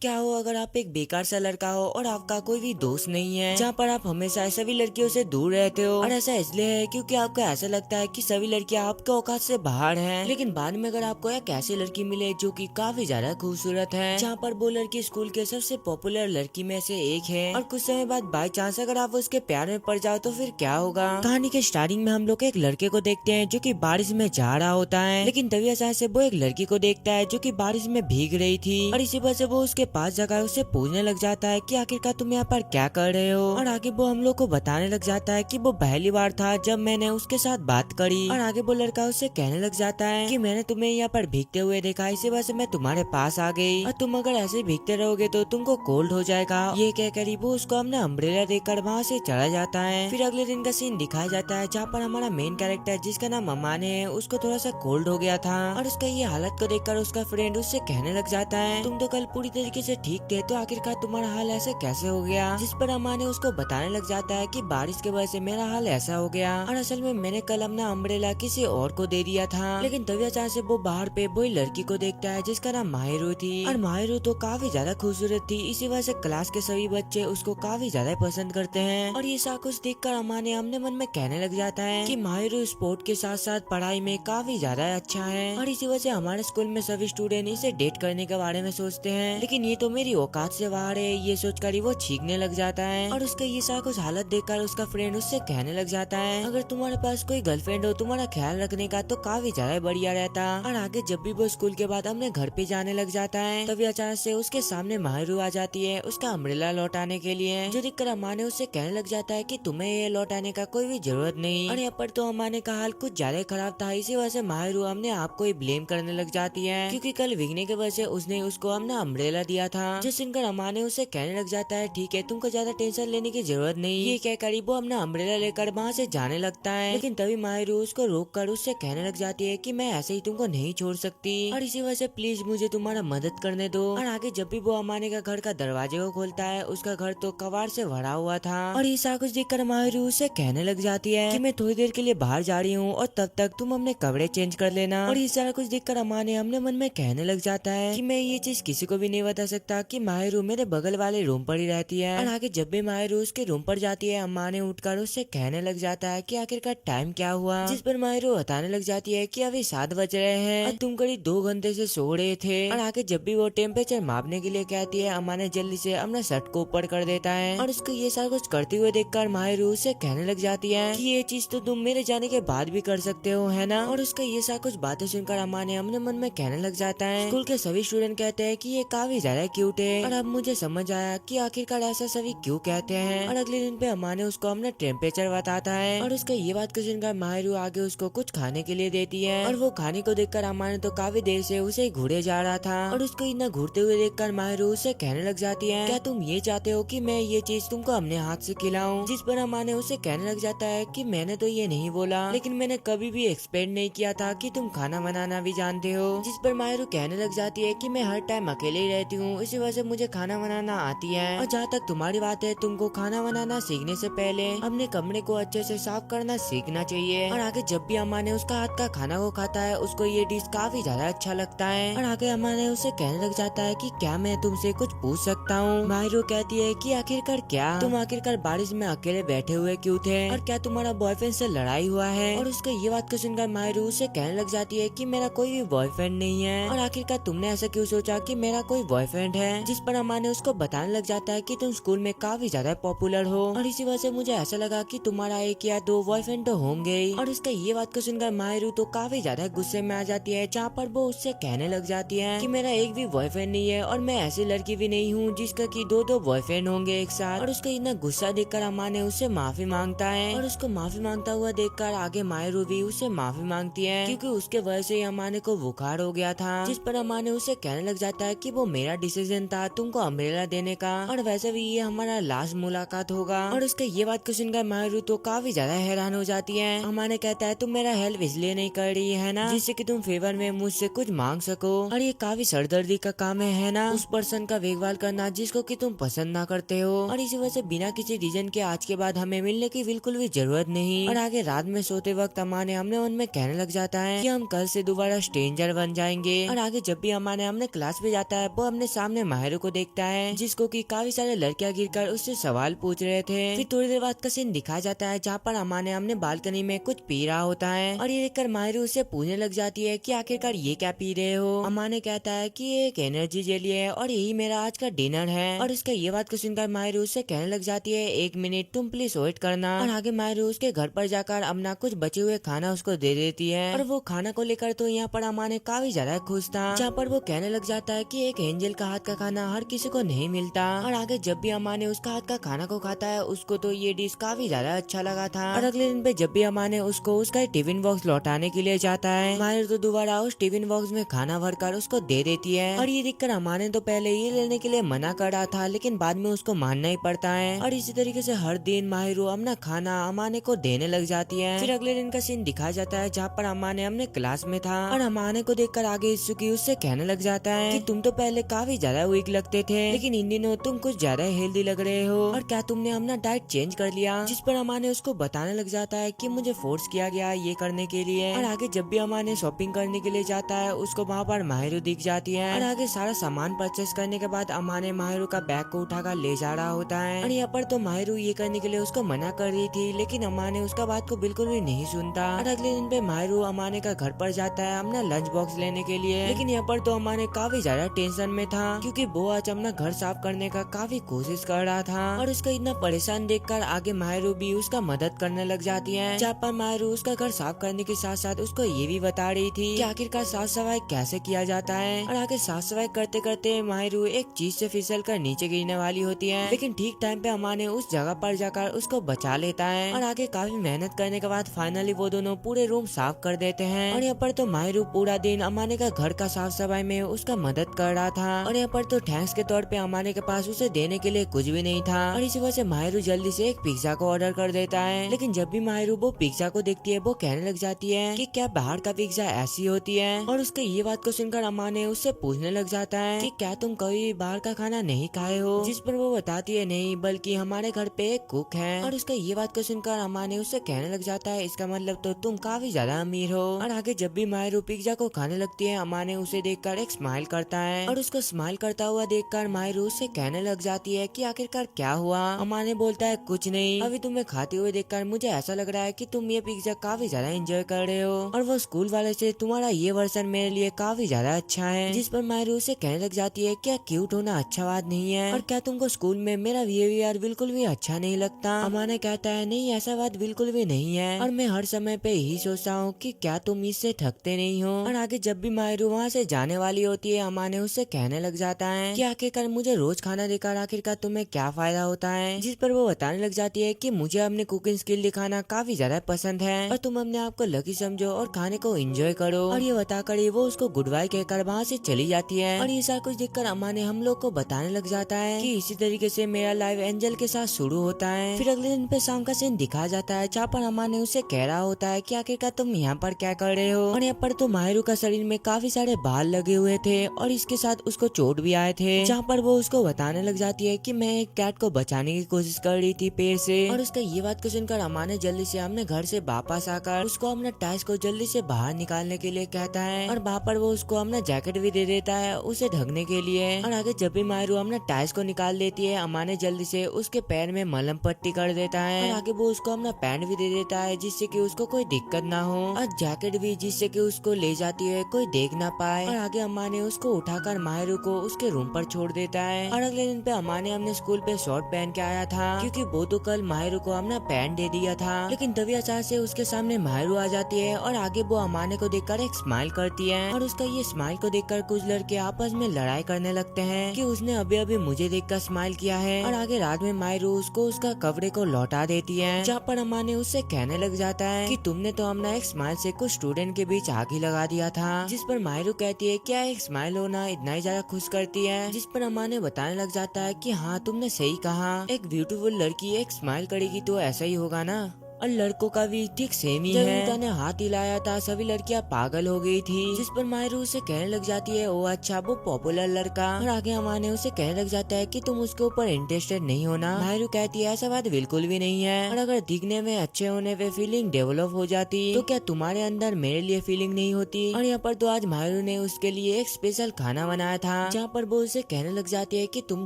क्या हो अगर आप एक बेकार सा लड़का हो और आपका कोई भी दोस्त नहीं है, जहाँ पर आप हमेशा सभी लड़कियों से दूर रहते हो। और ऐसा इसलिए है क्योंकि आपको ऐसा लगता है कि सभी लड़कियां आपके औकात से बाहर हैं। लेकिन बाद में अगर आपको एक ऐसी लड़की मिले जो कि काफी ज्यादा खूबसूरत है, जहाँ पर वो लड़की स्कूल के सबसे पॉपुलर लड़की में से एक है, और कुछ समय बाद बाई चांस अगर आप उसके प्यार में पड़ जाओ तो फिर क्या होगा। कहानी के स्टार्टिंग में हम लोग एक लड़के को देखते हैं जो कि बारिश में जा रहा होता है, लेकिन तभी अचानक से वो एक लड़की को देखता है जो कि बारिश में भीग रही थी, और इसी वजह से वो उसके पास जाकर उससे पूछने लग जाता है कि आखिरकार तुम यहाँ पर क्या कर रहे हो। और आगे वो हम लोग को बताने लग जाता है कि वो पहली बार था जब मैंने उसके साथ बात करी। और आगे वो लड़का उससे कहने लग जाता है कि मैंने तुम्हें यहाँ पर भीगते हुए देखा, इसी वजह से मैं तुम्हारे पास आ गई, और तुम अगर ऐसे भीगते रहोगे तो तुमको कोल्ड हो जाएगा। ये कहकर वो उसको अपना अम्ब्रेला देकर वहाँ से चला जाता है। फिर अगले दिन का सीन दिखाया जाता है जहाँ पर हमारा मेन कैरेक्टर जिसका नाम अमान है, उसको थोड़ा सा कोल्ड हो गया था, और उसका ये हालत को देखकर उसका फ्रेंड उससे कहने लग जाता है तुम तो कल पूरी तरीके से ठीक थे, तो आखिरकार तुम्हारा हाल ऐसे कैसे हो गया। जिस पर अम्मा ने उसको बताने लग जाता है कि बारिश की वजह से मेरा हाल ऐसा हो गया, और असल में मैंने कल अपना अम्ब्रेला किसी और को दे दिया था। लेकिन तभी अचानक से वो बाहर पे वही लड़की को देखता है जिसका नाम माहिरू थी, और माहिरू तो काफी ज्यादा खूबसूरत थी, इसी वजह से क्लास के सभी बच्चे उसको काफी ज्यादा पसंद करते हैं। और ये सब कुछ देखकर अम्मा ने अपने मन में कहने लग जाता है कि माहिरू स्पोर्ट के साथ साथ पढ़ाई में काफी ज्यादा अच्छा है, और इसी वजह से हमारे स्कूल में सभी स्टूडेंट इसे डेट करने के बारे में सोचते हैं, लेकिन ये तो मेरी औकात से बाहर है। ये सोचकर ही वो चीखने लग जाता है, और उसका ये सारा कुछ हालत देखकर उसका फ्रेंड उससे कहने लग जाता है अगर तुम्हारे पास कोई गर्लफ्रेंड हो तुम्हारा ख्याल रखने का तो काफी ज्यादा बढ़िया रहता। और आगे जब भी वो स्कूल के बाद अपने घर पे जाने लग जाता है, तभी अचानक से उसके सामने माहिरू आ जाती है उसका अम्ब्रेला लौटाने के लिए, जो देखकर अम्मा ने उससे कहने लग जाता है कि तुम्हें ये लौटाने का कोई भी जरूरत नहीं। और यहाँ पर तो अम्मा ने का हाल कुछ ज्यादा खराब था, इसी वजह से माहिरू अपने आप को ही ब्लेम करने लग जाती है, क्योंकि कल भीगने की वजह से उसने उसको अपना अम्ब्रेला दिया था। जिस सुनकर अम्मा ने उसे कहने लग जाता है ठीक है तुमको ज्यादा टेंशन लेने की जरूरत नहीं। ये कहकर वो अपना अम्ब्रेला लेकर वहाँ से जाने लगता है, लेकिन तभी माहिरू उसको रोक कर उससे कहने लग जाती है कि मैं ऐसे ही तुमको नहीं छोड़ सकती, और इसी वजह से प्लीज मुझे तुम्हारा मदद करने दो। और आगे जब भी वो अमाने का घर का दरवाजे को खोलता है उसका घर तो कबाड़ से भरा हुआ था, और ये सारा कुछ देखकर माहिरू उसे कहने लग जाती है कि मैं थोड़ी देर के लिए बाहर जा रही हूँ और तब तक तुम अपने कपड़े चेंज कर लेना। और ये सारा कुछ देखकर अम्मा ने अपने मन में कहने लग जाता है कि मैं ये चीज किसी को भी नहीं बता सकता कि माहिरू मेरे बगल वाले रूम पर ही रहती है। और आगे जब भी माहिरू उसके रूम पर जाती है अम्मा ने उठकर उससे कहने लग जाता है कि आखिरकार टाइम क्या हुआ। जिस पर माहिरू बताने लग जाती है कि अभी 7 बज रहे हैं और तुम करीब 2 घंटे से सो रहे थे। और आगे जब भी वो टेम्परेचर मापने के लिए कहती है अम्मा ने जल्दी से अपना शर्ट को ऊपर कर देता है, और उसको ये सारा कुछ करते हुए देखकर माहिरू उससे कहने लग जाती है कि ये चीज तो तुम मेरे जाने के बाद भी कर सकते हो है ना। और उसका ये सारा कुछ बातें सुनकर अम्मा ने अपने मन में कहने लग जाता है स्कूल के सभी स्टूडेंट कहते हैं कि ये काफी ज्यादा क्यूट है, और अब मुझे समझ आया कि आखिरकार ऐसा सभी क्यों कहते हैं। और अगले दिन पे अम्मा ने उसको अपना टेम्परेचर बताता है, और उसका ये बात को सुनकर माहिरू आगे उसको कुछ खाने के लिए देती है, और वो खाने को देखकर अम्मा ने तो काफी देर से उसे घूरे जा रहा था, और उसको इतना घूरते हुए देखकर माहिरू उससे कहने लग जाती है क्या तुम ये चाहते हो कि मैं ये चीज तुमको अपने हाथ से खिलाऊं। जिस पर अम्मा ने उसे कहने लग जाता है कि मैंने तो ये नहीं बोला, लेकिन मैंने कभी भी एक्सपेक्ट नहीं किया था कि तुम खाना बनाना भी जानते हो। जिस पर माहिरू कहने लग जाती है कि मैं हर टाइम अकेले ही रहती हूँ, इसी वजह से मुझे खाना बनाना आती है, और जहाँ तक तुम्हारी बात है तुमको खाना बनाना सीखने से पहले अपने कमरे को अच्छे से साफ करना सीखना चाहिए। और आगे जब भी अम्मा ने उसका हाथ का खाना को खाता है उसको ये डिश काफी ज्यादा अच्छा लगता है, और आगे अम्मा ने उसे कहने लग जाता है कि क्या मैं तुमसे कुछ पूछ सकता हूँ। माहिरू कहती है कि आखिरकार क्या, तुम आखिरकार बारिश में अकेले बैठे हुए क्यों थे, और क्या तुम्हारा बॉयफ्रेंड से लड़ाई हुआ है। और उसका ये बात को सुनकर माहिरू उसे कहने लग जाती है कि मेरा कोई भी बॉयफ्रेंड नहीं है, और आखिरकार तुमने ऐसा क्यों सोचा कि मेरा कोई बॉयफ्रेंड है। जिस पर अम्मा ने उसको बताने लग जाता है कि तुम स्कूल में काफी ज्यादा पॉपुलर हो, और इसी वजह से मुझे ऐसा लगा कि तुम्हारा 1 या 2 बॉयफ्रेंड तो होंगे ही। और इसका ये बात को सुनकर माहिरू तो काफी ज्यादा गुस्से में आ जाती है, जहाँ पर वो उससे कहने लग जाती है कि मेरा एक भी बॉयफ्रेंड नहीं है, और मैं ऐसी लड़की भी नहीं हूँ जिसका कि 2-2 बॉयफ्रेंड होंगे एक साथ। और उसका इतना गुस्सा देखकर अम्मा ने उससे माफी मांगता है, और उसको माफी मांगता हुआ देखकर आगे माहिरू भी उससे माफी मांगती है, क्योंकि उसके वजह से अम्मा ने को बुखार हो गया था। जिस पर अम्मा ने उसे कहने लग जाता है कि वो मेरा डिसीजन था तुमको अम्ब्रेला देने का, और वैसे भी ये हमारा लास्ट मुलाकात होगा। और उसके ये बात को सुनकर माहिरू तो काफी ज्यादा हैरान हो जाती है। अम्मा ने कहता है तुम मेरा हेल्प इसलिए नहीं कर रही है ना जिससे कि तुम फेवर में मुझसे कुछ मांग सको, और ये काफी सरदर्दी का काम है ना उस पर्सन का देखभाल करना जिसको कि तुम पसंद ना करते हो। और इसी वजह से बिना किसी रीजन के आज के बाद हमें मिलने की बिल्कुल भी जरूरत नहीं। और आगे रात में सोते वक्त अम्मा ने अपने मन में कहने लग जाता है कि हम कल से दोबारा स्ट्रेंजर बन जाएंगे। और आगे जब भी अम्मा ने अपने क्लास पे जाता है वो अपने सामने माहिरू को देखता है, जिसको कि काफी सारे लड़कियां गिरकर उससे सवाल पूछ रहे थे। फिर थोड़ी देर बाद का सीन दिखाया जाता है जहाँ पर अमाने अपने बालकनी में कुछ पी रहा होता है और ये देखकर माहिरू उससे पूछने लग जाती है कि आखिरकार ये क्या पी रहे हो। अमाने कहता है कि ये एक एनर्जी जेली है और यही मेरा आज का डिनर है। और उसका ये बात को सुनकर माहिरू उससे कहने लग जाती है, 1 मिनट तुम प्लीज वेट करना। और आगे माहिरू उसके घर पर जाकर अपना कुछ बचे हुए खाना उसको दे देती है। और वो खाना को लेकर तो यहाँ पर अमाने काफी ज्यादा खुश था, जहाँ पर वो कहने लग जाता है कि एक एंजल का हाथ का खाना हर किसी को नहीं मिलता। और आगे जब भी अमाने उसका हाथ का खाना को खाता है उसको तो ये डिश काफी ज्यादा अच्छा लगा था। और अगले दिन पे जब भी अमाने उसको उसका टिफिन बॉक्स लौटाने के लिए जाता है, माहिर तो दोबारा उस टिफिन बॉक्स में खाना भरकर उसको दे देती है। और ये देखकर अमाने तो पहले ये लेने के लिए मना कर रहा था, लेकिन बाद में उसको मानना ही पड़ता है। और इसी तरीके से हर दिन माहिरू अपना खाना अमाने को देने लग जाती है। फिर अगले दिन का सीन दिखाया जाता है जहाँ पर अमाने अपने क्लास में था और अमाने को देखकर आगे इत्सुकी उससे कहने लग जाता है कि तुम तो पहले काफी ज्यादा वीक लगते थे, लेकिन इन दिनों तुम कुछ ज्यादा हेल्दी लग रहे हो। और क्या तुमने अपना डाइट चेंज कर लिया? जिस पर अमाने उसको बताने लग जाता है कि मुझे फोर्स किया गया ये करने के लिए। और आगे जब भी अमाने शॉपिंग करने के लिए जाता है उसको वहाँ पर माहिरू दिख जाती है। और आगे सारा सामान परचेस करने के बाद अमाने माहिरू का बैग को उठाकर ले जा रहा होता है। और यहाँ पर तो माहिरू ये करने के लिए उसको मना कर रही थी, लेकिन अमाने उसका बात को बिल्कुल भी नहीं सुनता। और अगले दिन पे माहिरू अमाने का घर पर जाता है अपना लंच बॉक्स लेने के लिए, लेकिन यहाँ पर तो अमाने काफी ज्यादा टेंशन में था, क्योंकि वो आज अपना घर साफ करने का काफी कोशिश कर रहा था। और उसका इतना परेशान देखकर आगे माहिरू भी उसका मदद करने लग जाती है, जहाँ पर माहिरू उसका घर साफ करने के साथ साथ उसको ये भी बता रही थी कि आखिरकार साफ सफाई कैसे किया जाता है। और आगे साफ सफाई करते करते माहिरू एक चीज से फिसल कर नीचे गिरने वाली होती है, लेकिन ठीक टाइम पे अमाने उस जगह पर जाकर उसको बचा लेता है। और आगे काफी मेहनत करने के बाद फाइनली वो दोनों पूरे रूम साफ कर देते हैं। और यहाँ पर तो माहिरू पूरा दिन अमाने का घर का साफ सफाई में उसका मदद कर रहा था। और यहाँ पर तो थैंक्स के तौर पे अमाने के पास उसे देने के लिए कुछ भी नहीं था। और इसी वजह से माहिरू जल्दी से एक पिज्जा को ऑर्डर कर देता है, लेकिन जब भी माहिरू वो पिज्जा को देखती है वो कहने लग जाती है कि क्या बाहर का पिज्जा ऐसी होती है। और उसके ये बात को सुनकर अमाने उससे पूछने लग जाता है कि क्या तुम कभी बाहर का खाना नहीं खाए हो? जिस पर वो बताती है नहीं, बल्कि हमारे घर पे एक कुक है। और उसका ये बात को सुनकर अमाने उससे कहने लग जाता है इसका मतलब तो तुम काफी ज्यादा अमीर हो। और आगे जब भी माहिरू पिज्जा को खाने लगती है अमाने उसे देखकर एक स्माइल करता है, और उसको स्माइल करता हुआ देखकर माहिरू उससे कहने लग जाती है कि आखिरकार क्या हुआ? अमाने बोलता है कुछ नहीं, अभी तुम्हें खाते हुए देखकर मुझे ऐसा लग रहा है कि तुम ये पिज्जा काफी ज्यादा एंजॉय कर रहे हो, और वो स्कूल वाले से तुम्हारा ये वर्जन मेरे लिए काफी ज्यादा अच्छा है। जिस पर माहिरू उसे कहने लग जाती है क्या क्यूट होना अच्छा बात नहीं है, और क्या तुमको स्कूल में मेरा बिहेवियर बिल्कुल भी अच्छा नहीं लगता? अमाने कहता है नहीं, ऐसा बात बिल्कुल भी नहीं है, और मैं हर समय पे यही सोचता हूँ कि क्या तुम इससे थकते नहीं हो। और आगे जब भी माहिरू वहाँ से जाने वाली होती है अमाने उससे कहने लग जाता है कि आखिरकार मुझे रोज खाना देकर आखिरकार तुम्हें क्या फायदा होता है? जिस पर वो बताने लग जाती है कि मुझे अपनी कुकिंग स्किल दिखाना काफी ज्यादा पसंद है, और तुम अपने आप को लकी समझो और खाने को एंजॉय करो। और ये बताकर वो उसको गुड बाय कहकर वहाँ से चली जाती है। और ये सारा कुछ देखकर अमाने हम लोग को बताने लग जाता है कि इसी तरीके से मेरा लाइव एंजल के साथ शुरू होता है। फिर अगले दिन पे शाम का सीन दिखाया जाता है जहाँ पर अमाने उससे कह रहा होता है कि आखिरकार तुम यहाँ पर क्या कर रहे हो? और यहाँ पर तो माहिरू का शरीर में काफी सारे बाल लगे हुए थे और इसके साथ उसको चोट भी आए थे, जहाँ पर वो उसको बताने लग जाती है कि मैं एक कैट को बचाने की कोशिश कर रही थी पेड़ से। और उसका ये बात को सुनकर अमाने जल्दी से अपने घर से वापस आकर उसको अपना टाइस को जल्दी से बाहर निकालने के लिए कहता है, और वहाँ पर वो उसको अपना जैकेट भी दे देता है उसे ढकने के लिए। और आगे जब भी माहिरू अपना टाइस को निकाल देती है अमाने जल्दी से उसके पैर में मलहम पट्टी कर देता है, और आगे वो उसको अपना पैंट भी दे देता है जिससे कि उसको कोई दिक्कत ना हो, और जैकेट भी जिससे कि उसको ले जाती है कोई देख ना पाए। और आगे अम्मा ने उसको उठाकर माहिरू को उसके रूम पर छोड़ देता है। और अगले दिन पे अम्मा ने अपने स्कूल पे शॉर्ट पहन के आया था, क्योंकि वो तो कल माहिरू को अपना पैंट दे दिया था। लेकिन तभी अचानक से उसके सामने माहिरू आ जाती है और आगे वो अमाने को देखकर एक स्माइल करती है, और उसका ये स्माइल को देखकर कुछ लड़के आपस में लड़ाई करने लगते हैं कि उसने अभी अभी मुझे देखकर स्माइल किया है। और आगे रात में माहिरू उसको उसका कपड़े को लौटा देती है, जहाँ पर अम्मा ने उससे कहने लग जाता है कि तुमने तो अपना एक स्माइल से कुछ स्टूडेंट के बीच आग ही लगा दिया था। जिस पर माहिरू कहती है क्या एक स्माइल होना इतना ही ज्यादा खुश करती है? जिस पर अम्मा ने बताने लग जाता है कि हाँ तुमने सही कहा, एक ब्यूटीफुल लड़की एक स्माइल करेगी तो ऐसा ही होगा ना। और लड़कों का भी ठीक सेम ही है। जब यूता ने हाथ हिलाया था सभी लड़कियां पागल हो गई थी, जिस पर मायरू उसे कहने लग जाती है ओ अच्छा वो पॉपुलर लड़का, और आगे अमाने उसे कहने लग जाता है कि तुम उसके ऊपर इंटरेस्टेड नहीं होना। मायरू कहती है ऐसा बात बिल्कुल भी नहीं है, और अगर दिखने में अच्छे होने पे फीलिंग डेवलप हो जाती तो क्या तुम्हारे अंदर मेरे लिए फीलिंग नहीं होती। और यहाँ पर तो आज मायरू ने उसके लिए एक स्पेशल खाना बनाया था, जहाँ पर वो उसे कहने लग जाती है कि तुम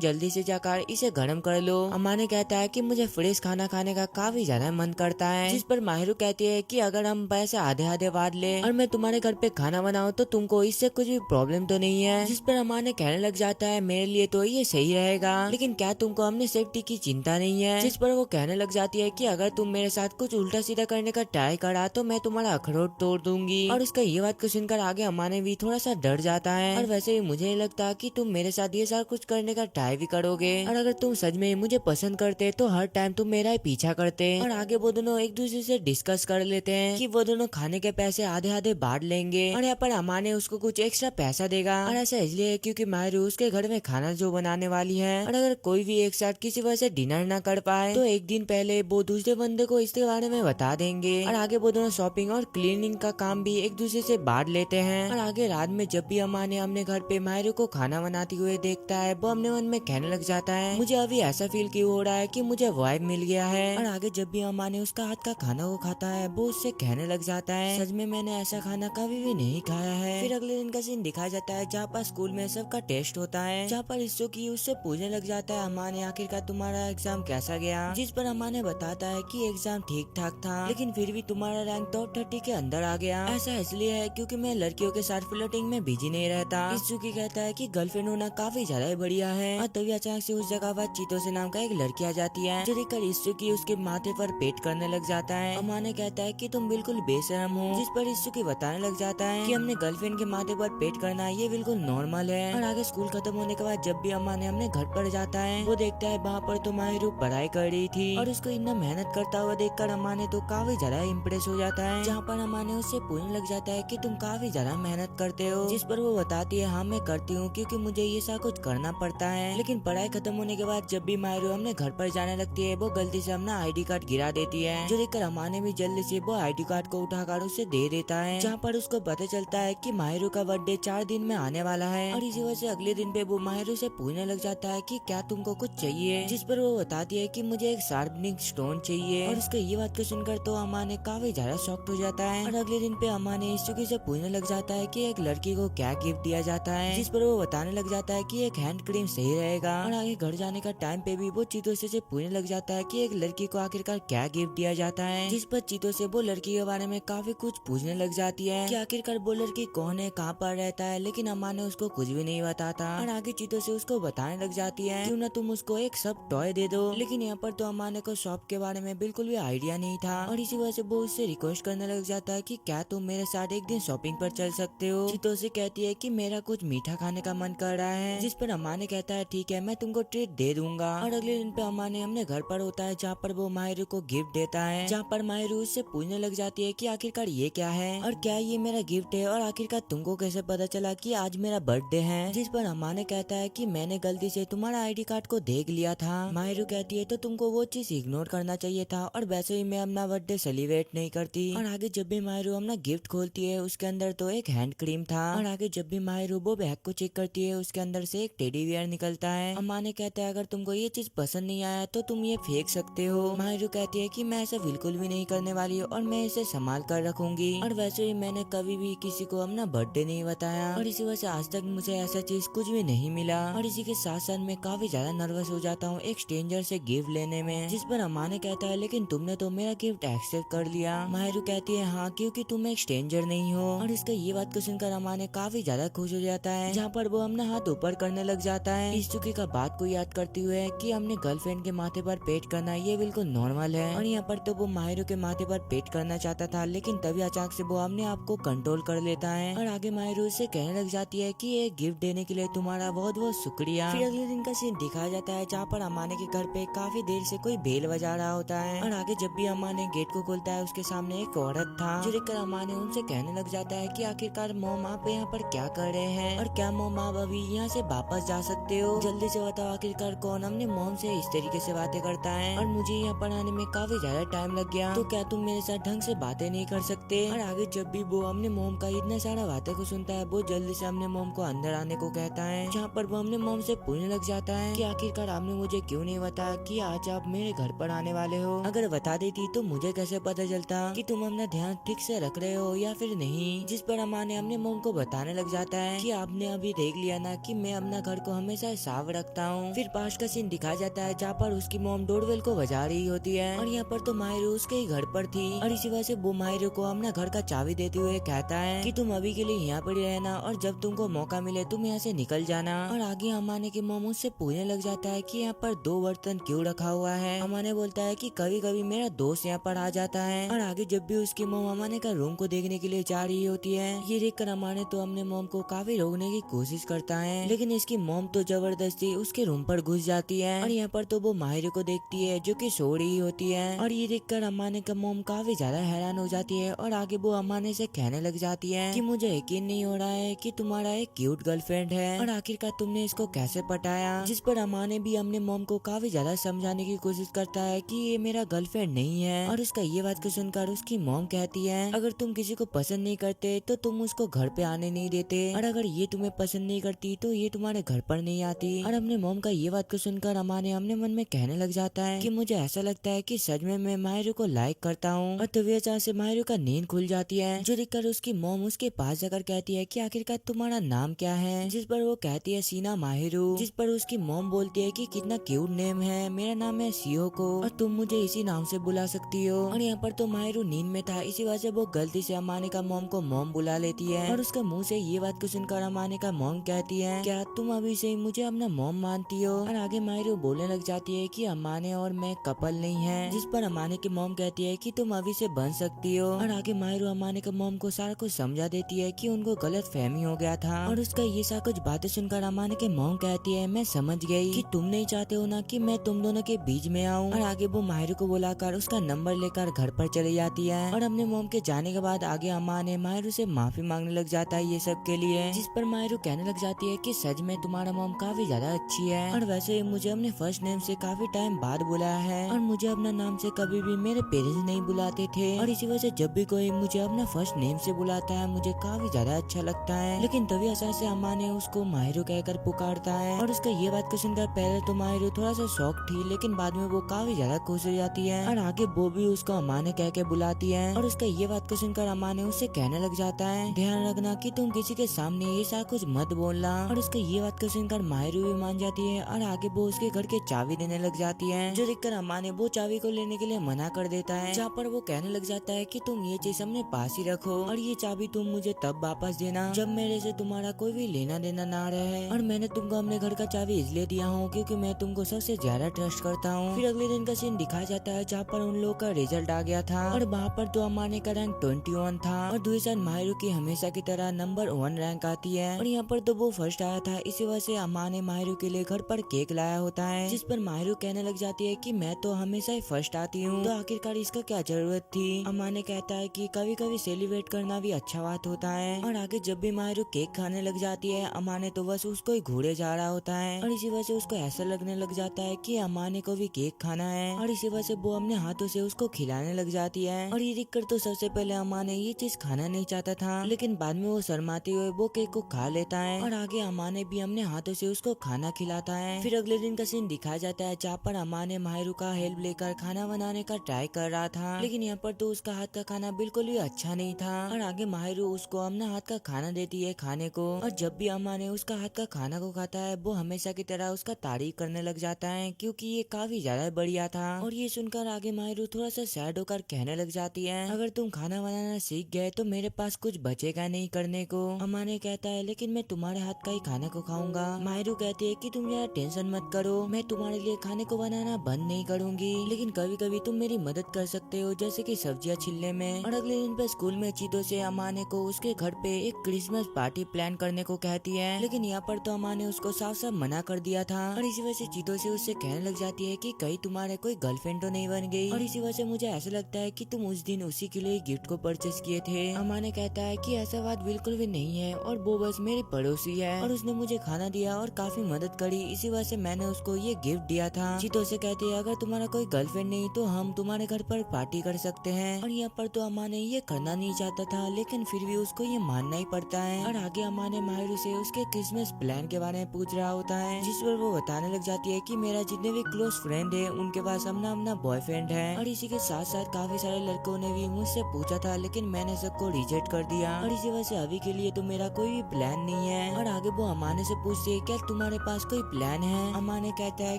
जल्दी से जाकर इसे गर्म कर लो। अमाने कहता है कि मुझे फ्रेश खाना खाने का काफी ज्यादा मन करता है, जिस पर माहिरू कहती है कि अगर हम पैसे आधे आधे बांट ले और मैं तुम्हारे घर पे खाना बनाऊं तो तुमको इससे कुछ भी प्रॉब्लम तो नहीं है। जिस पर अमाने कहने लग जाता है मेरे लिए तो ये सही रहेगा, लेकिन क्या तुमको हमने सेफ्टी की चिंता नहीं है। जिस पर वो कहने लग जाती है कि अगर तुम मेरे साथ कुछ उल्टा सीधा करने का ट्राई करा तो मैं तुम्हारा अखरोट तोड़ दूंगी। और उसका ये बात को सुनकर आगे अमाने भी थोड़ा सा डर जाता है, और वैसे भी मुझे नहीं लगता कि तुम मेरे साथ ये सारा कुछ करने का ट्राई भी करोगे, और अगर तुम सच में मुझे पसंद करते तो हर टाइम तुम मेरा ही पीछा करते। और आगे वो दोनों एक दूसरे से डिस्कस कर लेते हैं कि वो दोनों खाने के पैसे आधे आधे बांट लेंगे, और यहाँ पर अमाने उसको कुछ एक्स्ट्रा पैसा देगा। और ऐसा इसलिए क्योंकि मायरू उसके घर में खाना जो बनाने वाली है, और अगर कोई भी एक साथ किसी वजह से डिनर ना कर पाए तो एक दिन पहले वो दूसरे बंदे को इसके बारे में बता देंगे। और आगे वो दोनों शॉपिंग और क्लीनिंग का काम भी एक दूसरे से बांट लेते हैं। और आगे रात में जब भी अमाने अपने घर पे मायरू को खाना बनाती हुए देखता है वो अपने मन में कहने लग जाता है मुझे अभी ऐसा फील क्यों हो रहा है कि मुझे वाइब मिल गया है। और आगे जब भी अमाने उसका हाथ का खाना वो खाता है वो उससे कहने लग जाता है सच में मैंने ऐसा खाना कभी भी नहीं खाया है। फिर अगले दिन का सीन दिखाया जाता है जहाँ पर स्कूल में सबका टेस्ट होता है, जहाँ पर इसो की उससे पूछने लग जाता है अमाने आखिरकार तुम्हारा एग्जाम कैसा गया। जिस पर अमाने बताता है कि एग्जाम ठीक ठाक था, लेकिन फिर भी तुम्हारा रैंक टॉप 30 के अंदर आ गया। ऐसा इसलिए है क्योंकि मैं लड़कियों के साथ फ्लर्टिंग में बिजी नहीं रहता। इसुकी कहता है कि गर्लफ्रेंड होना काफी ज्यादा बढ़िया है। और तभी अचानक से उस जगह पर चीतोसे नाम का एक लड़की आ जाती है, जो देखकर इसुकी उसके माथे पर पेट करने लग जाता है। अमाने कहता है कि तुम बिल्कुल बेशरम हो, जिस पर इसुकी बताने लग जाता है कि हमने गर्लफ्रेंड के माथे पर पेट करना ये बिल्कुल नॉर्मल है। और आगे स्कूल खत्म होने के बाद जब भी अमाने अपने घर पर जाता है वो देखता है वहाँ पर तो माहिरू पढ़ाई कर रही थी, और उसको इतना मेहनत करता हुआ देखकर अमाने तो काफी ज्यादा इम्प्रेस हो जाता है। जहाँ पर अमाने उससे पूछने लग जाता है कि तुम काफी ज्यादा मेहनत करते हो, जिस पर वो बताती है हाँ मैं करती हूँ क्योंकि मुझे ये सब कुछ करना पड़ता है। लेकिन पढ़ाई खत्म होने के बाद जब भी माहिरू अपने घर पर जाने लगती है वो गलती से अपना ID कार्ड गिरा देती है, जो देखकर अमाने भी जल्दी से वो ID कार्ड को उठाकर उसे दे देता है। जहाँ पर उसको पता चलता है कि माहिरू का बर्थडे 4 दिन में आने वाला है, और इसी वजह से अगले दिन पे वो माहिरू से पूछने लग जाता है कि क्या तुमको कुछ चाहिए, जिस पर वो बताती है कि मुझे एक शार्पनिंग स्टोन चाहिए। और उसके ये बात को सुनकर तो अमाने काफी ज्यादा शॉक्ड हो जाता है। और अगले दिन पे अमाने इसुकी से पूछने लग जाता है कि एक लड़की को क्या गिफ्ट दिया जाता है, जिस पर वो बताने लग जाता है कि एक हैंड क्रीम सही रहेगा। और आगे घर जाने का टाइम पे भी वो चीतोसे से पूछने लग जाता है कि एक लड़की को आखिरकार क्या गिफ्ट दिया जाता है, जिस पर चीतोसे वो लड़की के बारे में काफी कुछ पूछने लग जाती है कि आखिरकार वो लड़की कौन है, कहाँ पर रहता है, लेकिन अमाने उसको कुछ भी नहीं बताता। और आगे चीतोसे उसको बताने लग जाती है क्यों ना तुम उसको एक सब टॉय दे दो, लेकिन यहाँ पर तो अमाने को शॉप के बारे में बिल्कुल भी आइडिया नहीं था, और इसी वजह से वो उससे रिक्वेस्ट करने लग जाता है कि क्या तुम मेरे साथ एक दिन शॉपिंग पर चल सकते हो। चीतोसे कहती है कि मेरा कुछ मीठा खाने का मन कर रहा है, जिस पर अमाने कहता है ठीक है मैं तुमको ट्रीट दे दूंगा। और अगले दिन पे अमाने अपने घर पर होता है जहाँ पर वो माहिरू को गिफ्ट देता है, जहाँ पर माहिरू उससे पूछने लग जाती है कि आखिरकार ये क्या है और क्या ये मेरा गिफ्ट है, और आखिरकार तुमको कैसे पता चला कि आज मेरा बर्थडे है। जिस पर अमाने कहता है कि मैंने गलती से तुम्हारा ID कार्ड को देख लिया था। माहिरू कहती है तो तुमको वो चीज इग्नोर करना चाहिए था, और वैसे ही मैं अपना बर्थडे सेलिब्रेट नहीं करती। और आगे जब भी माहिरू अपना गिफ्ट खोलती है उसके अंदर तो एक हैंड क्रीम था, और आगे जब भी माहिरू वो बैग को चेक करती है उसके अंदर से एक टेडी बियर निकलता है। अमाने कहता है अगर तुमको ये चीज पसंद नहीं आया तो तुम ये फेंक सकते हो। माहिरू कहती है कि मैं ऐसा बिल्कुल भी नहीं करने वाली हूँ और मैं इसे संभाल कर रखूंगी, और वैसे ही मैंने कभी भी किसी को अपना बर्थडे नहीं बताया, और इसी वजह से आज तक मुझे ऐसा चीज कुछ भी नहीं मिला। और इसी के साथ साथ मैं काफी ज्यादा नर्वस हो जाता हूँ एक स्ट्रेंजर से गिफ्ट लेने में। जिस पर अमाने कहता है लेकिन तुमने तो मेरा गिफ्ट एक्सेप्ट कर लिया। माहिरू कहती है हाँ क्योंकि तुम एक स्ट्रेंजर नहीं हो, और इसका ये बात को सुनकर अमाने काफी ज्यादा खुश हो जाता है, जहाँ पर वो अपना हाथ ऊपर करने लग जाता है इसुकी का बात को याद करते हुए कि हमने गर्लफ्रेंड के माथे पर पेट करना ये बिल्कुल नॉर्मल है। और यहाँ पर तो वो माहिरू के माथे पर पेट करना चाहता था, लेकिन तभी अचानक से वो अपने आप को कंट्रोल कर लेता है, और आगे माहिरू से कहने लग जाती है कि ये गिफ्ट देने के लिए तुम्हारा बहुत बहुत शुक्रिया। फिर अगले दिन का सीन दिखाया जाता है जहाँ पर अमाने के घर पे काफी देर से कोई बेल बजा रहा होता है, और आगे जब भी अमाने गेट को खोलता है उसके सामने एक औरत था, जो देखकर अमाने उनसे कहने लग जाता है कि आखिरकार मोम आप यहाँ पर क्या कर रहे हैं, और क्या मोम आप अभी यहाँ से वापस जा सकते हो, जल्दी से बताओ आखिरकार कौन अपने मोम से इस तरीके से बातें करता है। और मुझे यहाँ पर आने में काफी ज्यादा ज्यादा टाइम लग गया, तो क्या तुम मेरे साथ ढंग से बातें नहीं कर सकते। और आगे जब भी वो अपने मोम का इतना सारा बातें को सुनता है, वो जल्दी से अपने मोम को अंदर आने को कहता है, जहाँ पर वो अपने मोम से पूछने लग जाता है कि आखिरकार आपने मुझे क्यों नहीं बताया कि आज आप मेरे घर पर आने वाले हो। अगर बता देती तो मुझे कैसे पता चलता कि तुम अपना ध्यान ठीक से रख रहे हो या फिर नहीं। जिस पर अम्मा ने अपने मोम को बताने लग जाता है कि आपने अभी देख लिया ना कि मैं अपना घर को हमेशा साफ रखता हूँ। फिर पास का सीन दिखाया जाता है जहाँ पर उसकी मोम डोरबेल को बजा रही होती है और यहाँ पर तो माहिरू उसके ही घर पर थी और इसी वजह से वो माहिरू को अपना घर का चाबी देते हुए कहता है कि तुम अभी के लिए यहाँ पर रहना और जब तुमको मौका मिले तुम यहाँ से निकल जाना। और आगे अमाने के मोम उससे पूछने लग जाता है कि यहाँ पर 2 बर्तन क्यों रखा हुआ है। अमाने बोलता है कि कभी कभी मेरा दोस्त यहाँ पर आ जाता है। और आगे जब भी उसकी मोम अमाने का रूम को देखने के लिए जा रही होती है, ये देखकर अमाने तो अपने मोम को काफी रोकने की कोशिश करता है, लेकिन इसकी मोम तो जबरदस्ती उसके रूम पर घुस जाती है। और यहाँ पर तो वो माहिर को देखती है जो कि सो रही होती है और ये देखकर अमाने का मोम काफी ज्यादा हैरान हो जाती है। और आगे वो अमाने से कहने लग जाती है कि मुझे यकीन नहीं हो रहा है कि तुम्हारा एक क्यूट गर्लफ्रेंड है और आखिरकार तुमने इसको कैसे पटाया। जिस पर अमाने भी अपने मोम को काफी ज्यादा समझाने की कोशिश करता है कि ये मेरा गर्लफ्रेंड नहीं है। और उसका ये बात को सुनकर उसकी मोम कहती है अगर तुम किसी को पसंद नहीं करते तो तुम उसको घर पे आने नहीं देते, और अगर ये तुम्हें पसंद नहीं करती तो ये तुम्हारे घर पर नहीं आती। और अपने मोम का ये बात को सुनकर अमाने अपने मन में कहने लग जाता है कि मुझे ऐसा लगता है कि सच में मैं माहिरू को लाइक करता हूँ। और तभी अचानक से माहिरू का नींद खुल जाती है, जो देखकर उसकी मोम उसके पास जाकर कहती है कि आखिरकार तुम्हारा नाम क्या है। जिस पर वो कहती है सीना माहिरू। जिस पर उसकी मोम बोलती है कि कितना क्यूट नेम है, मेरा नाम है सियोको और तुम मुझे इसी नाम से बुला सकती हो। और यहाँ पर तो माहिरू नींद में था, इसी वजह से वो गलती से अमाने का मोम को मोम बुला लेती है। और उसका मुंह से ये बात को सुनकर अमाने का मोम कहती है क्या तुम अभी से मुझे अपना मोम मानती हो। और आगे माहिरू बोलने लग जाती है कि अमाने और मैं कपल नहीं है। जिस पर अमाने की मोम कहती है कि तुम अभी से बन सकती हो। और आगे माहिरू अमाने के मोम को सारा कुछ समझा देती है कि उनको गलत फहमी हो गया था। और उसका ये सारा कुछ बातें सुनकर अमाने के मोम कहती है मैं समझ गई कि तुम नहीं चाहते हो ना कि मैं तुम दोनों के बीच में आऊँ। और आगे वो माहिरू को बुलाकर उसका नंबर लेकर घर पर चली जाती है। और अपने मोम के जाने के बाद आगे अमाने माहिरू से माफी मांगने लग जाता है ये सब के लिए। जिस पर माहिरू कहने लग जाती है कि सच में तुम्हारा मोम काफी ज्यादा अच्छी है और वैसे मुझे अपने फर्स्ट नेम से काफी टाइम बाद बुलाया है और मुझे अपना नाम से कभी भी मेरे पेरेंट्स नहीं बुलाते थे। और इसी वजह से जब भी कोई मुझे अपना फर्स्ट नेम से बुलाता है मुझे काफी ज्यादा अच्छा लगता है। लेकिन तभी अचानक से अम्मा ने उसको माहिरू कहकर पुकारता है। और उसका ये बात को सुनकर पहले तो माहिरू थोड़ा सा शौक थी, लेकिन बाद में वो काफी ज्यादा खुश हो जाती है। और आगे वो भी उसको अम्मा ने कह के बुलाती है। और उसका ये बात को सुनकर अम्मा ने उससे कहने लग जाता है ध्यान रखना कि तुम किसी के सामने ये सारा कुछ मत बोलना। और उसका ये बात को सुनकर माहिरू भी मान जाती है और आगे वो उसके घर के चाबी देने लग जाती है, जो देखकर अम्मा ने वो चाबी को लेने के लिए मना कर देता है। जहाँ पर वो कहने लग जाता है कि तुम ये चीज अपने पास ही रखो और ये चाबी तुम मुझे तब वापस देना जब मेरे से तुम्हारा कोई भी लेना देना ना रहे। और मैंने तुमको अपने घर का चाबी इसलिए दिया हूँ क्योंकि मैं तुमको सबसे ज्यादा ट्रस्ट करता हूँ। फिर अगले दिन का सीन दिखाया जाता है जहाँ पर उन लोगों का रिजल्ट आ गया था और वहाँ पर तो अम्मा का रैंक 21 था और दूसरी साइड माहिरू की हमेशा की तरह नंबर 1 रैंक आती है। और यहाँ पर तो वो फर्स्ट आया था, इसी वजह से अम्मा ने माहिरू के लिए घर पर केक लाया होता है। जिस पर माहिरू कहने लग जाती है कि मैं तो हमेशा ही फर्स्ट आती हूँ, तो आखिरकार इसका क्या जरूरत थी। अम्मा ने कहता है कि कभी कभी सेलिब्रेट करना भी अच्छा बात होता है। और आगे जब भी माहिरू केक खाने लग जाती है अम्मा ने तो बस उसको ही घूरे जा रहा होता है और इसी वजह से उसको ऐसा लगने लग जाता है कि अम्मा ने को भी केक खाना है और इसी वजह से वो अपने हाथों से उसको खिलाने लग जाती है। और ये देखकर तो सबसे पहले अम्मा ने ये चीज खाना नहीं चाहता था, लेकिन बाद में वो शर्माते हुए वो केक को खा लेता है और आगे अम्मा ने भी अपने हाथों से उसको खाना खिलाता है। फिर अगले दिन का सीन दिखाया जाता है जहाँ पर अम्मा ने माहिरू का हेल्प लेकर खाना बनाने का ट्राई कर रहा था, लेकिन यहाँ पर तो उसका हाथ का खाना बिल्कुल भी अच्छा नहीं था। और आगे माहिरू उसको अपना हाथ का खाना देती है खाने को और जब भी अम्मा ने उसका हाथ का खाना को खाता है वो हमेशा की तरह उसका तारीफ करने लग जाता है क्योंकि ये काफी ज्यादा बढ़िया था। और ये सुनकर आगे माहिरू थोड़ा सा सैड होकर कहने लग जाती है अगर तुम खाना बनाना सीख गए तो मेरे पास कुछ बचेगा नहीं करने को। अम्मा ने कहता है लेकिन मैं तुम्हारे हाथ का ही खाने को खाऊंगा। माहिरू कहती है कि तुम यार टेंशन मत करो, मैं तुम्हारे लिए खाने को बनाना बंद नहीं करूंगी, लेकिन कभी कभी तुम मेरी मदद कर सकते हो जैसे कि सब्जियां छिलने में। और अगले दिन पे स्कूल में चीतों से अम्मा ने को उसके घर पे एक क्रिसमस पार्टी प्लान करने को कहती है, लेकिन यहाँ पर तो अम्मा ने उसको साफ साफ मना कर दिया था। और इसी वजह से चीतों से उससे कहने लग जाती है कि कहीं तुम्हारे कोई गर्लफ्रेंड तो नहीं बन गई। और इसी वजह से मुझे ऐसा लगता है कि तुम उस दिन उसी के लिए गिफ्ट को परचेस किए थे। अम्मा ने कहता है कि ऐसा बात बिल्कुल भी नहीं है और वो बस मेरी पड़ोसी है और उसने मुझे खाना दिया और काफी मदद करी, इसी वजह से मैंने उसको ये गिफ्ट दिया था। चीतों से कहती है अगर तुम्हारा कोई गर्लफ्रेंड नहीं तो हम तुम्हारे घर पर पार्टी कर सकते हैं। और यहाँ पर तो अम्मा ने ये करना नहीं चाहता था, लेकिन फिर भी उसको ये मानना ही पड़ता है। और आगे अम्मा ने माहिरू से उसके क्रिसमस प्लान के बारे में पूछ रहा होता है, जिस पर वो बताने लग जाती है कि मेरा जितने भी क्लोज फ्रेंड है उनके पास अपना अपना बॉयफ्रेंड है, और इसी के साथ साथ काफी सारे लड़कों ने भी मुझसे पूछा था, लेकिन मैंने सबको रिजेक्ट कर दिया, और इसी वजह से अभी के लिए तो मेरा कोई भी प्लान नहीं है। और आगे वो अमाने से पूछती है क्या तुम्हारे पास कोई प्लान है। अमाने कहता है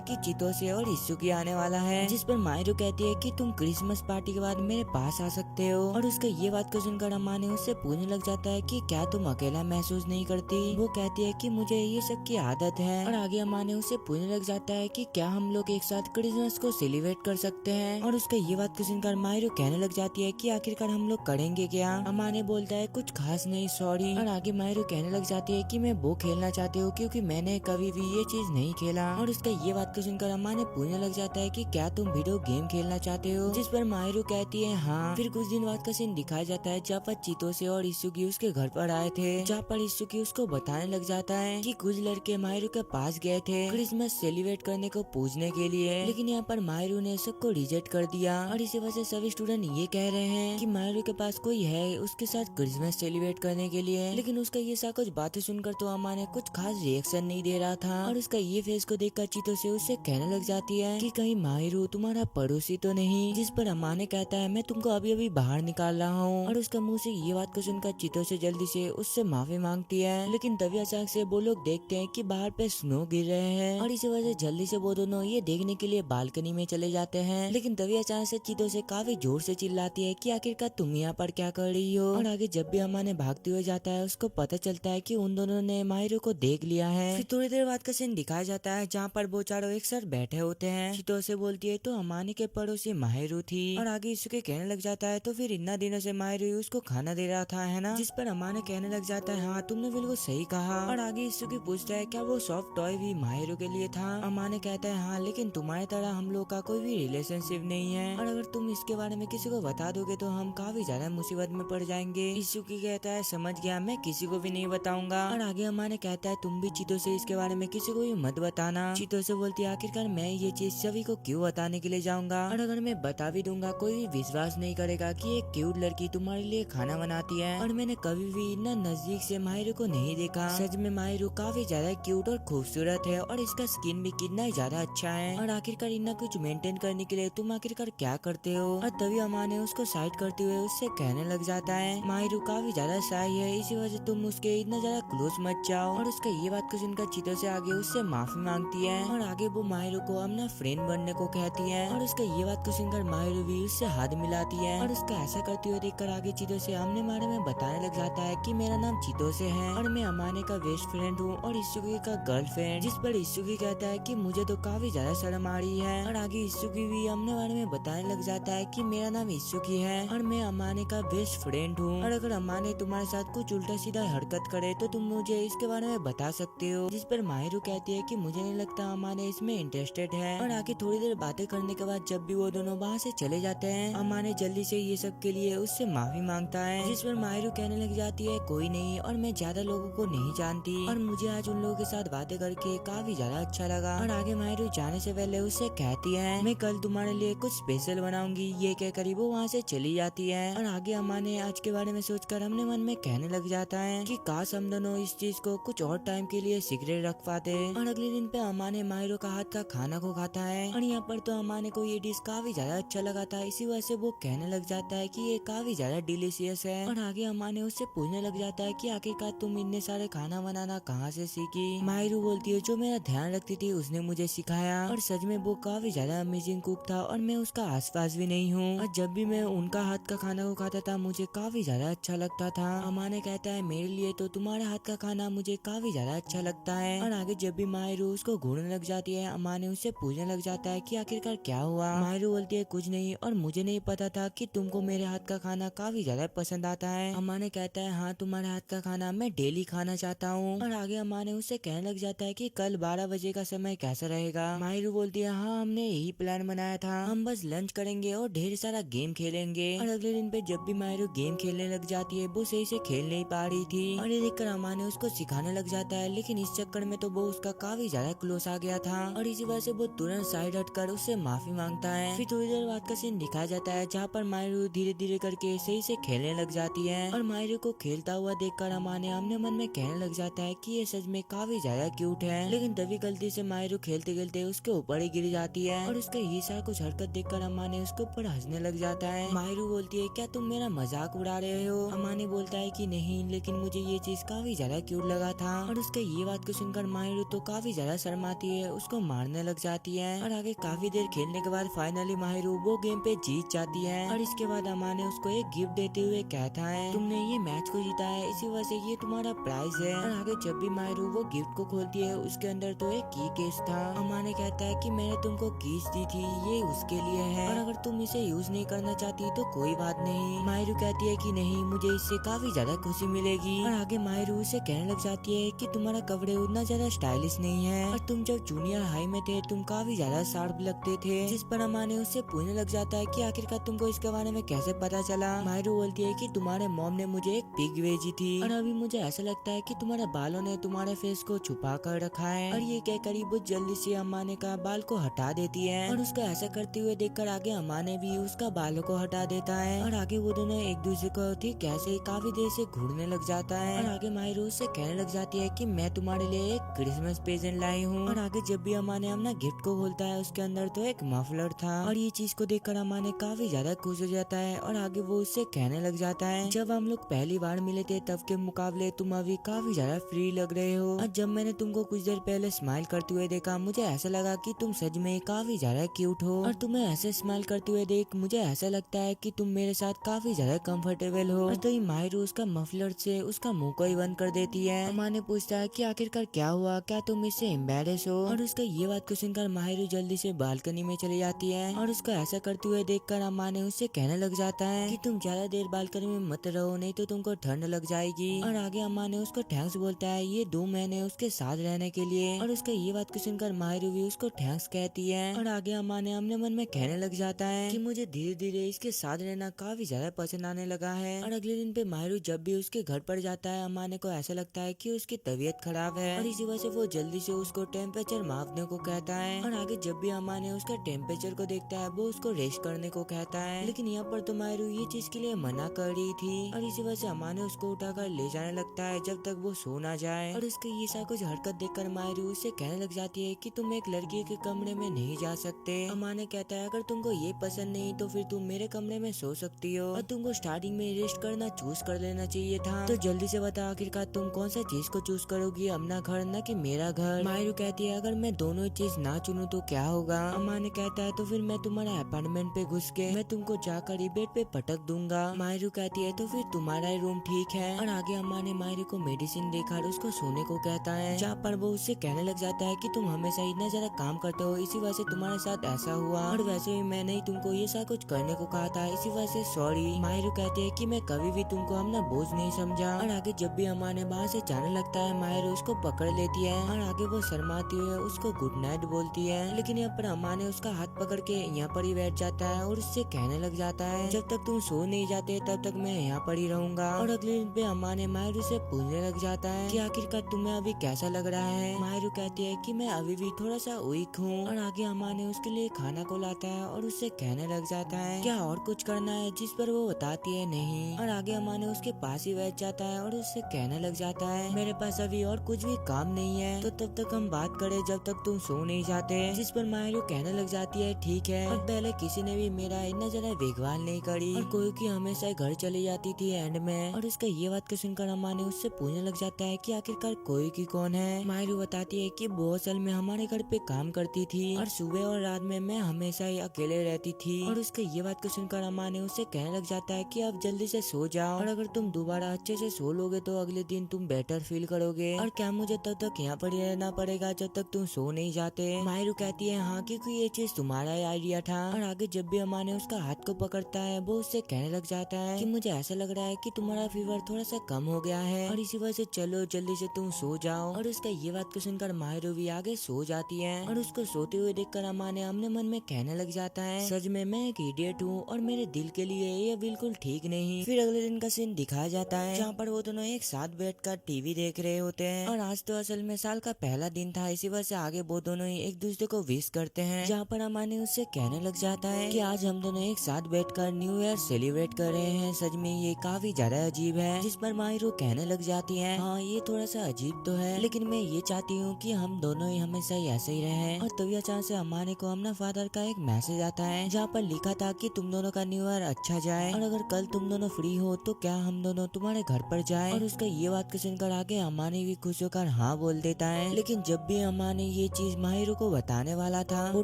कि चीतो से और इस्सुकी आने वाला है, जिस पर माहिरू कहती है कि तुम क्रिसमस पार्टी के बाद मेरे पास आ सकते हो। और उसका ये बात को सुनकर अमाने उससे पूछने लग जाता है कि क्या तुम अकेला महसूस नहीं करती। वो कहती है कि मुझे ये सब की आदत है। और आगे अमाने उससे पूछने लग जाता है कि क्या हम लोग एक साथ क्रिसमस को सेलिब्रेट कर सकते हैं। और उसका ये बात को सुनकर माहिरू कहने लग जाती है कि आखिरकार हम लोग करेंगे क्या। अमाने बोलता है कुछ खास नहीं, सॉरी। और आगे माहिरू कहने लग जाती है कि मैं वो खेलना चाहती हूँ क्योंकि मैंने कभी भी ये चीज नहीं खेला। और उसका ये बात को सुनकर अमाने पूछने लग जाता है कि क्या तुम वीडियो गेम खेलना चाहते हो, जिस पर माहिरू कहती है हाँ। फिर कुछ दिन बाद का सीन दिखाया जाता है जहाँ पर चीतो से और इस्सुकी उसके घर पर आए थे, जहाँ पर इस्सुकी उसको बताने लग जाता है कि कुछ लड़के माहिरू के पास गए थे क्रिसमस सेलिब्रेट करने को पूछने के लिए, लेकिन यहाँ पर माहिरू ने सबको रिजेक्ट कर दिया। और इसी वजह से सभी स्टूडेंट ये कह रहे हैं कि माहिरू के पास कोई है उसके साथ क्रिसमस सेलिब्रेट करने के लिए। लेकिन उसका ये सब कुछ बातें सुनकर तो अम्मा ने कुछ खास रिएक्शन नहीं दे रहा था। और उसका ये फेस को देखकर चीतो से उससे कहने लग जाती है कि कहीं माहिरू तुम्हारा पड़ोसी तो नहीं, जिस पर अम्मा ने कहता है मैं तुमको अभी अभी बाहर निकाल रहा हूँ। और उसका मुंह से ये बात को सुनकर चीतो से जल्दी से उससे माफी मांगती है, लेकिन तभी अचानक से वो लोग देखते हैं कि बाहर पे स्नो गिर रहे हैं। और इसी वजह से जल्दी से वो दोनों ये देखने के लिए बालकनी में चले जाते हैं, लेकिन तभी अचानक से चीतो से काफी जोर से चिल्लाती है कि आखिरकार तुम यहाँ पर क्या कर रही हो। और आगे जब भी अम्मा ने भागते हुए जाता है उसको पता चलता है कि उन दोनों ने माहिरू को देख लिया है। फिर थोड़ी देर बाद का सीन दिखाया जाता है जहाँ पर वो चारों एक साथ बैठे होते हैं। चीतो से बोलती है तो अमानी के पड़ोसी माहिरू थी। और आगे इसके कहने लग जाता है तो फिर इतना दिनों से माहिरू उसको खाना दे रहा था, है ना, जिस पर अमाने कहने लग जाता है हाँ तुमने बिल्कुल सही कहा। और आगे इसकी पूछता है क्या वो सॉफ्ट टॉय भी माहिरू के लिए था। अमाने कहता है हाँ, लेकिन तुम्हारी तरह हम लोग का कोई भी रिलेशनशिप नहीं है, और अगर तुम इसके बारे में किसी को बता दोगे तो हम काफी ज्यादा मुसीबत में पड़ जाएंगे। इसुकी कहता है समझ गया, मैं किसी को भी नहीं बताऊंगा। और आगे अमाने कहता है तुम भी चीतो से इसके बारे में किसी को भी मत बताना। चीतो से बोलती है आखिरकार मैं ये चीज सभी को क्यों बताने के लिए जाऊंगा, और अगर मैं बता भी दूंगा कोई भी विश्वास नहीं करेगा कि एक क्यूट लड़की तुम्हारे लिए खाना बनाती है। और मैंने कभी भी इतना नजदीक से माहिरू को नहीं देखा। सच में माहिरू काफी ज्यादा क्यूट और खूबसूरत है, और इसका स्किन भी कितना ही ज्यादा अच्छा है। और आखिरकार इतना कुछ मेंटेन करने के लिए तुम आखिरकार क्या करते हो। और तभी अम्मा ने उसको साइड करते हुए उससे कहने लग जाता है माहिरू काफी ज्यादा शाय है, इसी वजह से तुम उसके इतना ज्यादा क्लोज मत जाओ। और उसका ये बात को सुनकर चीतो से आगे उससे माफी मांगती है, और आगे वो माहिरू को अपना फ्रेंड बनने को कहती है। और उसका ये बात को सुनकर माहिरू भी उससे हाथ मिलाती है, और उसका ऐसा करते हुए देखकर आगे चीतो से अपने बारे में बताने लग जाता है कि मेरा नाम चीतो से है, और मैं अमाने का बेस्ट फ्रेंड हूँ और इस्सुकी का गर्लफ्रेंड। जिस पर इस्सुकी कहता है कि मुझे तो काफी ज्यादा शर्म आ रही है। और आगे इस्सुकी भी अपने बारे में बताने लग जाता है कि मेरा नाम इस्सुकी है और मैं अमाने का बेस्ट फ्रेंड हूँ, और अगर अमाने तुम्हारे साथ कुछ उल्टा सीधा हरकत करे तो तुम मुझे इसके बारे में बता सकते हो। जिस पर माहिरू कहती है कि मुझे नहीं लगता अमाने इसमें इंटरेस्टेड है। और आगे थोड़ी देर बातें करने के बाद जब भी वो दोनों वहाँ से चले जाते हैं अमाने जल्दी से ये सब के लिए उससे माफी मांगता है, जिस पर माहिरू कहने लग जाती है कोई नहीं, और मैं ज्यादा लोगों को नहीं जानती, और मुझे आज उन लोगों के साथ बातें करके काफी ज्यादा अच्छा लगा। और आगे माहिरू जाने से पहले उससे कहती है मैं कल तुम्हारे लिए कुछ स्पेशल बनाऊंगी, ये कहकर वो वहाँ से चली जाती है। और आगे अमाने आज के बारे में सोचकर अपने मन में कहने लग जाता है कि काश हम दोनों इस चीज को कुछ और टाइम के लिए सीक्रेट रख पाते। और अगले दिन पे अमाने माहिरू का हाथ का खाना को खाता है, और यहाँ पर तो अमाने को ये डिश काफी ज्यादा अच्छा लगा था, इसी वजह से वो कहने लग जाता है कि ये काफी ज्यादा डिलीशियस है। और आगे अमाने उससे पूछने लग जाता है कि आखिरकार तुम इतने सारे खाना बनाना कहाँ से सीखी। माहिरू बोलती है जो मेरा ध्यान रखती थी उसने मुझे सिखाया, और सच में वो काफी ज्यादा अमेजिंग कुक था, और मैं उसका आसपास भी नहीं हूँ, और जब भी मैं उनका हाथ का खाना को खाता था मुझे काफी ज्यादा अच्छा लगता था। अमाने कहता है मेरे लिए तो तुम्हारे हाथ का खाना मुझे काफी ज्यादा अच्छा लगता है। और आगे जब भी माहिरू उसको घूरने लग जाती है अमाने उससे पूछने लग जाता है कि आखिरकार क्या हुआ। माहिरू बोलती है कुछ नहीं, और मुझे नहीं पता था कि तुमको मेरे हाथ का खाना काफी ज्यादा पसंद आता है। अमाने कहता है हाँ तुम्हारे हाथ का खाना मैं डेली खाना चाहता हूँ। और आगे अमाने उससे कहने लग जाता है कि कल 12 बजे का समय कैसा रहेगा। माहिरू बोलती है हाँ हमने यही प्लान बनाया था, हम बस लंच करेंगे और ढेर सारा गेम खेलेंगे। और अगले दिन पे जब भी माहिरू गेम खेलने लग जाती है वो सही से खेल नहीं पा रही थी, और ये देखकर अमाने उसको सिखाने लग जाता है, लेकिन इस चक्कर में तो वो उसका काफी ज्यादा क्लोज आ गया था, और इसी वजह से वो तुरंत साइड हटकर उससे माफी मांगता है। हैं। फिर थोड़ी देर बाद का सीन दिखाया जाता है जहाँ पर मायरू धीरे धीरे करके सही से खेलने लग जाती है और मायरू को खेलता हुआ देखकर अमाने अपने मन में कहने लग जाता है कि ये सच में काफी ज्यादा क्यूट है। लेकिन तभी गलती से मायरू खेलते खेलते उसके ऊपर ही गिर जाती है और उसका ये सारा कुछ हरकत देखकर अमाने उसके ऊपर हंसने लग जाता है। मायरू बोलती है क्या तुम मेरा मजाक उड़ा रहे हो? अमाने बोलता है कि नहीं, लेकिन मुझे ये चीज काफी ज्यादा क्यूट लगा था। और उसके ये बात को सुनकर मायरू तो काफी ज्यादा शर्माती है, उसको मारने लग जाती है। और आगे काफी देर खेलने के बाद फाइनली मायरू वो गेम पे जीत जाती है। और इसके बाद अमाने उसको एक गिफ्ट देते हुए कहता है तुमने ये मैच को जीता है, इसी वजह से ये तुम्हारा प्राइज है। और आगे जब भी मायरू वो गिफ्ट को खोलती है उसके अंदर तो एक की केस था। अमाने कहता है कि मैंने तुमको कीज दी थी, ये उसके लिए है और अगर तुम इसे यूज नहीं करना चाहती तो कोई बात नहीं। मायरू कहती है कि नहीं, मुझे इससे काफी ज्यादा खुशी मिलेगी। और आगे मायरू उसे कहने लग जाती है कि तुम्हारा कपड़े उतना ज्यादा स्टाइलिश नहीं है और तुम जब जूनियर हाई में थे तुम काफी ज्यादा शार्प लगते थे। जिस पर अमाने उससे पूछने लग जाता है कि आखिरकार तुमको इसके बारे में कैसे पता चला? मायरू बोलती है कि तुम्हारे मॉम ने मुझे एक पिग भेजी थी और अभी मुझे ऐसा लगता है कि तुम्हारे बालों ने तुम्हारे फेस को छुपा कर रखा है। और ये कहकर वो जल्दी से अमाने का बाल को हटा देती है और उसको ऐसा करते हुए देखकर आगे अमाने भी उसका बालों को हटा देता है। और आगे वो दोनों एक दूसरे को ठीक कैसे काफी देर से घूरने लग जाता है। और आगे मायरू उससे कहने लग जाती है कि मैं तुम्हारे लिए एक क्रिसमस प्रेजेंट लाई हूँ। और आगे जब भी अमाने अपना गिफ्ट को खोलता है उसके अंदर तो एक मफलर था और ये चीज को देखकर अमाने काफी ज्यादा खुश हो जाता है। और आगे वो उससे कहने लग जाता है जब हम लोग पहली बार मिले थे तब के मुकाबले तुम अभी काफी ज्यादा फ्री लग रहे हो और जब मैंने तुमको कुछ देर पहले स्माइल करते हुए देखा मुझे ऐसा लगा कि तुम सच में काफी ज्यादा क्यूट हो और तुम्हें ऐसे स्माइल करते हुए देख मुझे ऐसा लगता है कि तुम मेरे साथ काफी ज्यादा कंफर्टेबल हो। और तो ये मायरू उसका मफलर से उसका मुंह को ही बंद कर देती है। अमाने पूछता है कि आखिरकार क्या हुआ, क्या तुम इससे एम्बेरस हो? और उसका ये बात को सुनकर मायरू जल्दी से बालकनी में चली जाती है और उसको ऐसा करते हुए देखकर अमाने उससे कहने लग जाता है कि तुम ज्यादा देर बालकनी में मत रहो नहीं तो तुमको ठंड लग जाएगी। और आगे अमाने उसको थैंक्स बोलता है ये 2 महीने उसके साथ रहने के लिए। और उसका ये बात को सुनकर मायरू भी उसको थैंक्स कहती है। और आगे अमाने अपने मन में कहने लग जाता है कि मुझे धीरे धीरे इसके साथ रहना काफी ज्यादा पसंद आने लगा है। और अगले दिन पे मायरू जब भी उसके घर पर जाता है अमाने को ऐसा लगता है कि उसकी तबीयत खराब है और इसी वजह से वो जल्दी से उसको टेम्परेचर मापने को कहता है। और आगे जब भी अमाने उसका टेम्परेचर को देखता है वो उसको रेस्ट करने को कहता है, लेकिन यहाँ पर तो मायरू ये चीज के लिए मना कर रही थी और इसी वजह से अमाने उसको उठाकर ले जाने लगता है जब तक वो सो ना जाए। और उसके ये सारा कुछ हरकत देखकर मायरू उससे कहने लग जाती है कि तुम एक लड़की के कमरे में नहीं जा सकते। अमाने कहता है अगर तुमको ये पसंद नहीं तो फिर तुम मेरे कमरे में सो सकती हो और तुमको स्टार्टिंग में रेस्ट करना चूज कर लेना चाहिए था। तो जल्दी से बता आखिरकार तुम कौन सा चीज को चूज करोगी, अपना घर न कि मेरा घर? मायरू कहती है अगर मैं दोनों चीज ना चुनूं तो क्या होगा? अमाने कहता है तो फिर मैं तुम्हारा अपार्टमेंट पे घुस के मैं तुमको जाकर ही बेड पे पटक दूंगा। मायरू कहती है तो फिर तुम्हारा ही रूम ठीक है। और आगे अम्मा ने मायरू को मेडिसिन देकर उसको सोने को कहता है जहाँ पर वो उससे कहने लग जाता है कि तुम हमेशा इतना ज्यादा काम करते हो इसी वजह से तुम्हारे साथ ऐसा हुआ और वैसे भी मैंने ही तुमको ये सारा कुछ करने को कहा था इसी वजह से सॉरी। मायरू कहती है कि मैं कभी भी तुमको अपना बोझ नहीं समझा। और आगे जब भी अम्मा ने बाहर से जाने लगता है मायरू उसको पकड़ लेती है और आगे वो शर्माती हुए उसको गुड नाइट बोलती है। लेकिन यहाँ पर अम्मा ने उसका हाथ पकड़ के यहाँ पर ही बैठ जाता है और उससे कहने लग जाता है जब तक तुम सो नहीं जाते तब तक मैं यहाँ पर ही रहूंगा। और अगले दिन पे अम्मा ने मायरू से पूछने लग जाता है कि आखिरकार तुम्हें अभी कैसा लग रहा है? मायरू कहती है कि मैं अभी भी थोड़ा सा वीक हूँ। और आगे अम्मा ने उसके लिए खाना को लाता है और उससे कहने लग जाता है क्या और कुछ करना है, जिस पर वो बताती है नहीं। और आगे अम्मा ने उसके पास ही बैठ जाता है और उससे कहने लग जाता है मेरे पास अभी और कुछ भी काम नहीं है तो तब तक हम बात करें जब तक तुम सो नहीं जाते। जिस पर मायरू कहने लग जाती है ठीक है। और पहले किसी ने भी मेरा इतना ज्यादा देखभाल नहीं करी और कोई की हमेशा घर चली जाती थी एंड में। और इसका ये बात को सुनकर अम्मा ने उससे पूछने लग जाता है कि आखिरकार कोई की कौन है? मायरू बताती है कि वो असल में हमारे घर पे काम करती थी और सुबह और रात में मैं हमेशा ही अकेले रहती थी। और उसके ये बात को सुनकर अम्मा ने उससे कहने लग जाता है कि अब जल्दी से सो जाओ और अगर तुम दोबारा अच्छे से सो लोगे तो अगले दिन तुम बेटर फील करोगे। और क्या मुझे तब तक यहाँ पर ही रहना पड़ेगा जब तक तुम सो नहीं जाते? मायरू कहती है हाँ, क्योंकि ये चीज तुम्हारा ही आइडिया था। और आगे जब भी अम्मा ने उसका हाथ को पकड़ता है वो उससे कहने लग जाता है कि मुझे ऐसा लग रहा है कि तुम्हारा फीवर थोड़ा सा कम हो गया है और इसी वजह से चलो जल्दी से तुम सो जाओ। और उसका ये बात को सुनकर मायरू भी आगे सो जाती है और उसको सोते हुए देखकर अम्मा ने अपने मन में कहने लग जाता है सच में मैं एक इडियट हूँ और मेरे दिल के लिए ये बिल्कुल ठीक नहीं। फिर अगले दिन का सीन दिखाया जाता है जहाँ पर वो दोनों एक साथ बैठकर टीवी देख रहे होते हैं और आज तो असल में साल का पहला दिन था, इसी वजह से आगे वो दोनों ही एक दूसरे को विश करते हैं। जहाँ पर अम्मा ने उससे कहने लग जाता है कि आज हम दोनों एक साथ बैठकर न्यू ईयर सेलिब्रेट कर रहे हैं, सच में ये काफी ज्यादा अजीब है। जिस पर माहिरो कहने लग जाती है, हाँ ये थोड़ा सा अजीब तो है, लेकिन मैं ये चाहती हूँ कि हम दोनों ही हमेशा ही ऐसे ही रहें। और तभी अचानक से अमाने को अपना फादर का एक मैसेज आता है जहाँ पर लिखा था कि तुम दोनों का न्यू ईयर अच्छा जाए और अगर कल तुम दोनों फ्री हो तो क्या हम दोनों तुम्हारे घर पर जाए। और उसका ये बात को सुनकर आगे अमाने भी खुश होकर हाँ बोल देता है। लेकिन जब भी अमाने ये चीज माहिरो को बताने वाला था, वो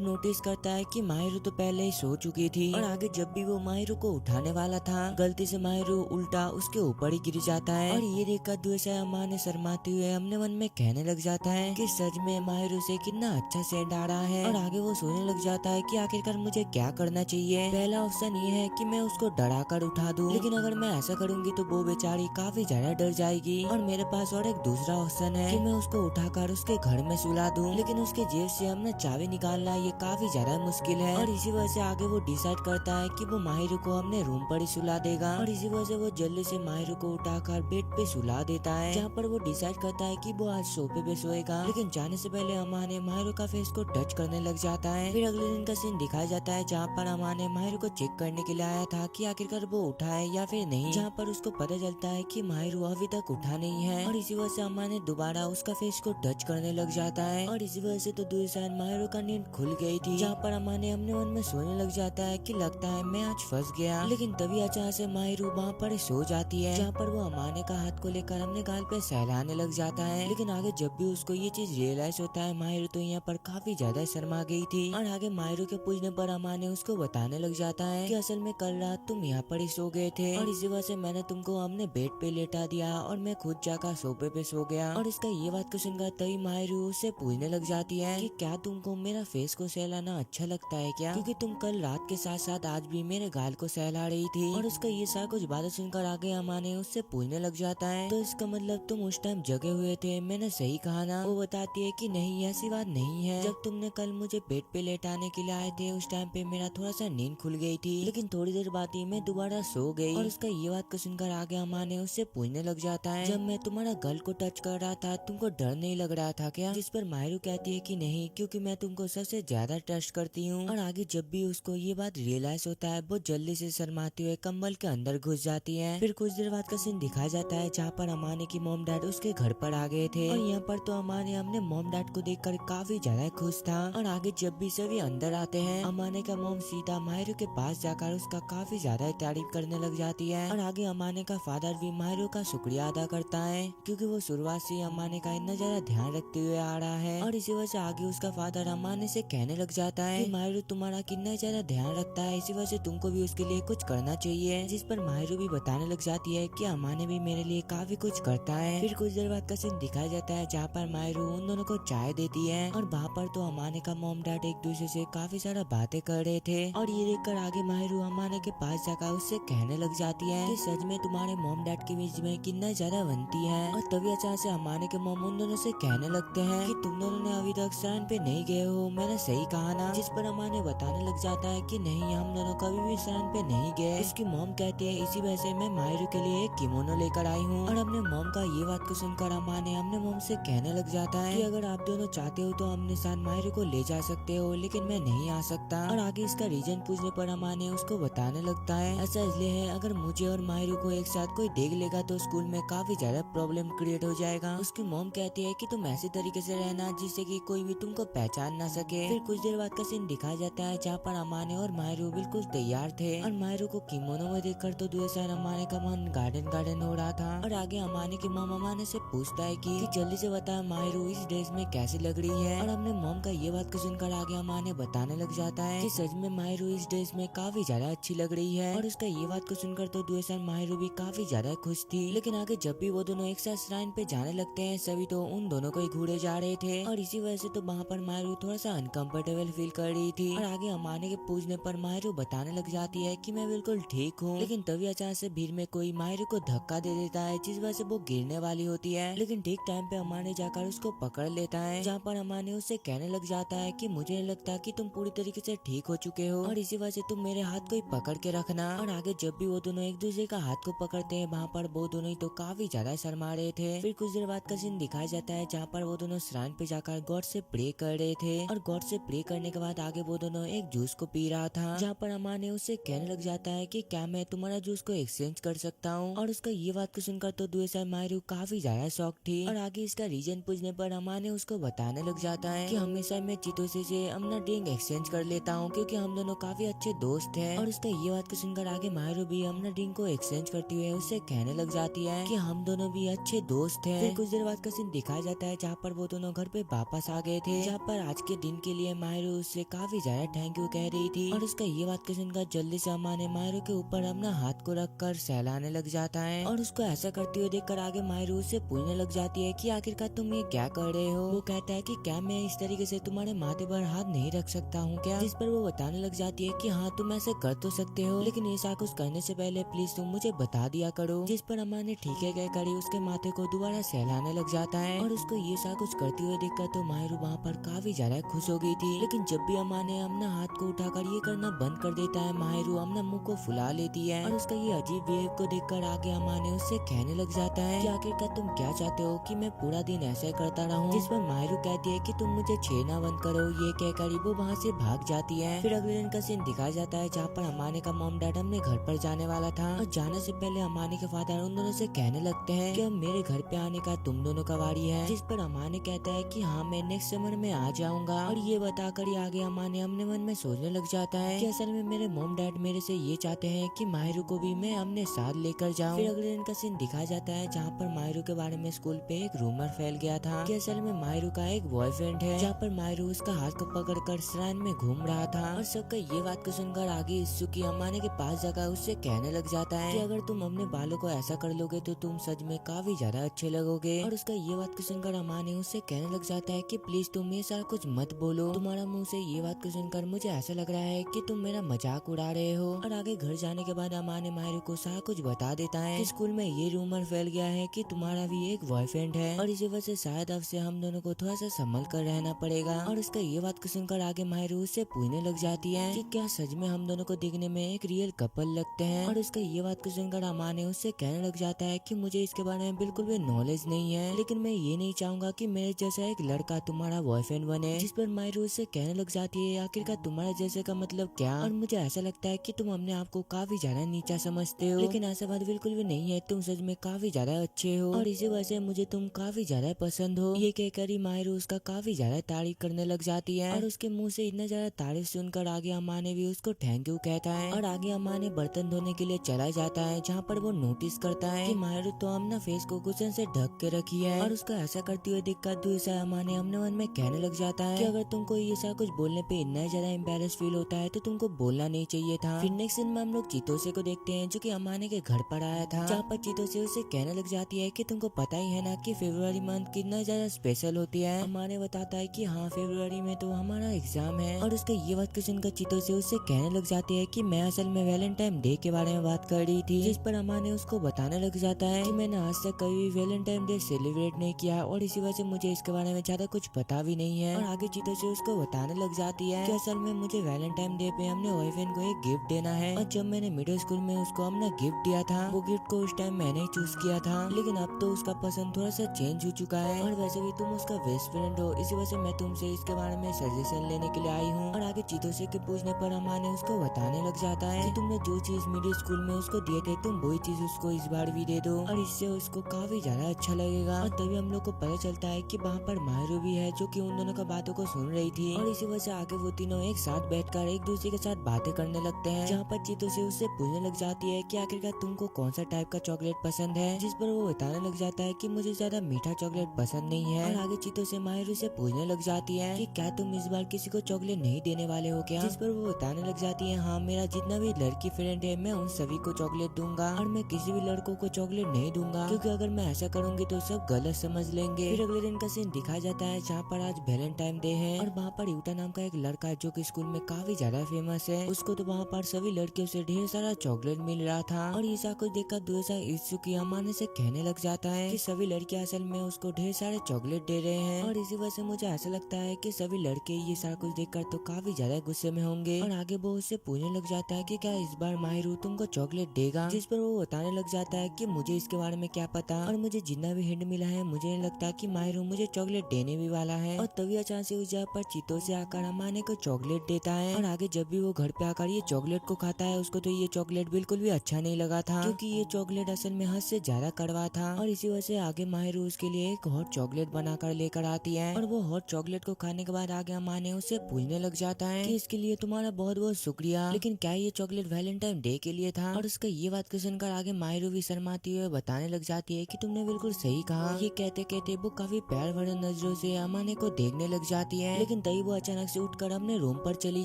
नोटिस करता है कि माहिरो तो पहले ही सो चुकी थी। और आगे जब भी वो माहिरो को उठाने वाला था, गलती से माहिरो उल्टा उसके ऊपर ही गिर जाता है। और ये देखकर दूसरा अमाने शर्माते हुए अपने मन में कहने लग जाता है कि सच में माहिरो से कितना अच्छा सेंट आ रहा है। और आगे वो सोचने लग जाता है कि आखिरकार मुझे क्या करना चाहिए। पहला ऑप्शन ये है कि मैं उसको डरा कर उठा दूं, लेकिन अगर मैं ऐसा करूंगी तो वो बेचारी काफी ज्यादा डर जाएगी। और मेरे पास और एक दूसरा ऑप्शन है कि मैं उसको उठाकर उसके घर में सुला दूं, लेकिन उसके जेब से अपना चाबी निकालना ये काफी ज्यादा मुश्किल है। और इसी वजह से आगे वो डिसाइड करता है कि वो माहिरो को अपने रूम पर ही सुला देगा। और इसी वजह से वो जल्दी से माहिरो को उठाकर बेड पे सुला देता है, जहाँ पर वो डिसाइड करता है कि वो आज सोफे पे सोएगा। लेकिन जाने से पहले अमाने माहिरो का फेस को टच करने लग जाता है। फिर अगले दिन का सीन दिखाया जाता है जहाँ पर अमाने माहिरो को चेक करने के लिए आया था कि आखिरकार वो उठा है या फिर नहीं, जहाँ पर उसको पता चलता है कि माहिरो अभी तक उठा नहीं है। और इसी वजह से अमाने दोबारा उसका फेस को टच करने लग जाता है। और इसी वजह से तो दूसरी साइड माहिरो का नींद खुल गई थी, जहाँ पर अमाने अपने मन में सोचने लग जाता है कि लगता है मैं आज फंस गया। लेकिन तभी अचानक से माहिरो वहाँ पर सो जाती है, जहाँ पर वो अमाने का हाथ को लेकर अपने गाल पे सहलाने लग जाता है। लेकिन आगे जब भी उसको ये चीज रियलाइज होता है, माहिरो तो यहाँ पर काफी ज्यादा शर्मा गई थी। और आगे माहिरो के पूछने पर अमाने उसको बताने लग जाता है कि असल में कल रात तुम यहाँ पर ही सो गए थे और इसी वजह से मैंने तुमको अपने बेड पे लेटा दिया और मैं खुद जाकर सोफे पे सो गया। और इसका ये बात को सुनकर तभी माहिरो उससे पूछने लग जाती है कि क्या तुमको मेरा फेस को सहलाना अच्छा लगता है क्या, क्योंकि तुम कल रात के साथ साथ आज भी मेरे गाल को सहला रही थी। और उसका ये सारा कुछ बातें सुनकर आगे अमाने उससे पूछने लग जाता है तो इसका मतलब तुम उस टाइम जगे हुए थे, मैंने सही कहा ना। वो बताती है कि नहीं ऐसी बात नहीं है, जब तुमने कल मुझे बेड पे लेटाने के लिए आए थे उस टाइम पे मेरा थोड़ा सा नींद खुल गई थी, लेकिन थोड़ी देर बाद ही मैं दोबारा सो गई। और उसका ये बात को सुनकर आगे अमाने उससे पूछने लग जाता है जब मैं तुम्हारा गल को टच कर रहा था तुमको डर नहीं लग रहा था क्या, जिस पर माहिरो कहती है कि नहीं क्योंकि मैं तुमको सबसे ज्यादा ट्रस्ट करती हूँ। और आगे जब भी उसको ये बात रियलाइज होता है वो जल्दी से शर्माते हुए कंबल के अंदर घुस जाती है। फिर कुछ देर बाद का सीन दिखाया जाता है जहाँ पर अमाने की मॉम डैड उसके घर पर आ गए थे। और यहाँ पर तो अमाने अपने मॉम डैड को देखकर काफी ज्यादा खुश था। और आगे जब भी सभी अंदर आते हैं, अमाने का मॉम सीधा माहिरो के पास जाकर उसका काफी ज्यादा तारीफ करने लग जाती है। और आगे अमाने का फादर भी माहिरो का शुक्रिया अदा करता है, क्योंकि वो शुरुआत से अमाने का इतना ज्यादा ध्यान रखते हुए आ रहा है। और इसी वजह से आगे उसका फादर अमाने से कहने लग जाता है कि माहिरो तुम्हारा कितना ज्यादा ध्यान रखता है, इसी वजह से तुमको भी उसके लिए कुछ करना चाहिए। जिस पर माहिरो भी बताने लग जाती है कि अमाने भी मेरे लिए काफी कुछ करता है। फिर कुछ देर बाद का सीन दिखाया जाता है जहाँ पर माहिरो उन दोनों को चाय देती है। और वहाँ पर तो अमाने का मॉम डैड एक दूसरे से काफी सारा बातें कर रहे थे। और ये देखकर आगे माहिरो अमाने के पास जाकर उससे कहने लग जाती है कि सच में तुम्हारे मॉम डैड के बीच में कितना ज्यादा बनती है। और तभी अचानक से अमाने के मॉम उन दोनों से कहने लगते हैं कि तुम दोनों ने अभी तक श्राइन पे नहीं गए हो, मैंने सही कहा ना। जिस पर अमाने बताने लग जाता है कि नहीं हम दोनों कभी भी श्राइन पे नहीं गए। उसकी मॉम कहती है इसी वजह से मैं माहिरो के लिए एक किमोनो लेकर आई हूँ। और अपने मॉम का ये बात को सुनकर अमाने अपने मॉम से कहने लग जाता है कि अगर आप दोनों चाहते हो तो अपने साथ माहिरो को ले जा सकते हो, लेकिन मैं नहीं आ सकता। और आगे इसका रीजन पूछने पर अमाने उसको बताने लगता है ऐसा इसलिए है अगर मुझे और माहिरो को एक साथ कोई देख लेगा तो स्कूल में काफी ज्यादा प्रॉब्लम क्रिएट हो जाएगा। उसकी मॉम कहती है कि तुम ऐसे तरीके से रहना जिससे कि कोई भी तुमको पहचान ना सके। फिर कुछ देर बाद का सीन दिखाया जाता है जहाँ पर अमाने और माहिरो बिल्कुल तैयार थे। और माहिरो को किमोनो में देखकर तो दूसरे अमाने का मन गार्डन हो रहा था। और आगे अमाने की मॉम अमाने से पूछता है कि जल्दी से बता माहिरो इस ड्रेस में कैसी लग रही है। और अपने मॉम का ये बात को सुनकर आगे अमाने बताने लग जाता है कि सच में माहिरो इस ड्रेस में काफी ज्यादा अच्छी लग रही है। और उसका ये बात को सुनकर तो दूसरा माहिरो भी काफी ज्यादा खुश थी। लेकिन आगे जब भी वो दोनों एक साथ श्राइन पे जाने लगते हैं सभी तो उन दोनों को ही घूरे जा रहे थे। और इसी वजह से तो वहाँ पर माहिरो थोड़ा सा अनकंफर्टेबल फील कर रही थी। और आगे अमाने के पूछने पर माहिरो बताने लग जाती है कि मैं बिल्कुल ठीक हूँ। लेकिन तभी अचानक से भीड़ में कोई माहिरो को धक्का दे देता है, जिस वजह से वो गिरने वाली होती है। लेकिन ठीक टाइम पे अमाने जाकर उसको पकड़ लेता है, जहाँ पर अमाने उससे कहने लग जाता है कि मुझे नहीं लगता कि तुम पूरी तरीके से ठीक हो चुके हो और इसी वजह से तुम मेरे हाथ को ही पकड़ के रखना। और आगे जब भी वो दोनों एक दूसरे का हाथ को पकड़ते हैं वहाँ पर वो दोनों ही तो काफी ज्यादा शर्मा रहे थे। फिर कुछ देर बाद का सीन दिखाया जाता है जहाँ पर वो दोनों श्राइन पे जाकर गॉड से प्रे कर रहे थे। और गॉड से प्रे करने के बाद आगे आगे वो दोनों एक जूस को पी रहा था, जहाँ पर अमाने उससे कहने लग जाता है कि क्या मैं तुम्हारा जूस को एक्सचेंज कर सकता हूँ। और उसका ये बात को सुनकर तो दुएसा मायरू काफी ज्यादा शॉक थी। और आगे इसका रीजन पूछने पर अमाने उसको बताने लग जाता है कि हमेशा मैं चितोसे से अपना ड्रिंक एक्सचेंज कर लेता हूँ, क्योंकि हम दोनों काफी अच्छे दोस्त हैं। और उसका ये बात को सुनकर आगे मायरू भी अपना ड्रिंक को एक्सचेंज करती हुए उससे कहने लग जाती है कि हम दोनों भी अच्छे दोस्त हैं। फिर कुछ देर बाद का सीन दिखाया जाता है जहाँ पर वो दोनों घर पे वापस आ गए थे, जहाँ पर आज के दिन के लिए मायरू उससे काफी ज्यादा थैंक यू कह रही थी। और उसका ये बात को सुनकर जल्दी से अमाने मायरू के ऊपर अपना हाथ को रख कर सहलाने लग जाता है। और उसको ऐसा करते हुए देखकर आगे मायरू उससे पूछने लग जाती है कि आखिरकार तुम ये क्या कर रहे हो। वो कहता है कि क्या मैं इस तरीके से तुम्हारे माथे पर हाथ नहीं रख सकता हूँ क्या। जिस पर वो बताने लग जाती है कि हाँ तुम ऐसे कर तो सकते हो, लेकिन ऐसा कुछ करने से पहले प्लीज तुम मुझे बता दिया करो। जिस पर अम्मा ने ठीक है कहकर उसके माथे को दोबारा सहलाने लग जाता है। और उसको ये सा कुछ करते हुए देखकर तो मायरू वहाँ पर काफी ज्यादा खुश हो गई थी। लेकिन जब भी अम्मा ने अपना हाथ को उठाकर ये करना बंद कर देता है, मायरू अपना मुंह को फुला लेती है। और उसका ये अजीब बिहेव को देखकर आगे अम्मा ने उससे कहने लग जाता है कि आखिरकार तुम क्या चाहते हो कि मैं पूरा दिन ऐसा ही करता रहूं। जिस पर मायरू कहती है कि तुम मुझे छेड़ना बंद करो। ये कहकर वो वहाँ से भाग जाती है। फिर अगले दिन का सीन दिखाया जाता है जहाँ पर अमाने का मॉम डैड अपने घर पर जाने वाला था। और जाने से पहले अमाने के फादर उन दोनों से कहने लगते हैं कि अब मेरे घर पे आने का तुम दोनों का वारी है। जिस पर अमाने कहता है कि हाँ मैं नेक्स्ट समर में आ जाऊंगा। और ये बताकर ही आगे अमाने अपने मन में सोचने लग जाता है कि असल में मेरे मॉम डैड मेरे से ये चाहते हैं कि माहिरू को भी मैं अपने साथ लेकर जाऊं। फिर अगले दिन का सीन दिखाया जाता है जहाँ पर माहिरू के बारे में स्कूल पे एक रूमर फैल गया था कि असल में माहिरू का एक बॉयफ्रेंड है, जहाँ पर माहिरू उसका हाथ को पकड़कर श्राइन में घूम रहा था। और सबका ये बात को सुनकर आगे इसुकी अमाने के पास जाकर उससे कहने लग जाता है कि अगर तुम अपने बालों को ऐसा कर लोगे तो तुम सच में काफी ज्यादा अच्छे लगोगे। और उसका ये बात को सुनकर अमाने उससे कहने लग जाता है कि प्लीज तुम ये सारा कुछ मत बोलो, तुम्हारा मुंह से ये बात को सुनकर मुझे ऐसा लग रहा है कि तुम मेरा मजाक उड़ा रहे हो। और आगे घर जाने के बाद अमाने माहिरू को सारा कुछ बता देता है कि स्कूल में ये रूमर फैल गया है कि तुम्हारा भी एक बॉयफ्रेंड है और इसी वजह से शायद अब से हम दोनों को थोड़ा सा संभल कर रहना पड़ेगा। और उसका ये बात को सुनकर आगे माहिरू उससे पूछने लग जाती है कि क्या सच में हम दोनों को देखने में एक रियल कपल लगते हैं। और उसका ये बात को सुनकर अमाने उससे कहने लग जाता है कि मुझे इसके बारे में बिल्कुल भी नॉलेज नहीं है, लेकिन मैं ये नहीं चाहूंगा कि मेरे जैसा एक लड़का तुम्हारा बॉयफ्रेंड बने। जिस पर माहिरू उससे कहने लग जाती है आखिरकार तुम्हारे जैसे का मतलब क्या। और मुझे ऐसा लगता है कि तुम अपने आप को काफी ज्यादा नीचा समझते हो, लेकिन ऐसा बात बिल्कुल भी नहीं है, तुम सच में काफी ज्यादा अच्छे हो और इसी वजह से मुझे तुम काफी ज्यादा पसंद हो। ये कहकर ही माहिरू उसका काफी ज्यादा तारीफ करने लग जाती है। और उसके मुंह से इतना ज्यादा तारीफ सुनकर आगे अम्मा ने भी उसको थैंक यू कहता है। और आगे अम्मा ने बर्तन धोने के लिए चला जाता है, जहाँ पर वो नोटिस करता है कि माहिरू तो अपना फेस को कुशन से ढक के रखी है। और उसका ऐसा करते हुए देखकर दूसरा अम्मा ने अपने मन में कहने लग जाता है कि अगर तुमको ये सारा कुछ बोलने पे इतना ज्यादा एम्बेरस फील होता है तो तुमको बोलना नहीं चाहिए था। फिर नेक्स्ट सीन में हम लोग चितोसे को देखते हैं जो कि अमाने के घर पर आया था, जहाँ पर चितोसे उसे कहने लग जाती है कि तुमको पता ही है ना कि फरवरी मंथ कितना ज्यादा स्पेशल होती है। अमाने बताता है कि हाँ फरवरी में तो हमारा एग्जाम है। और उसके ये बात को सुनकर चितोसे उससे कहने लग जाती है कि मैं असल में वैलेंटाइन डे के बारे में बात कर रही थी। जिस पर अमाने उसको बताने लग जाता है कि मैंने आज तक कभी वैलेंटाइन डे सेलिब्रेट नहीं किया और इसी वजह से मुझे इसके बारे में ज्यादा कुछ पता भी नहीं है। और आगे चितोसे उसको बताने लग जाती है कि असल में मुझे वैलेंटाइन डे पे अपने बॉयफ्रेंड को एक गिफ्ट देना है और जब मैंने मिडिल स्कूल में उसको अपना गिफ्ट दिया था वो गिफ्ट को उस टाइम मैंने ही चूज किया था, लेकिन अब तो उसका पसंद थोड़ा सा चेंज हो चुका है और वैसे भी तुम उसका बेस्ट फ्रेंड हो, इसी वजह से मैं तुमसे इसके बारे में सजेशन लेने के लिए आई हूँ। और आगे चितोसे के पूछने पर अम्मा ने उसको बताने लग जाता है कि तुमने जो चीज मिडिल स्कूल में उसको दिए थे तुम वही चीज उसको इस बार भी दे दो और इससे उसको काफी ज्यादा अच्छा लगेगा। और तभी हम लोग को पता चलता है कि वहाँ पर माहिरू भी है जो कि उन दोनों का बातों को सुन रही थी और इसी वजह से आगे वो तीनों एक साथ बैठकर एक दूसरे के साथ बातें करने लगते हैं, जहाँ पर चितोसे उससे पूछने लग जाती है कि आखिरकार तुमको कौन सा टाइप का चॉकलेट पसंद है। जिस पर वो बताने लग जाता है कि मुझे ज्यादा मीठा चॉकलेट पसंद नहीं है। और आगे चितोसे माहिरू से पूछने लग जाती है कि क्या तुम इस बार किसी को चॉकलेट नहीं देने वाले हो क्या। जिस पर वो बताने लग जाती है हाँ मेरा जितना भी लड़की फ्रेंड है मैं उन सभी को चॉकलेट दूंगा और मैं किसी भी लड़कों को चॉकलेट नहीं दूंगा, क्योंकि अगर मैं ऐसा करूंगी तो सब गलत समझ लेंगे। फिर अगले दिन का सीन दिखाया जाता है जहाँ पर आज वैलेंटाइन डे है और वहाँ पर यूटा नाम का एक लड़का है जो कि स्कूल में काफी ज्यादा फेमस है। उसको तो वहाँ पर सभी लड़कियों से ढेर सारा चॉकलेट मिल रहा था और ये सब कुछ देखकर दूसरा इत्सुकी अमाने से कहने लग जाता है कि सभी लड़कियां असल में उसको ढेर सारे चॉकलेट दे रहे हैं और इसी वजह से मुझे ऐसा लगता है कि सभी लड़के ये सारा कुछ देखकर तो काफी ज्यादा गुस्से में होंगे। और आगे वो उससे पूछने लग जाता है कि क्या इस बार माहिरू तुमको चॉकलेट देगा। जिस पर वो बताने लग जाता है कि मुझे इसके बारे में क्या पता और मुझे जितना भी हिंट मिला है मुझे नहीं लगता कि माहिरू मुझे चॉकलेट देने भी वाला है। और तभी अचानक से उस जगह पर चितोसे आकर अमाने को चॉकलेट देता है और आगे जब भी वो घर पे आकर ये चॉकलेट को खाता है उसको तो ये चॉकलेट बिल्कुल भी अच्छा नहीं लगा था, क्योंकि ये चॉकलेट असल में हद से ज्यादा कड़वा था। और इसी वजह से आगे माहिरू उसके लिए एक हॉट चॉकलेट बनाकर लेकर आती है और वो हॉट चॉकलेट को खाने के बाद आगे अमाने उससे पूछने लग जाता है कि इसके लिए तुम्हारा बहुत बहुत शुक्रिया, लेकिन क्या ये चॉकलेट वैलेंटाइन डे के लिए था। और उसका ये बात सुनकर आगे माहिरू भी शर्माती हुए बताने लग जाती है कि तुमने बिल्कुल सही कहा। ये कहते कहते वो काफी प्यार भरे नजरों से अमाने को देखने लग जाती है, लेकिन तभी वो अचानक से उठकर अपने रूम पर चली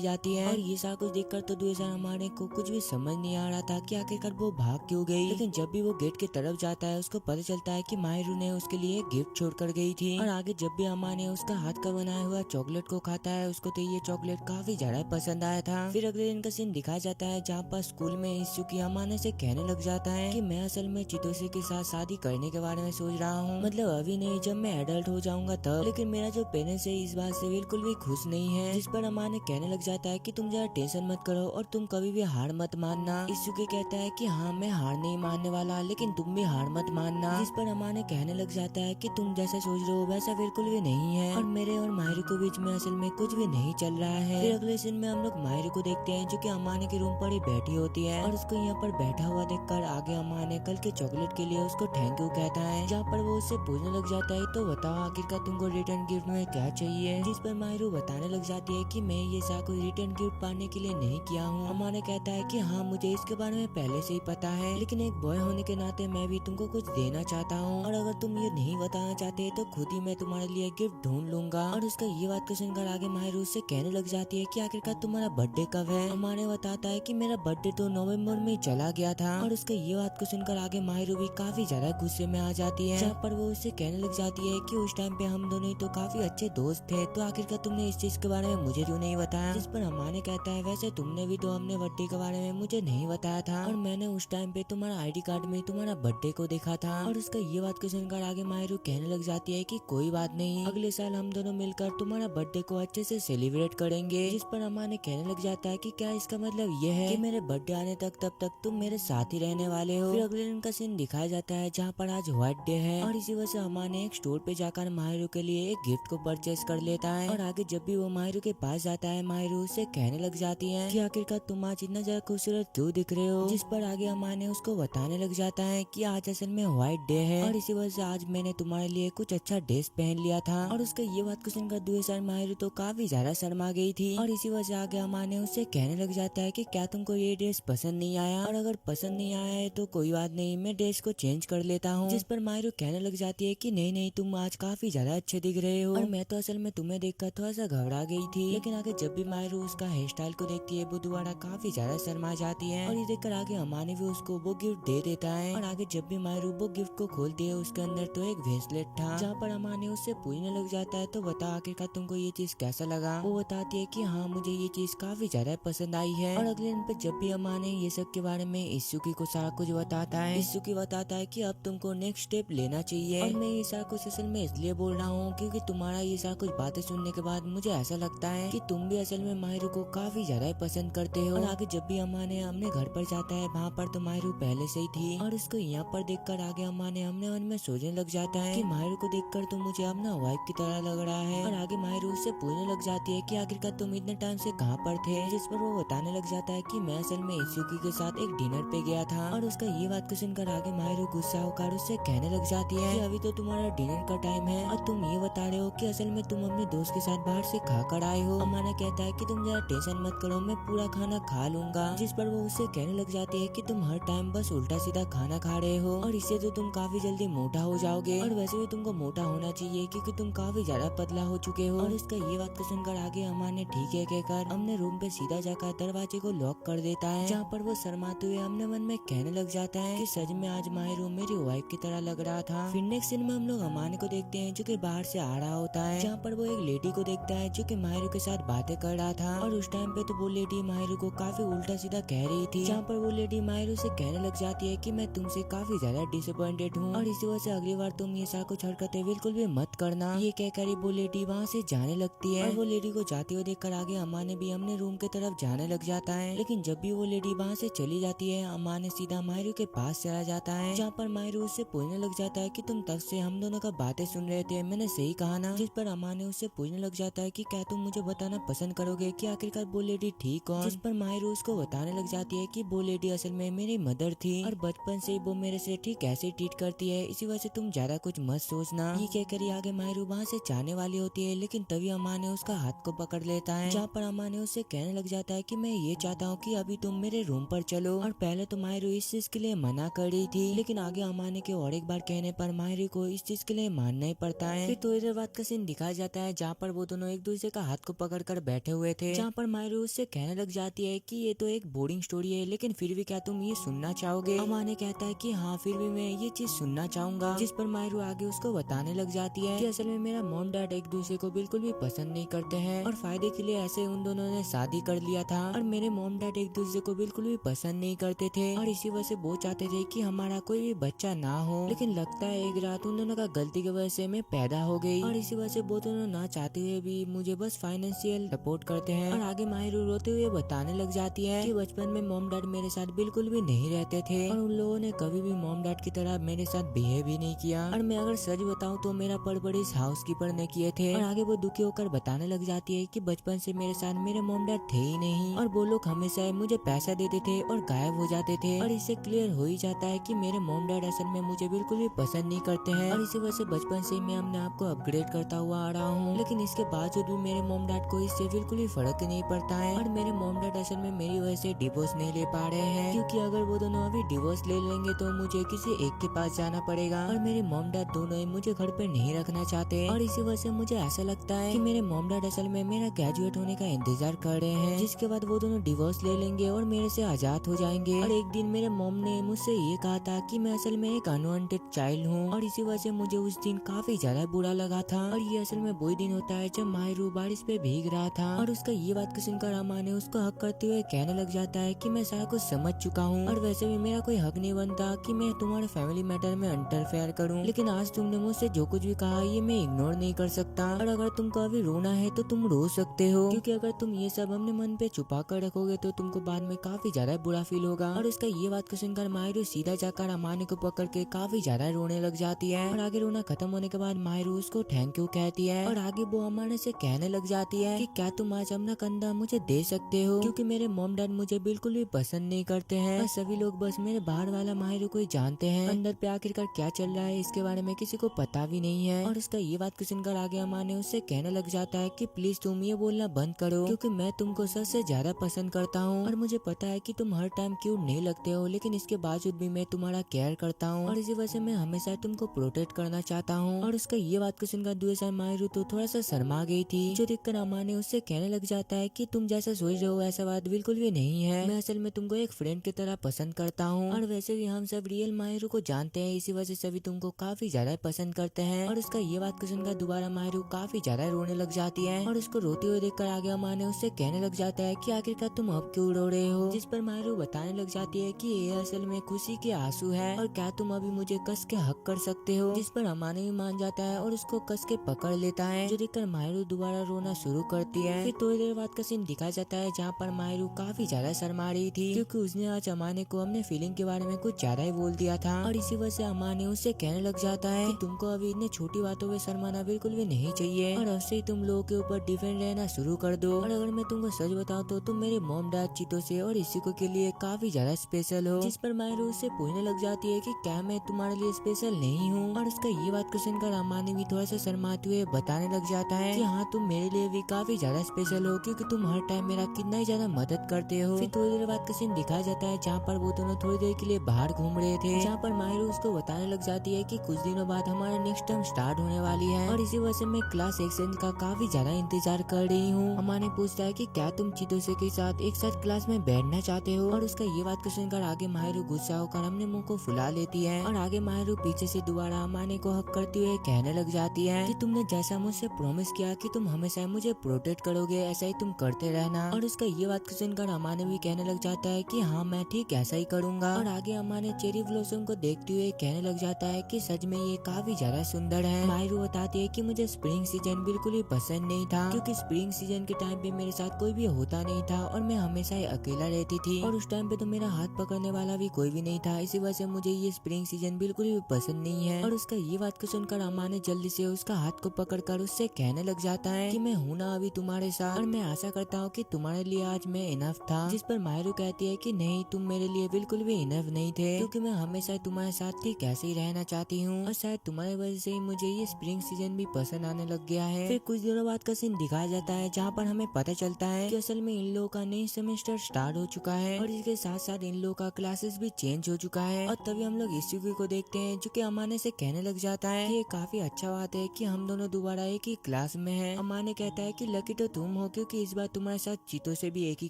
जाती है। और ये सारा कुछ देखकर तो दूसरा अमाने को कुछ भी समझ नहीं आ रहा था कि आखिरकार वो भाग क्यों गई। लेकिन जब भी वो गेट की तरफ जाता है उसको पता चलता है कि माहिरू ने उसके लिए गिफ्ट छोड़कर गई थी। और आगे जब भी अमाने उसका हाथ का बनाया हुआ चॉकलेट को खाता है उसको तो ये चॉकलेट काफी ज्यादा पसंद आया था। फिर अगले दिन का सीन दिखाया जाता है जहाँ पर स्कूल में इत्सुकी अमाने से कहने लग जाता है कि मैं असल में चितोसे के साथ शादी करने के बारे में सोच रहा हूँ, मतलब अभी नहीं, जब मैं एडल्ट हो जाऊंगा तब। लेकिन मेरा जो पेरेंट्स है इस बात से बिल्कुल भी खुश नहीं है। जिस पर अमाने कहने लग जाता है कि तुम जरा टेंशन मत करो और तुम कभी भी हार मत मानना। इत्सुकी कहता है कि हाँ मैं हार नहीं मानने वाला, लेकिन तुम भी हार मत मानना। जिस पर अमाने कहने लग जाता है कि तुम जैसा सोच रहे हो वैसा बिल्कुल भी नहीं है और मेरे और माहिरू के बीच में असल में कुछ भी नहीं चल रहा है। फिर अगले सीन में हम लोग माहिरू को देखते हैं जो कि अमाने के रूम पर ही बैठी होती है और उसको यहाँ पर बैठा हुआ देखकर आगे अमाने कल के चॉकलेट के लिए उसको थैंक यू कहता है, जहाँ पर वो उससे पूछने लग जाता है तो बताओ आखिरकार तुमको रिटर्न गिफ्ट में क्या चाहिए। जिस पर माहिरू बताने लग जाती है कि मैं ये सारा कोई रिटर्न गिफ्ट पाने के लिए नहीं किया हूँ। अमाने कहता है कि हाँ मुझे इसके बारे में पहले से ही पता है, लेकिन एक बॉय होने के नाते मैं भी तुमको कुछ देना चाहता हूँ और अगर तुम ये नहीं बताना चाहते तो खुद ही मैं तुम्हारे लिए गिफ्ट ढूंढ लूंगा। और उसका ये बात को सुनकर आगे माहिरू उससे कहने लग जाती है कि आखिरकार तुम्हारा बर्थडे कब है। अमाने बताता है कि मेरा बर्थडे तो नवंबर में चला गया था। और उसका ये बात को सुनकर आगे माहिरू भी काफी ज्यादा गुस्से में आ जाती है, जहाँ पर वो उससे कहने लग जाती है कि उस टाइम पे हम दोनों तो काफी अच्छे दोस्त थे, तो आखिरकार तुमने इस चीज के बारे में मुझे क्यों नहीं बताया। जिस पर अमाने कहता है वैसे तुमने भी तो अपने बर्थडे के बारे में मुझे नहीं बताया था और मैंने उस टाइम पे तुम्हारा आईडी कार्ड में तुम्हारा बर्थडे को देखा था। और उसका ये बात को सुनकर आगे माहिरू कहने लग जाती है कि कोई बात नहीं, अगले साल हम दोनों मिलकर तुम्हारा बर्थडे को अच्छे से सेलिब्रेट करेंगे। जिस पर अमाने कहने लग जाता है कि क्या इसका मतलब ये है कि मेरे बर्थडे आने तक तब तक तुम मेरे साथ ही रहने वाले हो। फिर अगले दिन का सीन दिखाया जाता है जहाँ पर आज व्हाइट डे है और इसी वजह से अमाने एक स्टोर पे जाकर माहिरू के लिए एक गिफ्ट को परचेज कर लेता है। और आगे जब भी वो माहिरू के पास जाता है माहिरू उससे कहने लग जाती है कि आखिरकार तुम आज इतना ज्यादा खूबसूरत क्यों दिख रहे हो। जिस पर आगे अमाने उसको बताने लग जाता है कि आज असल में व्हाइट डे है और इसी वजह से आज मैंने तुम्हारे लिए कुछ अच्छा ड्रेस पहन लिया था। और उसका ये बात को सुनकर दूसरी माहिरू तो काफी ज्यादा शर्मा गई थी और इसी वजह से आगे अमाने उससे कहने लग जाता है कि क्या तुमको ये ड्रेस पसंद नहीं आया, और अगर पसंद नहीं आया है तो कोई बात नहीं, मैं ड्रेस को चेंज कर लेता हूँ। जिस पर माहिरू कहने लग जाती है कि नहीं नहीं तुम आज काफी ज्यादा अच्छे दिख रहे हो और मैं तो असल में तुम्हें देखकर थोड़ा सा घबरा गई थी। लेकिन आगे जब भी माहिरू उसका हेयर स्टाइल को देखती है वो दोबारा काफी ज्यादा शर्मा जाती है और ये देखकर आगे अमाने भी उसको वो गिफ्ट दे देता है। और आगे जब भी माहिरू वो गिफ्ट को खोलती है उसके अंदर तो एक ब्रेसलेट था, जहाँ पर अमाने उससे पूछने लग जाता है तो बता आखिरकार तुमको ये चीज कैसा लगा। वो बताती है कि हाँ मुझे ये चीज काफी ज्यादा पसंद आई है। और अगले दिन पे जब भी अमाने ये सब के बारे में इत्सुकी को सारा कुछ बताता है, इत्सुकी बताता है कि अब तुमको नेक्स्ट स्टेप लेना चाहिए। और मैं ये सारा कुछ असल में इसलिए बोल रहा हूँ क्योंकि तुम्हारा ये सारा कुछ बातें सुनने के बाद मुझे ऐसा लगता है कि तुम भी असल में माहिरू को काफी ज्यादा पसंद करते हो। और आगे जब भी अमाने अपने घर पर जाता है वहाँ पर तो माहिरू पहले से ही थी और उसको यहाँ पर देखकर आगे अमाने अपने मन में सोचने लग जाता है कि माहिरू को देखकर तो मुझे अपना वाइफ की तरह लग रहा है। और आगे माहिरू उससे पूछने लग जाती है कि आखिरकार तुम इतने टाइम से कहाँ पर थे। जिस पर वो बताने लग जाता है कि मैं असल में इत्सुकी के साथ एक डिनर पे गया था। और उसका ये बात को सुनकर आगे माहिरू गुस्सा होकर उससे कहने लग जाती है कि अभी तो तुम्हारा डिनर का टाइम है और तुम ये बता रहे हो कि असल में तुम अपने दोस्त के साथ बाहर से खा कर आए हो। अमाना कहता है कि तुम जरा टेंशन मत करो, मैं पूरा खाना खा लूंगा। जिस पर वो उससे कहने लग जाती है कि तुम हर टाइम बस उल्टा सीधा खाना खा रहे हो और इससे तो तुम काफी जल्दी मोटा हो जाओगे और वैसे भी तुमको मोटा होना चाहिए क्योंकि तुम काफी ज्यादा पतला हो चुके हो। और इसका ये बात को सुनकर आगे अम्मा ने ठीक है कहकर अपने रूम पे सीधा जाकर दरवाजे को लॉक कर देता है, जहाँ पर वो शर्माते हुए अपने मन में कहने लग जाता है कि सच में आज माहिरू मेरी वाइफ की तरह लग रहा था। फिर नेक्स्ट सीन में हम लोग अमान को देखते हैं जो कि बाहर से आ रहा होता है, जहाँ पर वो एक लेडी को देखता है जो कि माहिरू के साथ बातें कर रहा था। और उस टाइम पे तो वो लेडी माहिरू को काफी उल्टा सीधा कह रही थी, जहाँ पर वो लेडी माहिरू से कहने लग जाती है कि मैं तुमसे काफी ज्यादा डिसअपॉइंटेड हूँ और इसी वजह से अगली बार तुम ये सारा कुछ हरकतें बिल्कुल भी मत करना। ये कहकर वो लेडी वहाँ से जाने लगती है और वो लेडी को जाते हुए देखकर आगे अम्मा ने भी अपने रूम की तरफ जाने लग जाता है। लेकिन जब भी वो लेडी वहाँ से चली जाती है अम्मा ने सीधा माहिरू के पास चला जाता है, जहाँ पर माहिरू उससे पूछने लग जाता है कि तुम तब से हम दोनों का बातें सुन रहे थे, मैंने सही कहा ना। जिस पर अम्मा ने उससे पूछने लग जाता है कि क्या तुम मुझे बताना पसंद करोगे कि आखिरकार वो लेडी थी कौन। जिस पर माहिरू उसको बताने लग जाती है कि वो लेडी असल में मेरी मदर थी और बचपन से वो मेरे से ठीक ऐसे ट्रीट करती है, इसी वजह से तुम ज्यादा कुछ मत सोचना। ये कहकर ही आगे माहिरू वहाँ से जाने वाली होती है, लेकिन तभी अम्मा ने उसका हाथ को पकड़ लेता है, जहाँ पर अम्मा ने उससे कहने लग जाता है कि मैं ये चाहता हूँ कि अभी तुम मेरे रूम पर चलो। और पहले तो माहिरू इस चीज के लिए मना कर रही थी, लेकिन आगे अम्मा ने के और एक बार कहने पर माहिरू को इस चीज के लिए मानना ही पड़ता है। फिर थोड़ी देर बाद का सीन दिखाया जाता है, जहाँ पर वो दोनों एक दूसरे का हाथ को पकड़ कर बैठे हुए थे, जहाँ पर माहिरू उससे कहने लग जाती है कि ये तो एक बोरिंग स्टोरी है, लेकिन फिर भी क्या तुम ये सुनना चाहोगे। अम्मा ने कहता है कि हाँ फिर भी मैं ये चीज सुनना चाहूंगा। जिस पर माहिरू आगे उसको बताने लग जाती है कि असल में मेरा मॉम डैड एक दूसरे को बिल्कुल भी पसंद नहीं करते हैं और फायदे के लिए ऐसे उन दोनों ने शादी कर लिया था, और मेरे मॉम डैड एक दूसरे को बिल्कुल भी पसंद नहीं करते थे और इसी वजह से वो चाहते थे कि हमारा कोई भी बच्चा ना हो। लेकिन लगता है एक रात उन दोनों का गलती की वजह से मैं पैदा हो गई, और इसी वजह से वो दोनों ना चाहते हुए भी मुझे बस फाइनेंशियल सपोर्ट करते हैं। और आगे माहिरू रोते हुए बताने लग जाती है कि बचपन में मॉम डैड मेरे साथ बिल्कुल भी नहीं रहते थे और उन लोगों ने कभी भी मॉम डैड की तरह मेरे साथ बिहेव भी नहीं किया, और मैं अगर सच बताऊं तो मेरा परवरिश हाउसकीपर ने किए थे। और आगे वो दुखी होकर बताने लग जाती है कि बचपन से मेरे साथ मेरे मॉम डैड थे ही नहीं, और वो लोग हमेशा मुझे पैसा देते थे और गायब हो जाते थे, और इससे क्लियर हो ही जाता है कि मेरे मॉम डैड असल में मुझे बिल्कुल भी पसंद नहीं करते हैं, और इसी वजह से बचपन से मैं अपने आप को अपग्रेड करता हुआ आ रहा हूँ। लेकिन इसके बावजूद भी मेरे मॉम डैड को इससे बिल्कुल भी फर्क नहीं पड़ता है, और मेरे मॉम डैड असल में मेरी वजह से डिवोर्स नहीं ले पा रहे हैं, क्योंकि अगर वो दोनों अभी डिवोर्स ले लेंगे तो मुझे किसी एक के पास जाना पड़ेगा, और मेरे मॉम डैड दोनों ही मुझे घर पे नहीं रखना चाहते। और इसी वजह से मुझे ऐसा लगता है कि मेरे मॉम डैड असल में मेरा ग्रेजुएट होने का इंतजार कर रहे हैं, जिसके बाद वो दोनों डिवोर्स ले लेंगे और मेरे से आजाद हो जाएंगे। और एक दिन मेरे मॉम ने मुझसे ये कहा था कि मैं असल में एक अनवांटेड चाइल्ड हूँ, और इसी वजह से मुझे उस दिन काफी ज्यादा बुरा लगा था। और ये असल में वही दिन होता है जब माहिरू बारिश पे भीग रहा था, और उसका ये बात को सुनकर अम्मा ने उसको हक करते हुए कहने लग जाता है कि मैं सारा कुछ समझ चुका हूँ, और वैसे भी मेरा कोई हक नहीं बनता कि मैं तुम्हारे फैमिली मैटर में इंटरफेयर करूँ, लेकिन आज तुमने मुझसे जो कुछ भी कहा ये मैं इग्नोर नहीं कर सकता। और अगर तुमको अभी रोना है तो तुम रो सकते हो, क्योंकि अगर तुम ये सब अपने मन पे छुपा कर रखोगे तो तुमको बाद में काफी ज्यादा बुरा फील होगा। और उसका ये बात को सुनकर माहिरू सीधा जाकर अमाने को पकड़ के काफी ज्यादा रोने लग जाती है, और आगे रोना खत्म होने के बाद माहिरू उसको थैंक यू कहती है, और आगे वो अमाने से कहने लग जाती है कि क्या तुम आज अपना कंधा मुझे दे सकते हो, क्योंकि मेरे मॉम डैड मुझे बिल्कुल भी पसंद नहीं करते हैं, और सभी लोग बस मेरे बाहर वाला माहिरू को ही जानते हैं, अंदर पे आखिरकार क्या चल रहा है इसके बारे में किसी को पता भी नहीं है। और उसका ये बात को सुनकर आगे अमाने उससे कहने लग जाता है कि प्लीज तुम ये बोलना बंद करो, क्योंकि मैं तुमको सबसे ज्यादा पसंद करता हूँ, और मुझे पता है कि तुम हर टाइम क्यूट नहीं लगते हो, लेकिन इसके बावजूद भी मैं तुम्हारा केयर करता हूँ, और इसी वजह से मैं हमेशा तुमको प्रोटेक्ट करना चाहता हूँ। और उसका ये बात को सुनकर दूसरा माहिरू तो थोड़ा सा शर्मा गई थी, जो देखकर अमाने उससे कहने लग जाता है कि तुम जैसा सोच रहे हो ऐसा बात बिल्कुल भी नहीं है, मैं असल में तुमको एक फ्रेंड की तरह पसंद करता हूँ, और वैसे भी हम सब रियल माहिरू को जानते हैं, इसी वजह से भी तुमको काफी ज्यादा पसंद करते हैं। और उसका ये बात को सुनकर दोबारा माहिरू काफी ज्यादा रोने लग जाती है, और उसको रोते हुए देखकर आगे अमाने उससे कहने लग जाता है कि आखिरकार तुम अब क्यों रो रहे हो। जिस पर माहिरू बताने लग जाती है कि ये असल में खुशी के आंसू है, और क्या तुम अभी मुझे कस के हक कर सकते हो। जिस पर अमाने भी मान जाता है और उसको कस के पकड़ लेता है, जो देखकर माहिरू दोबारा रोना शुरू करती है। फिर थोड़ी देर बाद का सीन दिखाया जाता है, जहाँ पर माहिरू काफी ज्यादा शर्मा रही थी, क्योंकि उसने आज अमाने को अपने फीलिंग के बारे में कुछ ज्यादा ही बोल दिया था, और इसी वजह से अमाने उससे कहने लग जाता है कि तुमको अभी इतनी छोटी बातों में शर्माना बिल्कुल भी नहीं चाहिए, और अब से ही तुम लोगों के ऊपर डिपेंड रहना शुरू कर दो। और अगर मैं तुमको सच बताऊं तो तुम मेरे मॉम डैड चीतों से और इसी को के लिए काफी ज्यादा स्पेशल हो। जिस पर माहिरू उससे पूछने लग जाती है कि क्या मैं तुम्हारे लिए स्पेशल नहीं हूँ, और उसका ये बात को सुनकर अमाने भी थोड़ा सा शर्माते हुए बताने लग जाता है कि हाँ तुम मेरे लिए भी काफी ज्यादा स्पेशल हो, क्योंकि तुम हर टाइम मेरा कितना ही ज्यादा मदद करते हो। फिर थोड़ी देर बाद का सीन दिखाया जाता है, जहाँ पर वो दोनों थोड़ी देर के लिए बाहर घूम रहे थे, जहाँ पर माहिरू उसको बताने लग जाती है कि कुछ दिनों बाद हमारा नेक्स्ट टर्म स्टार्ट होने वाली है, और इसी वजह से मैं क्लास एक्सचेंज का काफी ज्यादा इंतजार कर रही हूँ। अमाने पूछता है कि क्या तुम चितोसे के साथ एक साथ क्लास में बैठना चाहते हो, और उसका ये बात को सुनकर आगे माहिरू गुस्सा होकर अपने मुंह को फुला लेती है, और आगे माहिरू पीछे से दोबारा अमाने को हक करते हुए कहने लग जाती है कि तुमने जैसा मुझसे प्रॉमिस किया कि तुम हमेशा मुझे प्रोटेक्ट करोगे, ऐसा ही तुम करते रहना। और उसका ये बात को सुनकर अमाने भी कहने लग जाता है कि हाँ मैं ठीक ऐसा ही करूँगा। और आगे अमाने चेरी ब्लॉसम को देखते हुए कहने लग जाता है कि सच में ये काफी ज्यादा सुंदर है। माहिरू बताती है कि मुझे स्प्रिंग सीजन बिल्कुल ही पसंद नहीं था, क्योंकि स्प्रिंग सीजन के टाइम पे मेरे साथ कोई भी होता नहीं था, और मैं हमेशा ही अकेला रहती थी, और उस टाइम पे तो मेरा हाथ पकड़ने वाला भी कोई भी नहीं था, इसी वजह से मुझे ये स्प्रिंग सीजन बिल्कुल भी पसंद नहीं है। और उसका ये बात को सुनकर अमाने जल्दी से उसका हाथ को पकड़कर उससे कहने लग जाता है कि मैं हूँ ना अभी तुम्हारे साथ, और मैं आशा करता हूँ कि तुम्हारे लिए आज मैं इनफ था। जिस पर माहिरू कहती है कि नहीं, तुम मेरे लिए बिल्कुल भी इनफ नहीं थे, क्योंकि मैं हमेशा तुम्हारे साथ ठीक ऐसे ही रहना चाहती हूँ, और शायद तुम्हारी वजह से ही मुझे ये स्प्रिंग सीजन भी पसंद आने लग गया है। फिर कुछ दिनों बाद का सीन दिखाया जाता है जहाँ पर हमें पता चलता है कि असल में इन लोगों का नई सेमेस्टर स्टार्ट हो चुका है, और इसके साथ साथ इन लोगों का क्लासेस भी चेंज हो चुका है। और तभी हम लोग इस्यूकी को देखते हैं जो कि अमाने से कहने लग जाता है कि ये काफी अच्छा बात है कि हम दोनों दोबारा एक ही क्लास में हैं। अमाने कहता है कि लकी तो तुम हो, क्योंकि इस बार तुम्हारे साथ चीतो से भी एक ही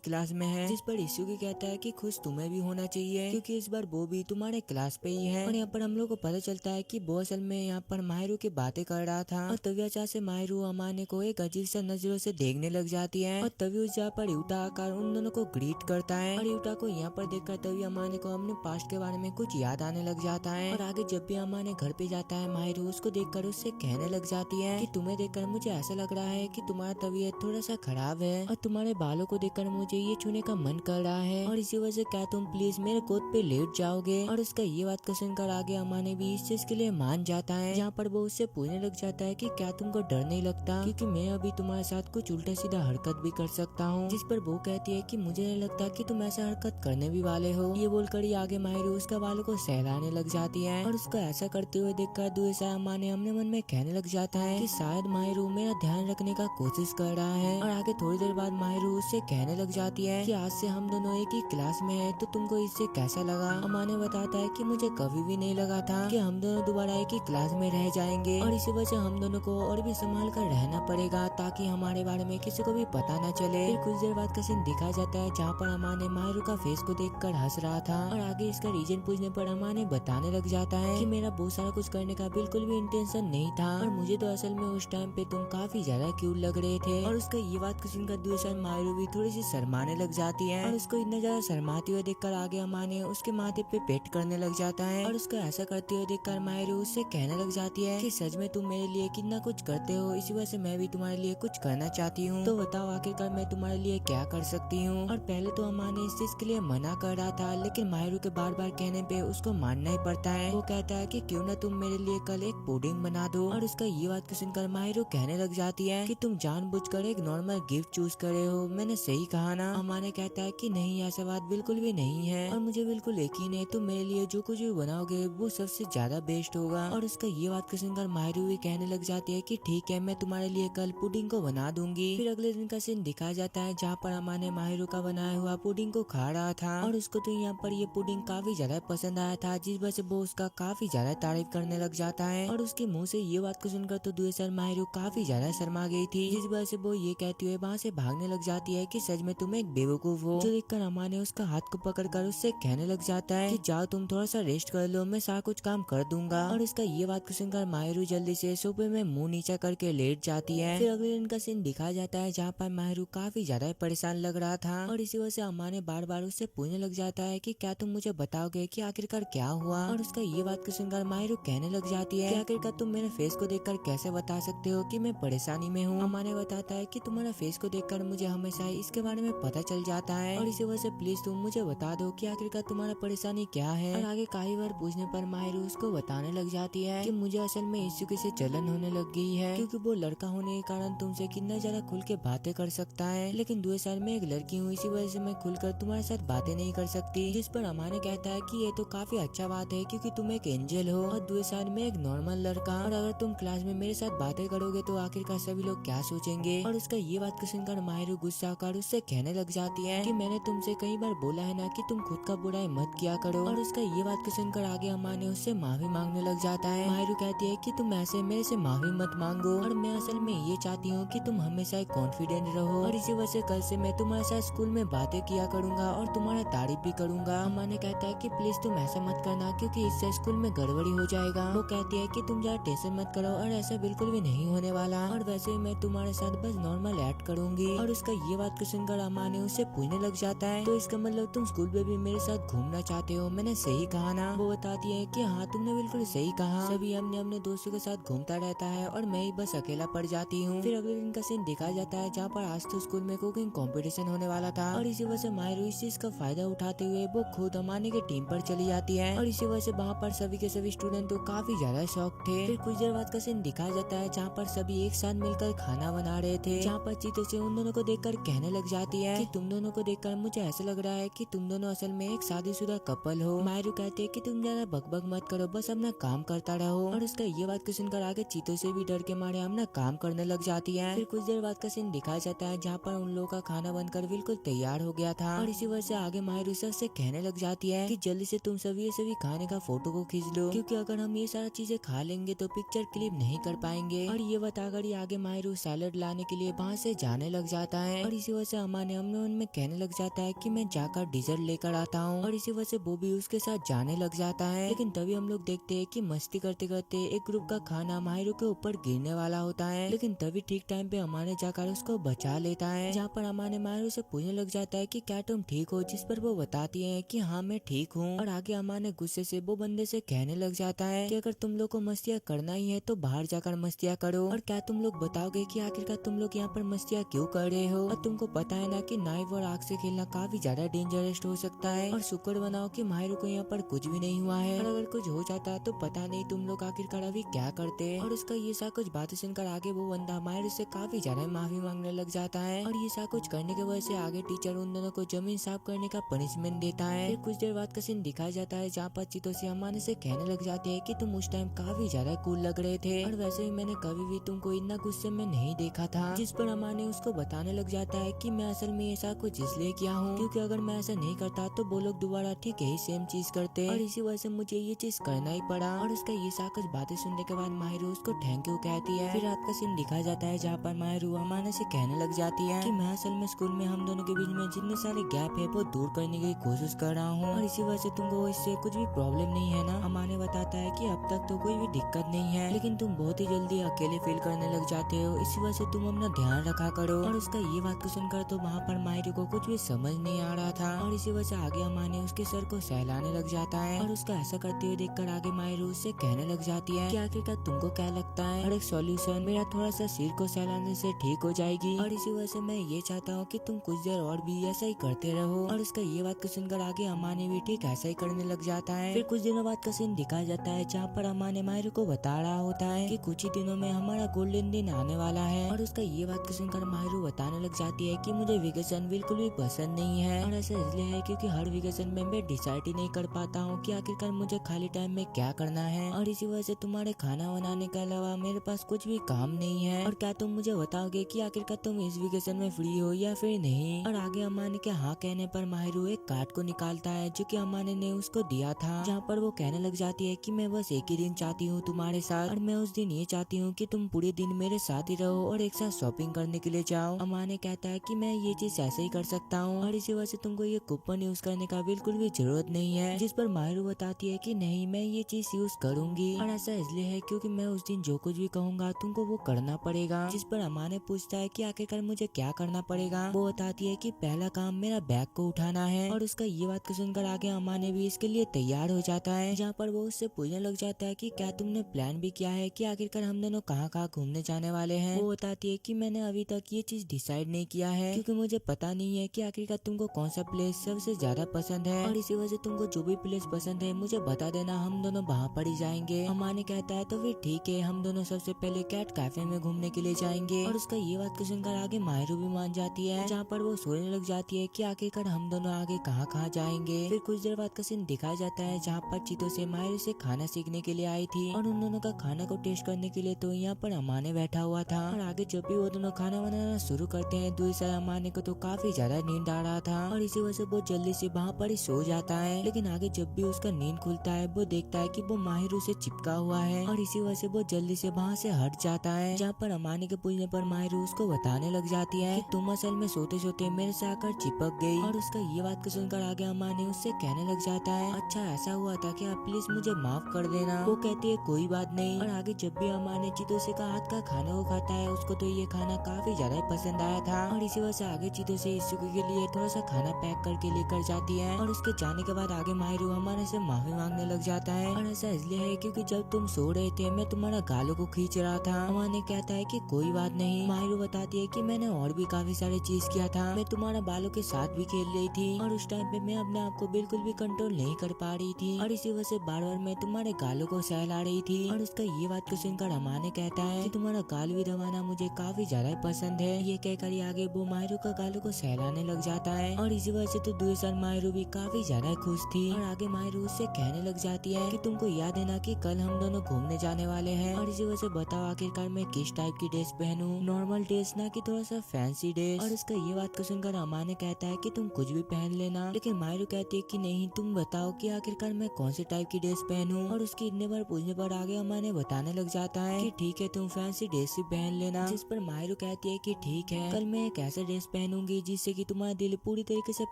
क्लास में है। जिस पर इस्यूकी कहता है कि खुश तुम्हें भी होना चाहिए, क्योंकि इस बार वो भी तुम्हारे क्लास पे ही है। और यहाँ पर हम लोग को पता चलता है कि वो असल में यहाँ पर माहिरू की बातें कर रहा था, और तभी अचानक से माहिरू अमाने को एक अजीब सा नजरों से देखने लग जाती है। और तभी उस जगह पर यूटा आकर उन दोनों को ग्रीट करता है, और यूटा को यहाँ पर देखकर तभी अमाने को अपने पास्ट के बारे में कुछ याद आने लग जाता है। और आगे जब भी अमाने घर पे जाता है, माहिरू उसको देखकर उससे कहने लग जाती है कि तुम्हें देखकर मुझे ऐसा लग रहा है कि तुम्हारा तबीयत थोड़ा सा खराब है, और तुम्हारे बालों को देखकर मुझे ये छूने का मन कर रहा है, और इसी वजह से क्या तुम प्लीज मेरे गोद पे लेट जाओगे। और उसका ये बात का सुनकर आगे अमाने भी इस चीज के लिए मान जाता है, जहाँ पर वो उससे पूछने लग जाता है कि क्या तुमको डर नहीं लगता, क्योंकि मैं अभी तुम्हारे साथ कुछ उल्टा सीधा हरकत भी कर सकता हूँ। जिस पर वो कहती है कि मुझे नहीं लगता कि तुम ऐसा हरकत करने भी वाले हो। ये बोलकर ही आगे माहिरू उसका बालों को सहलाने लग जाती है, और उसका ऐसा करते हुए देखकर दूसरा अमाने अपने मन में कहने लग जाता है कि शायद माहिरू मेरा ध्यान रखने का कोशिश कर रहा है। और आगे थोड़ी देर बाद माहिरू उससे कहने लग जाती है कि आज से हम दोनों एक ही क्लास में हैं, तो तुमको इससे कैसा लगा। अमाने बताता है कि मुझे कभी भी नहीं लगा था कि हम दोनों दोबारा एक ही क्लास में रह जाएंगे, और इसी वजह हम दोनों को और भी संभाल कर रहना पड़ेगा ताकि हमारे बारे में किसी को भी पता न चले। फिर कुछ देर बाद का सीन दिखा जाता है जहाँ पर अमाने माहिरू का फेस को देखकर हंस रहा था, और आगे इसका रीजन पूछने पर अमाने बताने लग जाता है कि मेरा बहुत सारा कुछ करने का बिल्कुल भी इंटेंशन नहीं था, और मुझे तो असल में उस टाइम पे तुम काफी ज्यादा क्यूट लग रहे थे। और उसका ये बात कुछ सुनकर दूसरा माहिरू भी थोड़ी सी शर्माने लग जाती है, और उसको इतना ज्यादा शर्माते हुए देखकर आगे अमाने उसके माथे पे पेट करने लग जाता है, और उसको ऐसा करते हुए देखकर माहिरू उससे कहने लग जाती है कि सच में तुम मेरे लिए कितना कुछ करते हो, इसी वजह से मैं भी तुम्हारे लिए कुछ करना चाहती हूँ, तो बताओ आखिरकार मैं तुम्हारे लिए क्या कर सकती हूँ। और पहले तो अमाने इस चीज के लिए मना कर रहा था, लेकिन माहिरू के बार बार कहने पे उसको मानना ही पड़ता है। वो कहता है कि क्यों ना तुम मेरे लिए कल एक पुडिंग बना दो, और उसका ये बात सुनकर माहिरू कहने लग जाती है कि तुम जानबूझकर एक नॉर्मल गिफ्ट चूज करे हो, मैंने सही कहा ना। अमाने कहता है कि नहीं, ऐसा बात बिल्कुल भी नहीं है, और मुझे बिल्कुल यकीन है तुम मेरे लिए जो कुछ भी बनाओगे वो सबसे ज्यादा बेस्ट होगा। और उसका ये बात सुनकर माहिरू भी कहने लग जाती है कि ठीक है, मैं तुम्हारे लिए कल पुडिंग को बना दूंगी। फिर अगले दिन का सीन दिखाया जाता है जहाँ पर अमाने माहिरू का बनाया हुआ पुडिंग को खा रहा था, और उसको तो यहाँ पर ये पुडिंग काफी ज्यादा पसंद आया था, जिस वजह से वो उसका काफी ज्यादा तारीफ करने लग जाता है। और उसके मुंह से ये बात को सुनकर तो दूसरा माहिरू काफी ज्यादा शर्मा गई थी, जिस वजह से वो ये कहती हुए वहाँ से भागने लग जाती है कि सच में तुम एक बेवकूफ हो। जो देखकर अमाने उसका हाथ को पकड़कर उससे कहने लग जाता है कि जाओ तुम थोड़ा सा रेस्ट कर लो, मैं सारा कुछ काम कर दूंगा। और उसका ये बात को सुनकर माहिरू जल्दी से सोफे में मुंह नीचा करके लेट जाती है। फिर अगले दिन का सीन दिखाया जाता है जहाँ पर माहिरू काफी ज्यादा परेशान लग रहा था, और इसी वजह से अमाने बार बार उससे पूछने लग जाता है कि क्या तुम मुझे बताओगे कि आखिरकार क्या हुआ। और उसका ये बात को सुनकर माहिरू कहने लग जाती है कि आखिरकार तुम मेरे फेस को देखकर कैसे बता सकते हो कि मैं परेशानी में हूँ। अमाने बताता है कि तुम्हारा फेस को देखकर मुझे हमेशा इसके बारे में पता चल जाता है, और इसी वजह से प्लीज तुम मुझे बता दो कि आखिरकार तुम्हारा परेशानी क्या है। और आगे कई बार पूछने पर माहिरू उसको बताने लग जाती है कि मुझे असल में इस्यूकी से जलन होने लग गई है, क्योंकि वो लड़का होने के कारण तुमसे कितना ज्यादा खुल के बातें कर सकता है, लेकिन 2 साल में एक लड़की हूँ, इसी वजह से मैं खुलकर तुम्हारे साथ बातें नहीं कर सकती। जिस पर अमाने कहता है कि ये तो काफी अच्छा बात है, क्योंकि तुम एक एंजल हो और 2 साल में एक नॉर्मल लड़का, और अगर तुम क्लास में मेरे साथ बातें करोगे तो आखिरकार सभी लोग क्या सोचेंगे। और उसका ये बात सुनकर माहिरू गुस्सा कर उससे कहने लग जाती है कि मैंने तुमसे कई बार बोला है ना कि तुम खुद का बुराई मत किया करो। और उसका ये बात सुनकर आगे अमाने उससे माफी मांगने लग जाता है। माहिरू कहती है कि तुम ऐसे मेरे से माफी मत मांगो, और मैं असल में ये चाहती हूँ कि तुम हमेशा कॉन्फिडेंट रहो, और इसी वजह से कल से मैं तुम्हारे साथ स्कूल में बातें किया करूंगा और तुम्हारा तारीफ भी करूंगा। अमाने कहता है कि प्लीज तुम ऐसा मत करना, क्योंकि इससे स्कूल में गड़बड़ी हो जाएगा। वो कहती है कि तुम ज्यादा टेंशन मत करो, और ऐसा बिल्कुल भी नहीं होने वाला, और वैसे मैं तुम्हारे साथ बस नॉर्मल एक्ट करूंगी। और उसका ये बात सुनकर अमाने उससे पूछने लग जाता है तो इसका मतलब तुम स्कूल में भी मेरे साथ घूमना चाहते हो, मैंने सही कहा ना। वो बताती है कि हाँ तुमने बिल्कुल सही कहा, सभी हमने अपने दोस्तों के साथ घूमता रहता है और मैं ही बस अकेला पड़ जाती हूँ। फिर अगले दिन का सीन दिखाया जाता है जहाँ पर आज तो स्कूल में कुकिंग कंपटीशन होने वाला था, और इसी वजह से माहिरू इस चीज का फायदा उठाते हुए वो खुद अमाने की टीम पर चली जाती है, और इसी वजह से वहाँ पर सभी के सभी स्टूडेंट तो काफी ज्यादा शौक थे। फिर कुछ देर बाद का सीन दिखाया जाता है जहाँ पर सभी एक साथ मिलकर खाना बना रहे थे, जहाँ पर चितोसे उन दोनों को देखकर कहने लग जाती है कि तुम दोनों को देखकर मुझे ऐसा लग रहा है कि तुम दोनों असल में एक शादीशुदा कपल हो। मायरू कहते हैं कि तुम ज्यादा बकबक मत करो, बस अपना काम करता रहो। और उसका ये बात को सुनकर आगे चितोसे भी डर के मारे अपना काम करने लग जाती है। फिर कुछ देर बाद का सीन दिखाया जाता है जहाँ पर उन लोगों का खाना बनकर बिल्कुल तैयार हो गया था। और इसी वजह से आगे मायरू सबसे कहने लग जाती है कि जल्दी से तुम सभी ये सभी खाने का फोटो को खींच लो, क्योंकि अगर हम ये सारा चीजें खा लेंगे तो पिक्चर क्लिप नहीं कर पाएंगे। और ये बताकर ही आगे मायरू सैलड लाने के लिए वहाँ से जाने लग जाता है। और इसी वजह से अमाने हमने उनमें कहने लग जाता है कि मैं जाकर डिजर्ट लेकर आता हूँ। और इसी वजह से वो भी उसके साथ जाने लग जाता है। लेकिन तभी हम लोग देखते हैं कि मस्ती करते करते एक ग्रुप का खाना मायरू के ऊपर गिरने वाला होता है। लेकिन तभी ठीक टाइम पे अमाने जाकर उसको बचा लेता है, जहाँ पर अमाने मायरू से पूछने लग जाता है कि क्या तुम ठीक हो, जिस पर वो बताती है कि हाँ मैं ठीक हूँ। और आगे अमाने गुस्से से वो बंदे से कहने लग जाता है कि अगर तुम लोग को मस्तियाँ करना ही है तो बाहर जाकर मस्तियाँ करो। और क्या तुम लोग बताओगे कि आखिरकार तुम लोग यहाँ पर मस्तियाँ क्यों कर रहे हो? और तुमको पता है ना कि नाइफ और आग से खेलना काफी ज्यादा डेंजरस हो सकता है। और शुक्र बनाओ कि मायरू को यहाँ पर कुछ भी नहीं हुआ है, और अगर कुछ हो जाता तो पता नहीं तुम लोग आखिरकार अभी क्या करते। और उसका ये सा कुछ बातें सुनकर आगे वो बंदा मायरू से काफी ज्यादा माफी मांगने लग जाता है। और ये सा कुछ करने की वजह से आगे टीचर उन दोनों को जमीन साफ करने का पनिशमेंट देता है। फिर कुछ देर बाद का सीन दिखाया जाता है जहाँ पर चितोसे अमाने से कहने लग जाते हैं कि तुम उस टाइम काफी ज्यादा कूल लग रहे थे, और वैसे ही मैंने कभी भी तुमको इतना गुस्से में नहीं देखा था। जिस पर अमाने उसको बताने लग जाता है कि मैं असल में ऐसा कुछ इसलिए किया हूँ क्योंकि अगर मैं ऐसा नहीं करता तो वो लोग दोबारा ठीक यही सेम चीज करते, और इसी वजह से मुझे ये चीज करना ही पड़ा। और उसका ये सा कुछ बातें सुनने के बाद माहिरू उसको थैंक यू कहती है। फिर रात का सीन दिखाया जाता है जहाँ पर माहिरू अमाने से कहने लग जाती है कि मैं असल में स्कूल में हम दोनों के बीच में जितने सारे गैप है वो दूर करने की कोशिश कर रहा हूँ, और इसी वजह से तुमको इससे कुछ भी प्रॉब्लम नहीं है ना। अमाने बताता है कि अब तक तो कोई भी दिक्कत नहीं है, लेकिन तुम बहुत ही जल्दी अकेले फील करने लग जाते हो, इसी वजह से तुम अपना ध्यान रखा करो। और उसका ये बात को सुनकर तो वहाँ पर माहिरू को कुछ भी समझ नहीं आ रहा था, और इसी वजह से आगे अमाने उसके सर को सहलाने लग जाता है। और उसका ऐसा करते हुए देखकर आगे माहिरू उससे कहने लग जाती है कि आखिरकार तुमको क्या लगता है और एक सॉल्यूशन मेरा थोड़ा सा सिर को सहलाने से ठीक हो जाएगी, और इसी वजह से मैं ये चाहता हूँ कि तुम कुछ देर और भी ऐसा ही करते रहो। और उसका ये बात को सुनकर आगे अमाने भी ठीक ऐसा ही करने लग जाता है। फिर कुछ दिनों बाद का सीन दिखाया जाता है जहाँ पर अमाने माहिरू को बता रहा होता है कि कुछ ही दिनों में हमारा गोल्डन दिन आने वाला है। और उसका ये बात को सुनकर माहिरू बताने लग जाती है कि मुझे वेकेशन बिल्कुल भी पसंद नहीं है, और ऐसा इसलिए है क्योंकि हर वेकेशन में मैं डिसाइड ही नहीं कर पाता हूँ कि आखिरकार मुझे खाली टाइम में क्या करना है, और इसी वजह से तुम्हारे खाना बनाने के अलावा मेरे पास कुछ भी काम नहीं है। और क्या तुम मुझे बताओगे कि आखिरकार तुम इस वेकेशन में फ्री हो या फिर नहीं? और आगे अमाने के हाँ कहने पर माहिरू एक कार्ड को निकालता है जो कि अमाने ने उसको दिया था, जहाँ पर वो कहने लग जाती है कि मैं बस एक ही दिन चाहती हूँ तुम्हारे साथ, और मैं उस दिन ये चाहती हूँ कि तुम पूरे दिन मेरे साथ ही रहो और एक साथ शॉपिंग करने के लिए जाओ। अमाने कहता है कि मैं ये चीज ऐसे ही कर सकता हूँ, और इसी वजह से तुमको ये कूपन यूज करने का बिल्कुल भी जरूरत नहीं है। जिस पर माहिरू बताती है कि नहीं मैं ये चीज यूज करूंगी, और ऐसा इसलिए है क्योंकि मैं उस दिन जो कुछ भी कहूँगा तुमको वो करना पड़ेगा। जिस पर अमाने पूछता है कि आखिरकार मुझे क्या करना पड़ेगा? वो बताती है कि पहला काम मेरा बैग को उठाना है, और उसका ये बात को सुनकर आगे अमाने भी इसके लिए तैयार हो जाता है, जहाँ पर वो उससे पूछने लग जाता है कि क्या तुमने प्लान भी किया है कि आखिरकार हम दोनों कहाँ कहाँ घूमने जाने वाले हैं? वो बताती है कि मैंने अभी तक ये चीज डिसाइड नहीं किया है क्योंकि मुझे पता नहीं है कि आखिरकार तुमको कौन सा प्लेस सबसे ज्यादा पसंद है, और इसी वजह से तुमको जो भी प्लेस पसंद है मुझे बता देना, हम दोनों वहाँ पर ही जाएंगे। अमाने कहता है तो फिर ठीक है, हम दोनों सबसे पहले कैट कैफे में घूमने के लिए जाएंगे। और उसका ये बात को सुनकर आगे माहिरू भी मान जाती है, जहाँ पर वो सोचने लग जाती है कि आखिरकार हम दोनों आगे कहाँ कहाँ जाएंगे। फिर कुछ देर बाद का सीन दिखाया जाता है जहाँ पर चितोसे माहिरू से खाना सीखने के लिए आई थी, और उन दोनों का खाना को टेस्ट करने के लिए तो यहाँ पर अमाने बैठा हुआ था। और आगे जब भी वो दोनों खाना बनाना शुरू करते हैं दूसरे अमाने को तो काफी ज्यादा नींद आ रहा था, और इसी वजह से वो जल्दी से वहाँ पर ही सो जाता है। लेकिन आगे जब भी उसका नींद खुलता है वो देखता है कि वो माहिरू से चिपका हुआ है, और इसी वजह से वो जल्दी से वहाँ से हट जाता है। जहाँ पर अमाने के पूछने पर माहिरू उसको बताने लग जाती है कि तुम असल में सोते सोते मेरे से आकर चिपक गई। और उसका ये बात को सुनकर आगे अमाने उससे कहने लग जाता है अच्छा ऐसा हुआ था क्या, प्लीज मुझे माफ कर देना। वो कहती है कोई बात नहीं। और आगे जब भी अमाने चितोसे का हाथ का खाना वो खाता है उसको तो ये खाना काफी ज्यादा पसंद आया था, और इसी वजह से आगे चितोसे इशुकी के लिए थोड़ा सा खाना पैक करके लेकर जाती है। और उसके जाने के बाद आगे माहिरू अमाने से माफी मांगने लग जाता है, और ऐसा इसलिए है क्योंकि जब तुम सो रहे थे मैं तुम्हारा गालों को खींच रहा था। अमाने कहता है कि कोई बात नहीं। माहिरू बताती है कि मैंने और भी काफी सारे चीज किया था, मैं तुम्हारा बालों के साथ भी खेल रही थी, और उस टाइम पे मैं अपने आप को बिल्कुल भी कंट्रोल नहीं कर पा रही थी, और इसी वजह से बार बार मैं तुम्हारे गालों को सहला रही थी। और उसका ये बात को सुनकर अमाने कहता है कि तुम्हारा गाल भी अमाना मुझे काफी ज्यादा पसंद है। ये कहकर ही आगे वो मायरू का गालों को सहलाने लग जाता है और इसी वजह से तो दूसरा मायरू भी काफी ज्यादा खुश थी। और आगे मायरू उससे कहने लग जाती है कि तुमको याद है ना कि कल हम दोनों घूमने जाने वाले हैं, और इसी वजह से बताओ आखिरकार मैं किस टाइप की ड्रेस पहनूं, नॉर्मल ड्रेस ना कि थोड़ा सा फैंसी ड्रेस। और उसका ये बात को सुनकर अमाने कहता है कि तुम कुछ भी पहन लेना, लेकिन मायरू कहती है कि नहीं तुम बताओ कि आखिरकार मैं कौन से टाइप की ड्रेस पहनूं। और उसकी इतने बार पूछने पर आगे अमाने बताने लग जाता है कि ठीक है तुम फैंसी ड्रेस ही पहन लेना। जिस पर मायरू कहती है कि ठीक है कल मैं एक ऐसा ड्रेस पहनूंगी जिससे कि तुम्हारा दिल पूरी तरीके से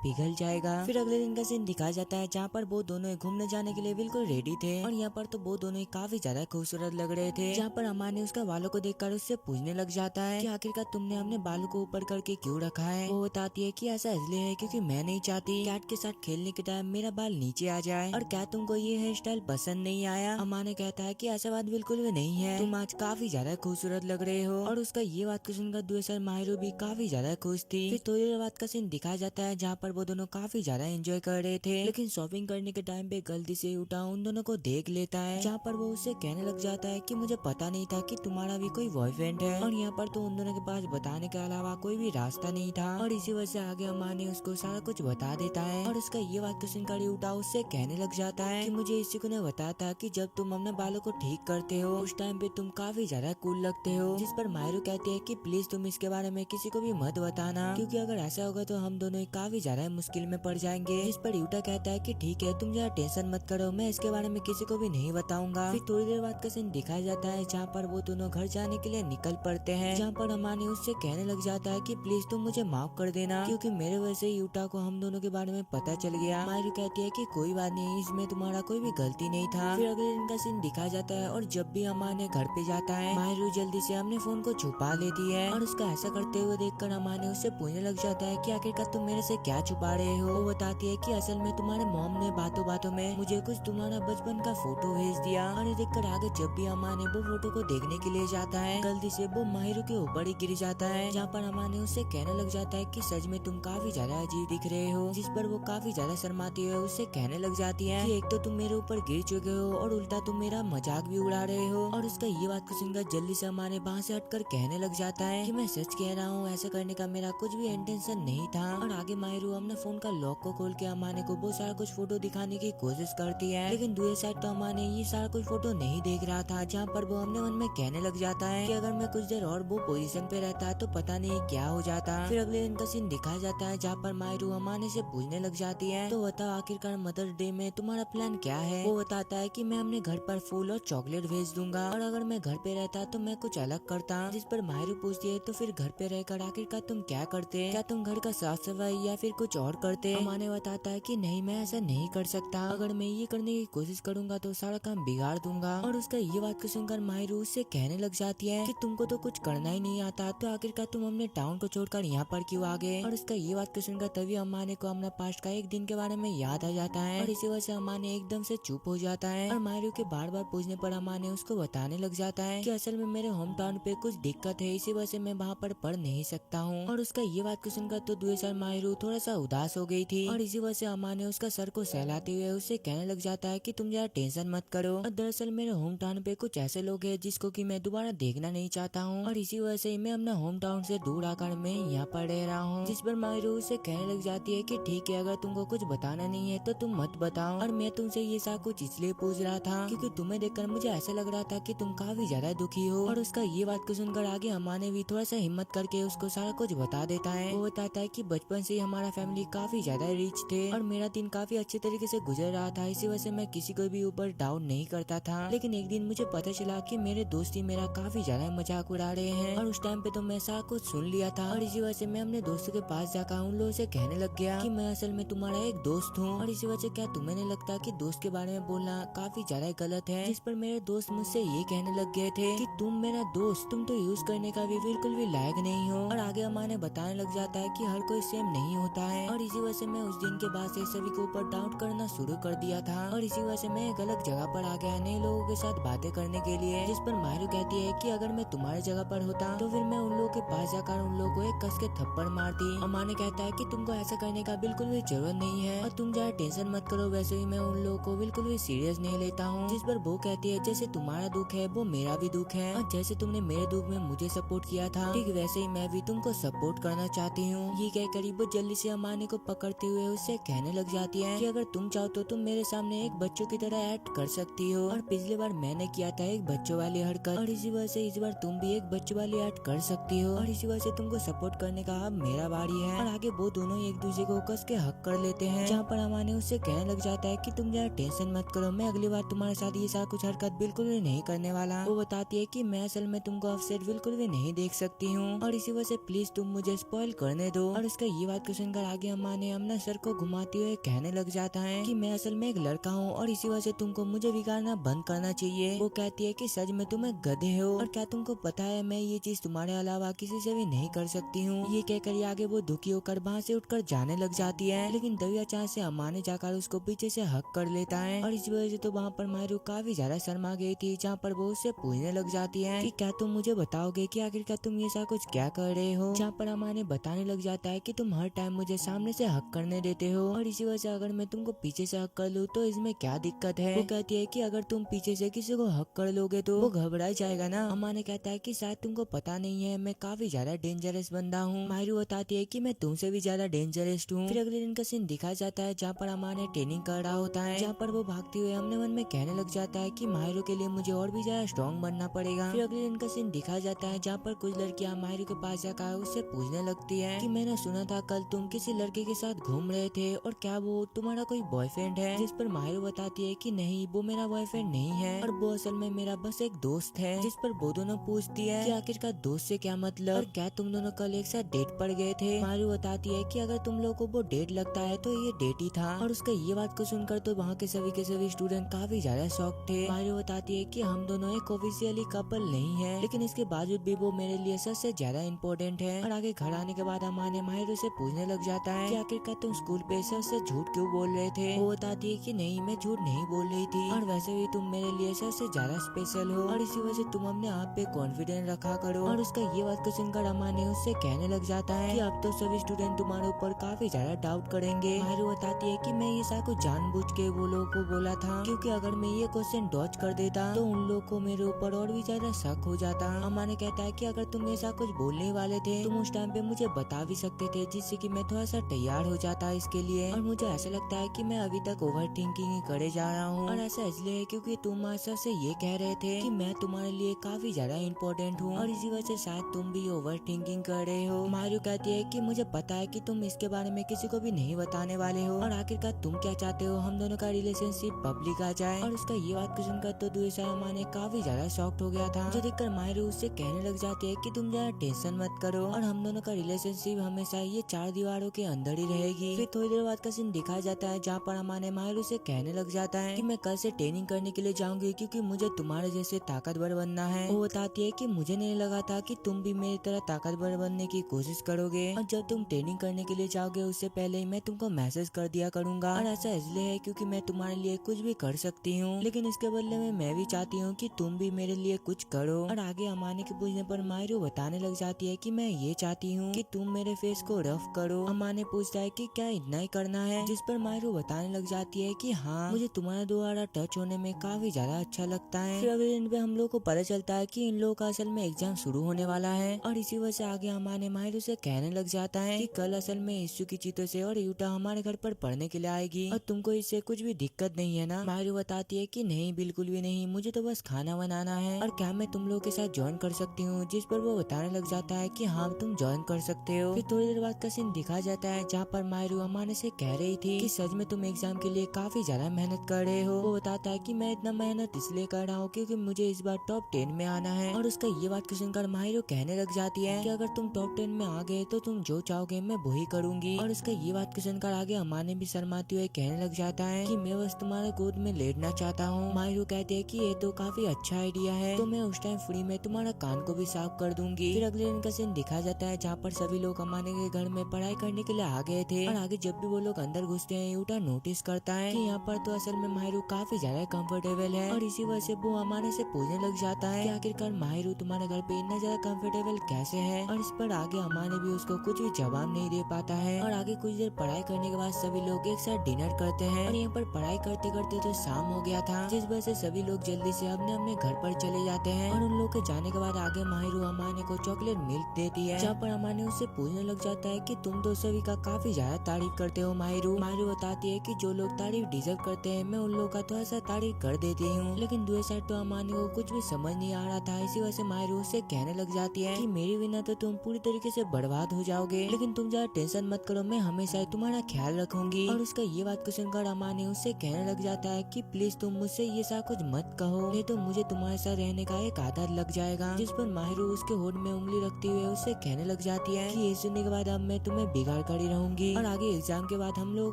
पिघल जाएगा। फिर अगले दिन का सीन दिखाया जाता है जहाँ पर वो दोनों घूमने जाने के लिए बिल्कुल रेडी थे और यहाँ पर तो वो दोनों काफी ज्यादा खूबसूरत लग रहे थे। जहाँ पर अमान ने उसका बालों को देखकर उससे पूछने लग जाता है कि आखिरकार तुमने अपने बालों को ऊपर करके क्यों रखा है। वो बताती है कि ऐसा इसलिए है क्योंकि मैं नहीं चाहती कैट के साथ खेलने के टाइम मेरा बाल नीचे आ जाए। और क्या तुमको ये हेयर स्टाइल पसंद नहीं आया? अमान ने कहता है कि ऐसा बात बिल्कुल भी नहीं है, तुम आज काफी ज्यादा खूबसूरत लग रहे हो। और उसका ये बात को सुनकर दूसरा माहिरू भी काफी ज्यादा खुश थी। फिर थोड़ी देर बाद का सीन दिखाया जाता है जहाँ पर वो दोनों काफी ज्यादा एंजॉय कर रहे थे, लेकिन शॉपिंग करने के टाइम पे गलती से उठा उन दोनों को देख लेता है, जहाँ पर वो उससे कहने लग जाता है कि मुझे पता नहीं था कि तुम्हारा भी कोई बॉयफ्रेंड है। और यहाँ पर तो उन दोनों के पास बताने के अलावा कोई भी रास्ता नहीं था और इसी वजह से आगे अमान ने उसको सारा कुछ बता देता है। और उसका ये बात को सुनकर उठा उससे कहने लग जाता है कि मुझे इसी को ने बताया था कि जब तुम अपने बालों को ठीक करते हो उस टाइम पे तुम काफी ज्यादा कूल लगते हो। जिस पर मायरू कहती है कि प्लीज तुम इसके बारे में किसी को भी मत बताना, क्योंकि अगर ऐसा होगा तो हम दोनों काफी ज्यादा मुश्किल में पड़ जाएंगे। जिस पर यूटा कहता है कि ठीक है तुम जरा टेंशन मत करो, मैं इसके बारे में किसी को भी नहीं बताऊंगा। फिर थोड़ी देर बाद का सीन दिखाया जाता है जहाँ पर वो दोनों घर जाने के लिए निकल पड़ते हैं, जहाँ पर अमानी उससे कहने लग जाता है कि प्लीज तुम मुझे माफ कर देना, क्योंकि मेरे वजह से यूटा को हम दोनों के बारे में पता चल गया। मायरू कहती है कि कोई बात नहीं, इसमें तुम्हारा कोई भी गलती नहीं था। फिर अगले दिन का सीन दिखाया जाता है और जब भी अमान घर पे जाता है मायरू जल्दी से अपने फोन को छुपा लेती है और उसका ऐसा करते हुए देखकर अमान उससे पूछने लग जाता है कि आखिरकार तुम मेरे से क्या छुपा रहे हो। वो बताती है कि असल में तुम्हारे मॉम ने बातों बातों में मुझे कुछ तुम्हारा बचपन का फोटो भेज दिया। और ये देखकर आगे जब भी अमान वो फोटो को देखने के लिए जाता है गलती से वो माहिरू के ऊपर ही गिर जाता है, जहाँ पर अमान उससे कहने लग जाता है कि सच में तुम काफी ज्यादा अजीब दिख रहे हो। जिस पर वो काफी ज्यादा शर्माती है उससे कहने लग जाती है कि एक तो तुम मेरे ऊपर गिर चुके हो और उल्टा तुम मेरा मजाक भी उड़ा रहे हो। और उसका ये बात को सुनकर जल्दी से अमान वहाँ से हटकर कहने लग जाता है कि मैं सच कह रहा हूँ, ऐसा करने का मेरा कुछ भी इंटेंशन नहीं था। और आगे माहिरू अपने फोन का लॉक को खोल के अमाने को बहुत सारा कुछ फोटो दिखाने की कोशिश करती है, लेकिन दूसरी साइड तो अमाने ये सारा कुछ फोटो नहीं देख रहा था, जहाँ पर वो अपने मन में कहने लग जाता है कि अगर मैं कुछ देर और वो पोजीशन पे रहता तो पता नहीं क्या हो जाता। फिर अगले दिन का सीन दिखाया जाता है जहाँ पर माहिरू अमाने से पूछने लग जाती है तो बताओ आखिरकार मदर्स डे में तुम्हारा प्लान क्या है। वो बताता है कि मैं अपने घर पर फूल और चॉकलेट भेज दूंगा और अगर मैं घर पे रहता तो मैं कुछ अलग करता। जिस पर माहिरू पूछती है तो फिर घर पे रहकर आखिरकार तुम क्या करते, क्या तुम घर का साफ सफाई या फिर कुछ और करते। अमाने बताता है कि नहीं मैं ऐसा नहीं कर सकता, अगर मैं ये करने की कोशिश करूंगा तो सारा काम बिगाड़ दूंगा। और उसका ये बात को सुनकर माहिरू उससे कहने लग जाती है कि तुमको तो कुछ करना ही नहीं आता तो आखिरकार तुम अपने टाउन को छोड़कर यहाँ पर क्यों आ गए। और उसका ये बात को सुनकर तभी अम्माने को अपना पास्ट का एक दिन के बारे में याद आ जाता है और इसी वजह से अम्माने एकदम से चुप हो जाता है। और माहिरू के बार बार पूछने पर अम्माने उसको बताने लग जाता है कि असल में मेरे होम टाउन पे कुछ दिक्कत है, इसी वजह से मैं वहाँ पर पढ़ नहीं सकता हूँ। और उसका ये बात को सुनकर तो दूसरा माहिरू थोड़ा सा उदास हो गई थी और इसी वजह से अम्माने उसका सर को सहलाते हुए उससे कहने लग जाता है कि तुम जरा टेंशन मत करो, और दरअसल मेरे होम टाउन पे कुछ ऐसे लोग हैं जिसको कि मैं दोबारा देखना नहीं चाहता हूँ और इसी वजह से मैं अपना होम टाउन से दूर आकर मैं यहाँ पर रह रहा हूँ। जिस पर माहिरू उससे कहने लग जाती है कि ठीक है अगर तुमको कुछ बताना नहीं है तो तुम मत बताओ, और मैं तुमसे ये सब कुछ इसलिए पूछ रहा था क्योंकि तुम्हें देखकर मुझे ऐसा लग रहा था कि तुम काफी ज्यादा दुखी हो। और उसका ये बात को सुनकर आगे अम्माने भी थोड़ा सा हिम्मत करके उसको सारा कुछ बता देता है। वो बताता है कि बचपन से ही हमारा फैमिली काफी ज्यादा रिच थे और मेरा दिन काफी अच्छे तरीके से गुजर रहा था, इसी वजह से मैं किसी को भी ऊपर डाउन नहीं करता था। लेकिन एक दिन मुझे पता चला कि मेरे दोस्त ही मेरा काफी ज्यादा मजाक उड़ा रहे हैं और उस टाइम पे तो मैं सारा कुछ सुन लिया था और इसी वजह से मैं अपने दोस्तों के पास जाकर उन लोगों से कहने लग गया कि मैं असल में तुम्हारा एक दोस्त हूँ। और इसी वजह से क्या तुम्हें नहीं लगता कि दोस्त के बारे में बोलना काफी ज्यादा गलत है। जिस पर मेरे दोस्त मुझसे ये कहने लग गए थे कि तुम मेरा दोस्त, तुम तो यूज करने का भी बिल्कुल भी लायक नहीं हो। और आगे अम्माने बताने लग जाता है कि हर कोई सेम नहीं होता है और इसी वजह से मैं उस दिन के बाद से सभी के ऊपर डाउट करना शुरू कर दिया था और इसी वजह से मैं एक अलग जगह पर आ गया नए लोगों के साथ बातें करने के लिए। जिस पर माहिरू कहती है कि अगर मैं तुम्हारी जगह पर होता तो फिर मैं उन लोगों के पास जाकर उन लोगों को एक कस के थप्पड़ मारती। अम्मा ने कहता है कि तुमको ऐसा करने का बिल्कुल भी जरूरत नहीं है और तुम जरा टेंशन मत करो, वैसे ही मैं उन लोगों को बिल्कुल भी सीरियस नहीं लेता हूँ। जिस पर वो कहती है जैसे तुम्हारा दुख है वो मेरा भी दुख है और जैसे तुमने मेरे दुख में मुझे सपोर्ट किया था, ठीक वैसे ही मैं भी तुमको सपोर्ट करना चाहती हूँ। ये कहकर वो जल्दी से अमाने को पकड़ते हुए उससे कहने लग जाती है कि अगर तुम चाहो तो तुम मेरे सामने एक बच्चों की तरह एक्ट कर सकती हो, और पिछली बार मैंने किया था एक बच्चों वाली हरकत, और इसी वजह से इस बार तुम भी एक बच्चों वाली एक्ट कर सकती हो, और इसी वजह से तुमको सपोर्ट करने का अब मेरा बारी है। और आगे वो दोनों एक दूसरे को कस के हक कर लेते हैं, जहाँ पर अमाने उससे कहने लग जाता है कि तुम जरा टेंशन मत करो, मैं अगली बार तुम्हारे साथ ये सारा कुछ हरकत बिल्कुल भी नहीं करने वाला। वो बताती है कि मैं असल में तुमको अपसेट बिल्कुल भी नहीं देख सकती हूँ, और इसी वजह से प्लीज तुम मुझे स्पॉइल करने दो। और उसका ये बात को सुनकर आगे अमाने अपना सर को घुमाते हुए कहने लग जाता है कि मैं असल में एक लड़का हूँ, और इसी वजह से तुमको मुझे बिगाड़ना बंद करना चाहिए। वो कहती है कि सच में तुम एक गधे हो, और क्या तुमको पता है मैं ये चीज तुम्हारे अलावा किसी से भी नहीं कर सकती हूँ। ये कहकर आगे वो दुखी होकर वहाँ से उठकर जाने लग जाती है, लेकिन तभी अचानक से अमाने जाकर उसको पीछे से हक कर लेता है, और इस वजह से तो वहाँ पर मायरू काफी ज्यादा शर्मा गई थी, जहाँ पर वो उससे पूछने लग जाती है कि क्या तुम मुझे बताओगे कि आखिरकार तुम ये सारा कुछ क्या कर रहे हो। जहाँ पर अमाने बताने लग जाता है कि तुम हर टाइम मुझे सामने से हक करने देते हो, और इसी वजह से अगर मैं तुमको पीछे से हक कर लूँ तो इसमें क्या दिक्कत है। वो कहती है कि अगर तुम पीछे से किसी को हक कर लोगे तो वो घबरा जाएगा ना। अमाने कहता है कि शायद तुमको पता नहीं है मैं काफी ज्यादा डेंजरस बंदा हूँ। मायरू बताती है कि मैं तुमसे भी ज्यादा डेंजरस हूँ। फिर अगले दिन का सीन दिखाया जाता है जहाँ पर अमाने ट्रेनिंग कर रहा होता है, जहाँ पर वो भागते हुए अपने मन में कहने लग जाता है कि मायरू के लिए मुझे और भी ज्यादा स्ट्रॉन्ग बनना पड़ेगा। फिर अगले दिन का सीन दिखाया जाता है जहाँ पर कुछ लड़कियां मायरू के पास जाकर उससे पूछने लगती है कि मैंने सुना था कल तुम किसी लड़के के साथ घूम रहे थे, और क्या वो तुम्हारा कोई बॉयफ्रेंड है। जिस पर मायरू बताती है कि नहीं वो मेरा बॉयफ्रेंड नहीं है, और वो असल में मेरा बस एक दोस्त है। जिस पर वो दोनों पूछती है कि आखिरकार दोस्त से क्या मतलब, और क्या तुम दोनों कल एक साथ डेट पर गए थे। मायरू बताती है कि अगर तुम लोगों को वो डेट लगता है तो ये डेट ही था, और उसका ये बात को सुनकर तो वहाँ के सभी स्टूडेंट काफी ज्यादा शॉक थे। मायरू बताती है कि हम दोनों एक ऑफिशियली कपल नहीं है, लेकिन इसके बावजूद भी वो मेरे लिए सबसे ज्यादा इम्पोर्टेंट है। और आगे घर आने के बाद अमाने मायरू से पूछने लग जाता है कि आखिरकार तुम स्कूल पे सबसे झूठ क्यों बोल रहे थे। वो बताती है कि नहीं मैं झूठ नहीं बोल रही थी, और वैसे भी तुम मेरे लिए सबसे ज्यादा स्पेशल हो, और इसी वजह से तुम अपने आप पे कॉन्फिडेंस रखा करो। और उसका ये बात को सुनकर अमाने उससे कहने लग जाता है कि अब तो सभी स्टूडेंट तुम्हारे ऊपर काफी ज्यादा डाउट करेंगे। मायरू बताती है कि मैं ये सब कुछ जानबूझ के वो लोगों को बोला था, क्योंकि अगर मैं ये क्वेश्चन डॉज कर देता तो उन लोग को मेरे ऊपर और भी ज्यादा शक हो जाता। अमाने कहता है कि अगर तुम ऐसा कुछ बोलने वाले थे तुम उस टाइम पे मुझे बता भी सकते थे, जिससे कि मैं थोड़ा सा तैयार हो जाता इसके लिए। और मुझे ऐसा लगता है कि मैं अभी तक ओवर थिंकिंग ही करे जा रहा हूँ, और ऐसा इसलिए है क्योंकि तुम आशा से ये कह रहे थे कि मैं तुम्हारे लिए काफी ज्यादा इम्पोर्टेंट हूँ, और इसी वजह से शायद तुम भी ओवर थिंकिंग कर रहे हो। मायरू कहती है कि मुझे पता है कि तुम इसके बारे में किसी को भी नहीं बताने वाले हो, और आखिरकार तुम क्या चाहते हो हम दोनों का रिलेशनशिप पब्लिक आ जाए। और उसका ये बात को सुनकर तो दूसरा अमाने काफी ज्यादा शॉक्ड हो गया था, जो देखकर मायरू उससे कहने लग जाती है कि तुम ज्यादा टेंशन मत करो, और हम दोनों का रिलेशनशिप हमेशा ये 4 दीवारों के अंदर ही रहेगी। फिर थोड़ी देर बाद का सीन दिखाया जाता है जहाँ पर अमाने मायरू से कहने लग जाता है कि मैं कल से ट्रेनिंग करने के लिए जाऊंगी, क्योंकि मुझे तुम्हारे जैसे ताकतवर बनना है। वो बताती है कि मुझे नहीं लगा था कि तुम भी मेरी तरह ताकतवर बनने की कोशिश करोगे, और जब तुम ट्रेनिंग करने के लिए जाओगे उससे पहले ही मैं तुमको मैसेज कर दिया करूंगा। और ऐसा इसलिए है क्योंकि मैं तुम्हारे लिए कुछ भी कर सकती हूँ, लेकिन इसके बदले में मैं भी चाहती हूँ कि तुम भी मेरे लिए कुछ करो। और आगे अमाने के पूछने पर मायरू बताने लग जाती है कि मैं ये चाहती हूँ कि तुम मेरे फेस को रफ करो। अमाने पूछता है कि क्या इतना ही करना है, जिस पर मायरू बताने लग जाती है कि हाँ मुझे तुम्हारे द्वारा टच होने में काफी ज्यादा अच्छा लगता है। फिर अगले दिन पे हम लोग को पता चलता है कि इन लोगों का असल में एग्जाम शुरू होने वाला है, और इसी वजह से आगे अमाने मायरू से कहने लग जाता है कि कल असल में इशू की चीतों से और यूटा हमारे घर पर पढ़ने के लिए आएगी, और तुमको इससे कुछ भी दिक्कत नहीं है ना। मायरू बताती है कि नहीं बिल्कुल भी नहीं, मुझे तो बस खाना बनाना है, और क्या मैं तुम लोग के साथ ज्वाइन कर सकती हूँ। जिस पर वो बताने लग जाता है कि हाँ तुम ज्वाइन कर सकते हो। फिर थोड़ी देर बाद का सीन दिखा जाता है जहाँ पर मायरू अमाने से कह रही थी कि सच में तुम एग्जाम के लिए काफी ज्यादा मेहनत कर रहे हो। वो बताता है कि मैं इतना मेहनत इसलिए कर रहा हूँ क्योंकि मुझे इस बार टॉप 10 में आना है, और उसका ये बात को सुनकर मायरू कहने लग जाती है कि अगर तुम टॉप 10 में आ गए तो तुम जो चाहोगे मैं वही करूंगी। और उसका ये बात को सुनकर आगे अमाने भी शर्माते हुए कहने लग जाता है कि मैं बस तुम्हारे गोद में लेटना चाहता हूँ। मायरू कहते हैं कि ये तो काफी अच्छा आइडिया है, तो मैं उस टाइम फ्री में तुम्हारा कान को भी साफ कर दूंगी। फिर अगले दिन का सीन दिखा जाता है जहाँ पर सभी लोग अमाने के घर में पढ़ाई करने के लिए आ गए थे, और आगे जब भी वो लोग अंदर घुसते हैं यूटा नोटिस करता है कि यहाँ पर तो असल में मायरू काफी ज्यादा कंफर्टेबल है, और इसी वजह से वो अमाने से पूछने लग जाता है कि आखिरकार मायरू तुम्हारे घर पे इतना ज्यादा कंफर्टेबल कैसे है। और इस पर आगे अमाने भी उसको कुछ भी जवाब नहीं दे पाता है। और आगे कुछ देर पढ़ाई करने के बाद सभी लोग एक साथ डिनर करते हैं, और यहाँ पर पढ़ाई करते करते तो शाम हो गया था, जिस वजह से सभी लोग जल्दी से अपने अपने घर पर चले जाते हैं। और उन लोग के जाने के बाद आगे माहिरू अमाने को चॉकलेट मिल्क देती है, जहाँ पर अमाने उससे पूछने लग जाता है कि तुम तो सभी का काफी ज्यादा तारीफ करते हो माहिरू। माहिरू बताती है कि जो लोग तारीफ डिजर्व करते हैं मैं उन लोगों का थोड़ा सा तारीफ कर देती हूँ। लेकिन दूसरी साइड तो अमाने को कुछ भी समझ नहीं आ रहा था। इसी वजह से माहिरू उससे कहने लग जाती है कि मेरे बिना तो तुम पूरी तरीके से बर्बाद हो जाओगे, लेकिन तुम ज्यादा टेंशन मत करो, मैं हमेशा तुम्हारा ख्याल रखूंगी। और उसका ये बात को सुनकर अमाने उससे कहने लग जाता है कि प्लीज तुम मुझसे ये सा कुछ मत कहो, नहीं तो मुझे तुम्हारे साथ रहने का एक आदत लग जाएगा। जिस पर माहिरू उसके होठ में उंगली रखते हुए उससे कहने लग जाती है कि ये सुनने के बाद अब मैं तुम्हें बिगाड़ कर ही रहूंगी। और आगे एग्जाम के बाद हम लोगों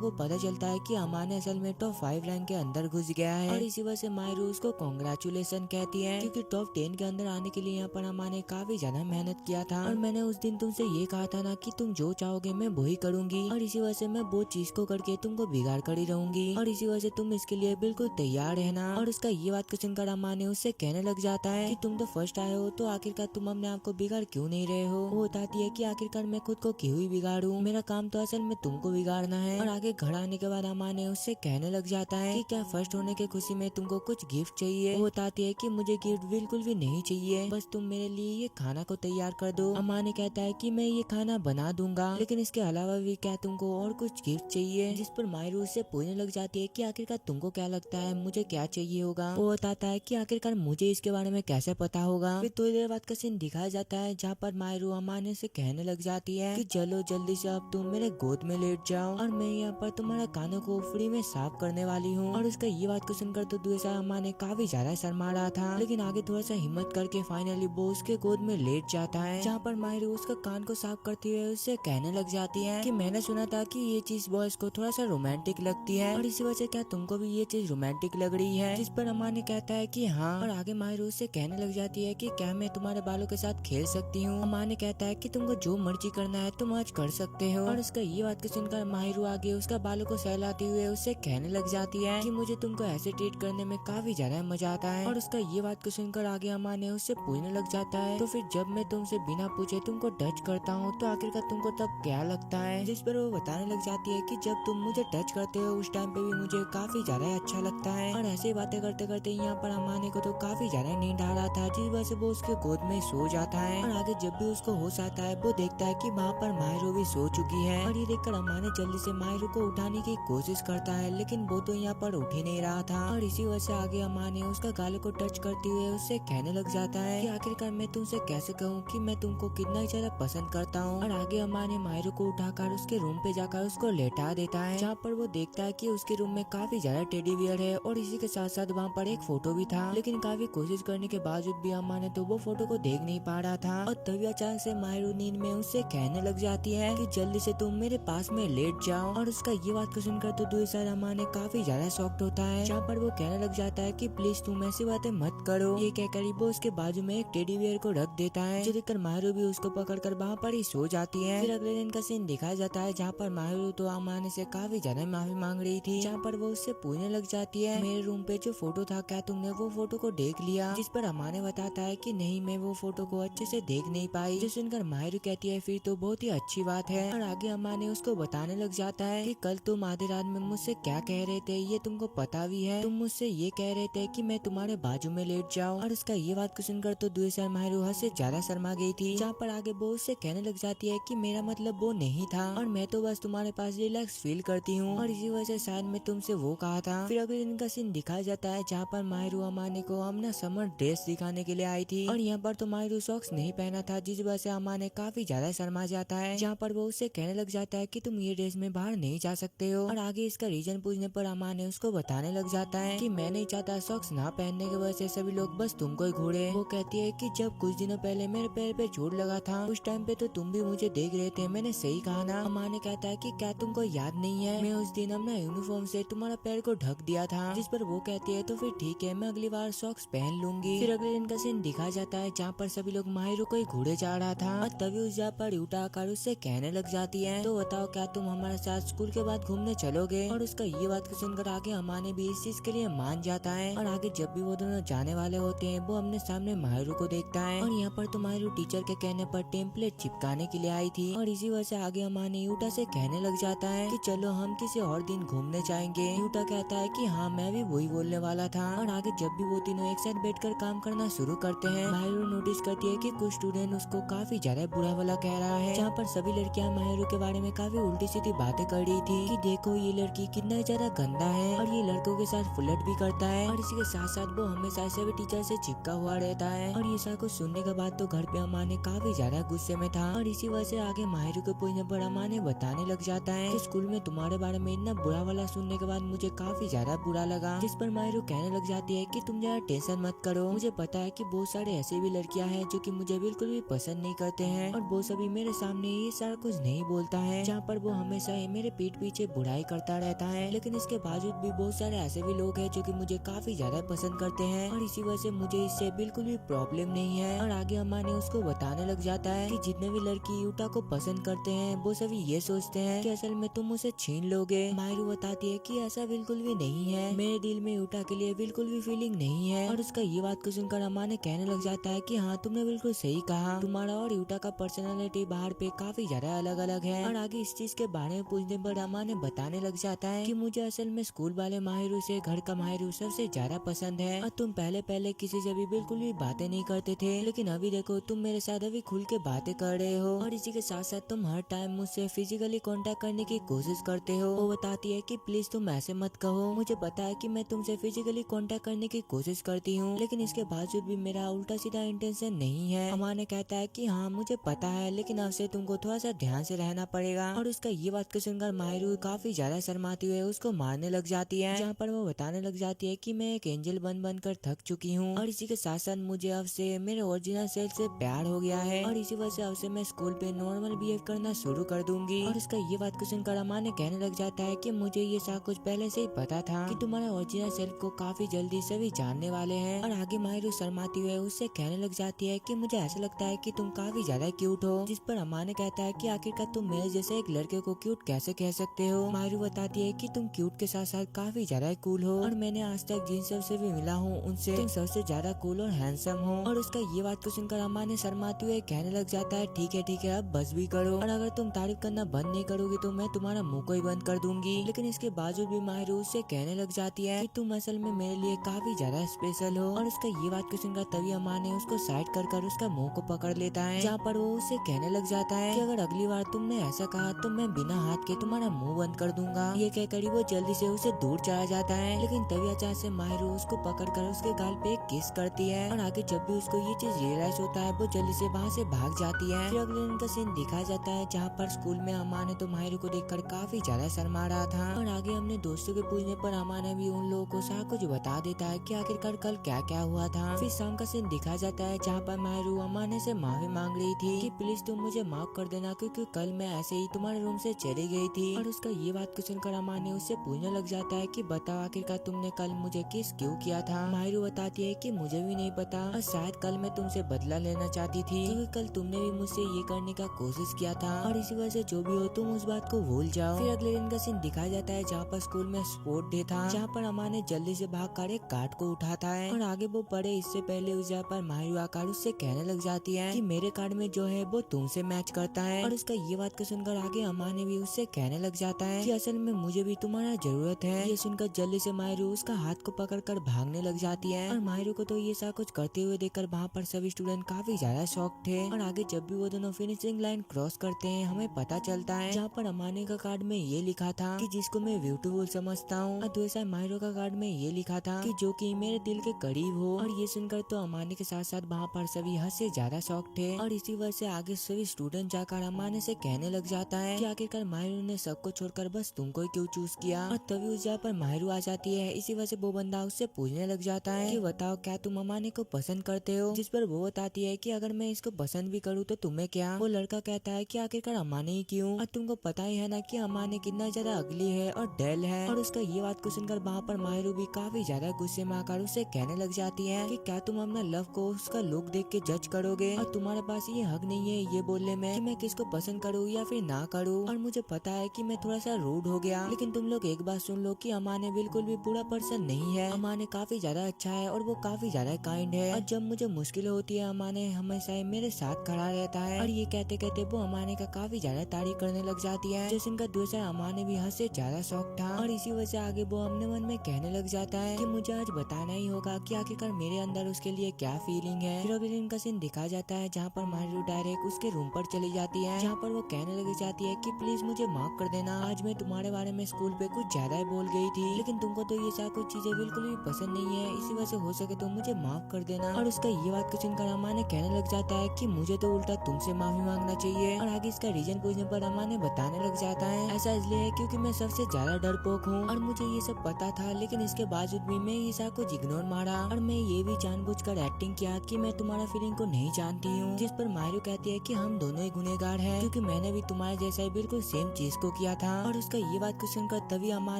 को पता चलता है कि अमान असल में टॉप 5 रैंक के अंदर घुस गया है, और इसी वजह से माहिरू उसको कांग्रेचुलेशन कहती है, क्योंकि टॉप 10 के अंदर आने के लिए यहाँ पर अमान ने काफी ज्यादा मेहनत किया था। और मैंने उस दिन तुमसे ये कहा था ना कि तुम जो चाहोगे मैं वही करूंगी, और इसी वजह से मैं वो चीज को करके तुमको बिगाड़ कर ही रहूंगी, और इसी वजह से तुम इसके लिए बिल्कुल तैयार रहना। और उसका ये बात को सुनकर अमान ने उससे कहने लग जाता है कि तुम तो फर्स्ट आए हो, तो आखिरकार तुम अपने आप को बिगाड़ क्यों नहीं रहे हो। वो बताती है कि आखिरकार मैं खुद को क्यों ही बिगाड़ू, मेरा काम तो असल में तुमको बिगाड़ना है। और आगे घर आने के बाद अमान ने उससे कहने लग जाता है कि क्या फर्स्ट होने की खुशी में तुमको कुछ गिफ्ट चाहिए। वो बताती है कि मुझे गिफ्ट बिल्कुल भी नहीं चाहिए, बस तुम मेरे लिए ये खाना को तैयार कर दो। अमान ने कहता है कि मैं ये खाना बना दूंगा, लेकिन इसके अलावा भी क्या तुमको और कुछ गिफ्ट चाहिए। जिस पर माहिरू उससे पूछने लग जाती है कि आखिरकार तुमको क्या लगता है मुझे क्या चाहिए होगा। वो बताता है कि आखिरकार मुझे इसके बारे में कैसे पता होगा। फिर थोड़ी देर बाद का सीन दिखाया जाता है, जहाँ पर माहिरू अमाने से कहने लग जाती है कि चलो जल्दी से अब तुम मेरे गोद में लेट जाओ, और मैं यहाँ पर तुम्हारा कानों को फ्री में साफ करने वाली हूँ। और उसका ये बात को सुनकर तो दूसरा अमाने काफी ज्यादा शर्मा रहा था, लेकिन आगे थोड़ा सा हिम्मत करके फाइनली वो उसके गोद में लेट जाता है, जहाँ पर माहिरू उसका कान को साफ करते हुए उससे कहने लग जाती है कि मैंने सुना था कि ये चीज बॉयज को थोड़ा सा रोमांटिक लगती है, और इसी वजह से क्या तुमको भी ये चीज रोमांटिक लग रही है। जिस पर अमाने कहता है कि हाँ, और आगे माहिरू उससे कहने लग जाती है कि क्या मैं तुम्हारे बालों के साथ खेल सकती हूँ। अमाने कहता है कि तुमको जो मर्जी करना है तुम आज कर सकते हो। और उसका ये बात को सुनकर माहिरू आगे उसका बालों को सहलाते हुए उससे कहने लग जाती है कि मुझे तुमको ऐसे ट्रीट करने में काफी ज्यादा मजा आता है। और उसका ये बात को सुनकर आगे अमाने उससे पूछने लग जाता है तो फिर जब मैं तुमसे बिना पूछे तुमको टच करता हूँ तो आखिरकार तुमको तब क्या लगता है। जिस पर वो बताने लग जाती है कि जब तुम मुझे टच करते हो उस टाइम पे भी मुझे काफी ज्यादा अच्छा लगता है। और ऐसे ही बातें करते करते यहाँ पर अमाने को तो काफी ज्यादा नींद आ रहा था, जिस वजह से वो उसके गोद में सो जाता है। और आगे जब भी उसको होश आता है वो देखता है कि वहाँ पर माहिरू भी सो चुकी है, और ये देखकर अमाने जल्दी से माहिरू को उठाने की कोशिश करता है, लेकिन वो तो यहाँ पर उठ ही नहीं रहा था। और इसी वजह से आगे अमाने उसका गाल को टच करते हुए उससे कहने लग जाता है कि आखिरकार मैं तुमसे कैसे कहूँ कि मैं तुमको कितना ही ज्यादा पसंद करता हूँ। और आगे अमाने माहिरू को उठाकर उसके रूम पे जाकर उसको लेटा देता है, जहाँ पर वो देखता है कि उसके रूम में काफी ज्यादा टेडी बियर है, और इसी के साथ साथ वहाँ पर एक फोटो भी था। लेकिन काफी कोशिश करने के बावजूद भी अमाने तो वो फोटो को देख नहीं पा रहा था। और तभी अचानक से माहिरू नींद में उससे कहने लग जाती है कि जल्दी से तुम मेरे पास में लेट जाओ। और उसका ये बात को सुनकर तो दूसरा अमाने काफी ज्यादा शॉक्ड होता है, जहाँ पर वो कहने लग जाता है कि प्लीज तुम ऐसी बातें मत करो। ये कहकर वो उसके बाजू में एक टेडी बियर को रख देता है, जो देखकर माहिरू भी उसको पकड़कर वहाँ पर ही सो जाती है। फिर अगले दिन का सीन दिखाया जाता है, जहाँ पर माहिरू तो अमाने से काफी ज्यादा माफी मांग रही थी, जहाँ पर वो उससे पूछने लग जाती है मेरे रूम पे जो फोटो था क्या तुमने वो फोटो को देख लिया। जिस पर अमाने बताता है कि नहीं, मैं वो फोटो को अच्छे से देख नहीं पाई। जो सुनकर माहिरू कहती है फिर तो बहुत ही अच्छी बात है। और आगे अमाने उसको बताने लग जाता है कि कल तुम आधी रात में मुझसे क्या कह रहे थे ये तुमको पता भी है। तुम मुझसे ये कह रहे थे कि मैं तुम्हारे बाजू में लेट जाऊं। और उसका ये बात को सुनकर तो दूसरा माहिरू हद से ज्यादा शर्मा गई थी, जहाँ पर आगे वो उससे कहने लग जाती है कि मेरा मतलब वो नहीं था, और मैं तो बस तुम्हारे पास रिलैक्स फील करती हूँ, और इसी वजह से शायद मैं तुमसे वो कहा था। फिर अगले दिन का सीन दिखाया जाता है, जहाँ पर माहिरू अमाने को अपना समर ड्रेस दिखाने के लिए आई थी, और यहाँ पर तो माहिरू सॉक्स नहीं पहना था, जिस वजह से अमाने काफी ज्यादा शर्मा जाता है, जहाँ पर वो उससे कहने लग जाता है कि तुम ये ड्रेस में बाहर नहीं जा सकते हो। और आगे इसका रीजन पूछने पर अमाने उसको बताने लग जाता है कि मैं नहीं चाहता सॉक्स ना पहनने की वजह से सभी लोग बस तुमको ही घूरे। वो कहती है कि जब कुछ दिनों पहले मेरे पैर पे चोट लगा था उस टाइम पे तो तुम भी मुझे देख रहे थे, मैंने सही कहा ना। अमाने कहता है कि क्या तुमको याद नहीं है, मैं उस दिन अपना यूनिफॉर्म से तुम्हारा पैर को ढक दिया था। जिस पर वो कहती है तो फिर ठीक है, मैं अगली बार सॉक्स पहन लूंगी। फिर अगले दिन का सीन दिखा जाता है, जहाँ पर सभी लोग माहिरू को ही घूरे जा रहा था, और तभी उस जगह पर उठा कर उससे कहने लग जाती है तो बताओ क्या तुम हमारे साथ स्कूल के बाद घूमने चलोगे। और उसका ये बात को सुनकर आगे अमाने भी इस चीज के लिए मान जाता है, और आगे जब भी वो दोनों जाने वाले होते हैं वो अपने सामने माहिरू को देखता है। और यहाँ पर तो माहिरू टीचर के कहने पर टेम्पलेट चिपकाने के लिए आई थी, और इसी वजह से आगे अमाने यूटा से कहने लग जाता है कि चलो हम किसी और दिन घूमने जाएंगे। यूटा कहता है कि हाँ मैं भी वही बोलने वाला था। और आगे जब भी वो तीनों एक साथ बैठकर काम करना शुरू करते हैं। माहिरू नोटिस करती है कि कुछ स्टूडेंट उसको काफी ज्यादा बुरा भला कह रहा है, जहाँ पर सभी लड़कियां माहिरू के बारे में काफी उल्टी सीधी बातें कर रही थी कि देखो ये लड़की कितना ज्यादा गंदा है और ये लड़कों के साथ फ्लर्ट भी करता है और इसी के साथ साथ वो हमेशा से भी टीचर से चिपका हुआ रहता है। और ये सब कुछ सुनने के बाद तो घर पे अमाने काफी ज्यादा गुस्से में था और इसी वजह से आगे माहिरू के पूछने पर अमाने बताने लग जाता है कि स्कूल में तुम्हारे बारे में इतना बुरा वाला सुनने के बाद मुझे काफी ज्यादा बुरा लगा। जिस पर माहिरू कहने लग जाती है कि तुम जरा टेंशन मत करो, मुझे पता है कि बहुत सारे ऐसे भी लड़कियां हैं जो कि मुझे बिल्कुल भी पसंद नहीं करते हैं और वो सभी मेरे सामने ये सारा कुछ नहीं बोलता है, जहाँ पर वो हमेशा ही मेरे पीठ पीछे बुराई करता रहता है। लेकिन इसके बावजूद भी बहुत सारे ऐसे भी लोग हैं जो कि मुझे काफी ज्यादा पसंद करते हैं और इसी वजह से मुझे इससे बिल्कुल भी प्रॉब्लम नहीं है। और आगे अमाने उसको बताने लग जाता है कि जितने भी लड़की यूटा को पसंद करते हैं वो सभी ये सोचते हैं कि असल में तुम उसे छीन लोगे। माहिरू बताती है कि ऐसा बिल्कुल भी नहीं है, मेरे दिल में यूटा के लिए बिल्कुल भी फीलिंग नहीं है। और उसका ये बात को सुनकर अमाने कहने लग जाता है कि हाँ तुमने बिल्कुल सही कहा, तुम्हारा और यूटा का पर्सनालिटी बाहर पे काफी ज्यादा अलग अलग है। और आगे इस चीज के बारे में पूछने पर अमाने बताने लग जाता है कि मुझे असल में स्कूल वाले माहिरू से घर का माहिरू सबसे ज्यादा पसंद है और तुम पहले किसी से भी बिल्कुल भी बातें नहीं करते थे, लेकिन अभी देखो तुम मेरे साथ अभी खुल के बातें कर रहे हो और इसी के साथ साथ तुम हर टाइम मुझसे फिजिकली कांटेक्ट करने की कोशिश करते हो। वो बताती है कि प्लीज तुम ऐसे मत कहो, मुझे पता है कि मैं तुमसे फिजिकली कांटेक्ट करने की कोशिश करती हूँ, लेकिन इसके बावजूद भी मेरा उल्टा सीधा इंटेंशन नहीं है। अमाने कहता है कि हाँ मुझे पता है, लेकिन अब से तुमको थोड़ा सा ध्यान से रहना पड़ेगा। और उसका ये बात को सुनकर माहिरू काफी ज्यादा शर्माती हुए उसको मारने लग जाती है, जहाँ पर वो बताने लग जाती है कि मैं एक एंजल बन कर थक चुकी हूँ और इसी के साथ साथ मुझे अब से मेरे ओरिजिनल सेल्फ से प्यार हो गया है और इसी वजह से अब से मैं स्कूल पे नॉर्मल बिहेव करना शुरू कर दूंगी। और उसका ये बात को सुनकर अमाने कहने लग जाता है कि मुझे ये सब कुछ पहले से ही पता था कि तुम्हारा ओरिजिनल सेल्फ को काफी जल्दी सभी जानने वाले हैं। और आगे माहिरू शर्माती हुए उससे कहने लग जाती है कि मुझे ऐसा लगता है कि तुम काफी ज्यादा क्यूट हो, जिस पर अमाने कहता है कि आखिरकार तुम मेरे जैसे एक लड़के को क्यूट कैसे कह सकते हो। माहिरू बताती है कि तुम क्यूट के साथ साथ काफी ज्यादा कूल हो और मैंने आज तक जिन सबसे भी मिला हूँ उनसे तुम सबसे ज्यादा कूल और हैंडसम हो। और उसका ये बात को सुनकर अमाने शर्माते हुए कहने लग जाता है ठीक है अब बस भी करो, और अगर तुम तारीफ करना बंद नहीं करोगी तो मैं तुम्हारा मुंह को ही बंद कर दूंगी। लेकिन इसके बावजूद भी माहिरू उससे कहने लग जाती है कि तुम असल में मेरे लिए काफी ज्यादा स्पेशल हो। और उसका ये बात को सुनकर तभी अमाने उसको साइड कर उसका मुंह को पकड़ लेता है, जहाँ पर वो उससे कहने लग जाता है कि अगर अगली बार तुमने ऐसा कहा तो मैं बिना हाथ के तुम्हारा मुंह बंद कर दूंगा। ये कहकर वो जल्दी से उसे दूर चला जाता है, लेकिन तभी अचानक से माहिरू उसको पकड़कर उसके गाल पे एक किस करती है और आगे जब भी उसको ये चीज रियलाइज होता है वो जल्दी से वहाँ से भाग जाती है। फिर अगले दिन का सीन दिखाया जाता है जहाँ पर स्कूल में अमाने तो माहिरू को देखकर काफी ज्यादा शर्मा रहा था और आगे हमने दोस्तों के पूछने पर अमाने भी उन लोगों को सारा कुछ बता देता है कि आखिरकार कल क्या क्या हुआ था। फिर शाम का सीन दिखाया जाता है जहाँ पर माहिरू अमाने से माफी मांग रही थी कि प्लीज तुम मुझे माफ कर देना क्योंकि कल मैं ऐसे ही तुम्हारे रूम से चली गई थी। और उसका ये बात को सुनकर अमाने उससे पूछने लग जाता है कि बताओ आखिरकार तुमने कल मुझे किस क्यों किया था। माहिरू बताती है कि मुझे भी नहीं पता और शायद कल मैं तुमसे बदला लेना चाहती थी क्योंकि कल तुमने भी मुझसे ये करने का कोशिश किया था और इसी वजह से जो भी हो तुम उस बात को भूल जाओ। फिर अगले दिन का सीन दिखाया जाता है जहाँ पर स्कूल में स्पोर्ट डे था, जहाँ पर अमाने जल्दी से भागकर एक कार्ड को उठाता है और आगे वो पढ़े इससे पहले उस जगह पर माहिरू आकर उससे कहने लग जाती है कि मेरे कार्ड में जो है वो तुमसे मैच करता है। और उसका ये बात को सुनकर आगे अमाने भी उससे कहने लग जाता है कि असल में मुझे भी तुम्हारा जरूरत है। ये सुनकर जल्दी से माहिरू उसका हाथ को पकड़कर भागने लग जाती है और माहिरू को तो ये सब कुछ करते हुए देखकर वहाँ पर सभी स्टूडेंट काफी ज्यादा शॉक थे। और आगे जब भी वो दोनों फिनिशिंग लाइन क्रॉस करते हैं हमें पता चलता है जहाँ पर अमाने का कार्ड में ये लिखा था कि जिसको मैं ब्यूटीफुल समझता हूँ और दूसरा माहिरू का कार्ड में ये लिखा था कि जो कि मेरे दिल के करीब हो। और ये सुनकर तो अमाने के साथ साथ वहाँ पर सभी हद से ज्यादा शॉक थे और इसी वजह से आगे सभी स्टूडेंट जाकर अमाने से कहने लग जाता है कि आखिरकार माहिरू ने सबको छोड़कर बस तुमको ही क्यों चूज किया। और तभी उस जगह पर माहिरू आ जाती है। इसी वजह से वो बंदा उससे पूछने लग जाता है कि बताओ क्या तुम अमाने को पसंद करते हो, जिस पर वो बताती है कि अगर मैं इसको पसंद भी करूँ तो तुम्हें क्या। वो लड़का कहता है कि आखिरकार अमाने ही क्यों, और तुमको पता ही है ना कि अमाने कितना ज्यादा अगली है और डल है। और उसका ये बात को सुनकर वहाँ पर माहिरू भी काफी ज्यादा गुस्से में आकर उससे कहने लग जाती है कि क्या तुम अपना लव को उसका लुक देख के जज करोगे और तुम्हारे पास ये हक नहीं है ये बोलने में कि मैं किसको पसंद करूँ या फिर ना करूँ। और मुझे पता है कि मैं थोड़ा सा रूड हो गया, लेकिन तुम लोग एक बात सुन लो कि अमाने बिल्कुल भी बुरा पर्सन नहीं है। अमाने काफी ज्यादा अच्छा है और वो काफी ज्यादा काइंड है और जब मुझे मुश्किल होती है अमाने हमेशा मेरे साथ खड़ा रहता है। और ये कहते कहते वो अमाने का काफी ज्यादा तारीफ करने लग जाती है, जैसे इनका दूसरा अमाने भी हद से ज्यादा शौक था। और इसी वजह से आगे वो अपने मन में कहने लग जाता है कि मुझे आज बताना ही होगा कि आखिरकार मेरे अंदर उसके उसके लिए क्या फीलिंग है। फिर अगले दिन का सीन दिखा जाता है जहाँ पर माहिरो डायरेक्ट उसके रूम पर चली जाती है, जहाँ पर वो कहने लगी जाती है कि प्लीज मुझे माफ कर देना, आज मैं तुम्हारे बारे में स्कूल पे कुछ ज्यादा ही बोल गई थी, लेकिन तुमको तो ये सारी कुछ चीजें बिल्कुल भी पसंद नहीं है, इसी वजह से हो सके तो मुझे माफ कर देना। और उसका ये बात को सुनकर अम्मा ने कहने लग जाता है कि मुझे तो उल्टा तुमसे माफी मांगना चाहिए। और आगे इसका रीजन पूछने पर अम्मा ने बताने लग जाता है ऐसा इसलिए है क्योंकि मैं सबसे ज्यादा डरपोक हूँ और मुझे ये सब पता था, लेकिन इसके बावजूद भी मैं ये सब कुछ इग्नोर मारा और मैं ये भी जानबूझकर एक्टिंग किया कि मैं तुम्हारा फीलिंग को नहीं जानती हूँ। जिस पर माहिरो कहती है कि हम दोनों ही गुनहगार हैं क्योंकि मैंने भी तुम्हारे जैसा ही बिल्कुल सेम चीज को किया था। और उसका ये बात को सुनकर तभी अम्मा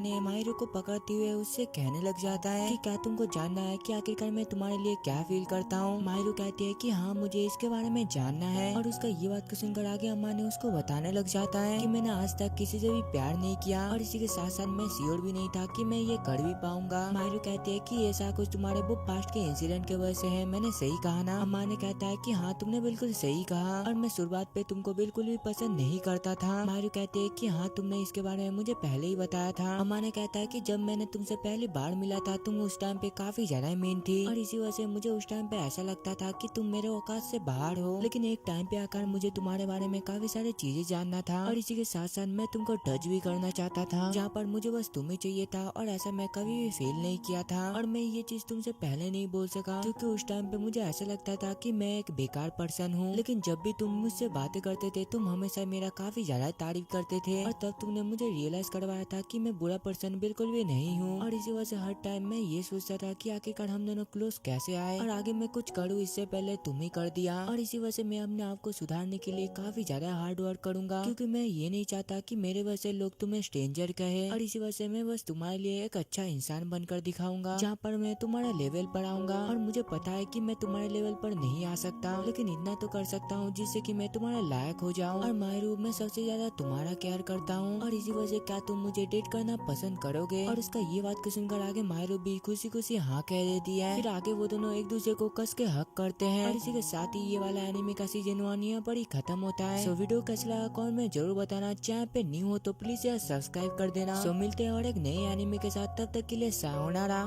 ने माहिरो को पकड़ते हुए उससे कहने लग जाता है कि क्या तुमको जानना है कि आखिरकार मैं तुम्हारे लिए क्या फील करता हूँ। माहिरो कहती है कि हाँ मुझे इसके बारे में जानना है। और उसका ये बात को सुनकर आगे अम्मा ने उसको बताने लग जाता है कि मैंने आज तक किसी से भी प्यार नहीं किया और इसी के साथ साथ मैं श्योर भी नहीं था कि मैं ये कर भी पाऊंगा। माहिरो कहती है कि ऐसा कुछ तुम्हारे वो पास्ट के इंसिडेंट के वजह से है, मैंने सही कहा ना। अम्मा ने कहता है कि हाँ तुमने बिल्कुल सही कहा और मैं शुरुआत पे तुमको बिल्कुल भी पसंद नहीं करता था। माहिरो कहती है कि हाँ तुमने इसके बारे में मुझे पहले ही बताया था। अम्मा ने कहता है कि जब मैंने तुमसे पहली बार मिला था तुम उस टाइम पे काफी ज्यादा मीन थी और इसी वजह से मुझे उस टाइम पे ऐसा लगता था कि तुम मेरे औकात से बाहर हो, लेकिन एक टाइम पे आकर मुझे तुम्हारे बारे में काफी सारी चीजें जानना था और इसी के साथ साथ मैं तुमको टच भी करना चाहता था, जहाँ पर मुझे बस तुम्हें चाहिए था और ऐसा मैं कभी भी फील नहीं किया था। और मैं ये चीज तुमसे पहले नहीं बोल सका क्योंकि उस टाइम पे मुझे ऐसा लगता था कि मैं एक बेकार पर्सन हूँ, लेकिन जब भी तुम मुझसे बातें करते थे तुम हमेशा मेरा काफी ज्यादा तारीफ करते थे और तब तुमने मुझे रियलाइज करवाया था कि मैं बुरा पर्सन बिल्कुल भी नहीं हूँ। और इसी वजह से हर टाइम मैं ये सोचता था कि आखिरकार हम दोनों क्लोज कैसे आए और आगे मैं कुछ करूँ इससे पहले तुम ही कर दिया। और इसी वजह से मैं अपने आप को सुधारने के लिए काफी ज्यादा हार्ड वर्क करूंगा क्योंकि मैं ये नहीं चाहता कि मेरे वजह से लोग तुम्हें स्ट्रेंजर कहे। और इसी वजह से मैं बस तुम्हारे लिए एक अच्छा इंसान बनकर दिखाऊंगा जहाँ पर मैं तुम्हारे लेवल पर आऊंगा। और मुझे पता है कि मैं तुम्हारे लेवल पर नहीं आ सकता, लेकिन इतना तो कर सकता हूँ जिससे कि मैं तुम्हारे लायक हो जाऊँ। और माहिरो मैं सबसे ज्यादा तुम्हारा केयर करता हूँ और इसी वजह से क्या तुम मुझे डेट करना पसंद करोगे। और उसका ये बात को सुनकर आगे माहिरो भी खुशी खुशी हाँ कह देती है। फिर आगे वो दोनों एक दूसरे को कस के हक करते हैं और इसी के साथ ही ये वाला एनिमे का सीजन 1 यहाँ पर ही खत्म होता है। सो वीडियो कैसा लगा कमेंट में जरूर बताना, चैनल पे न्यू हो तो प्लीज यार सब्सक्राइब कर देना। सो मिलते हैं और एक नए एनिमे के साथ, तब तक के लिए सायोनारा।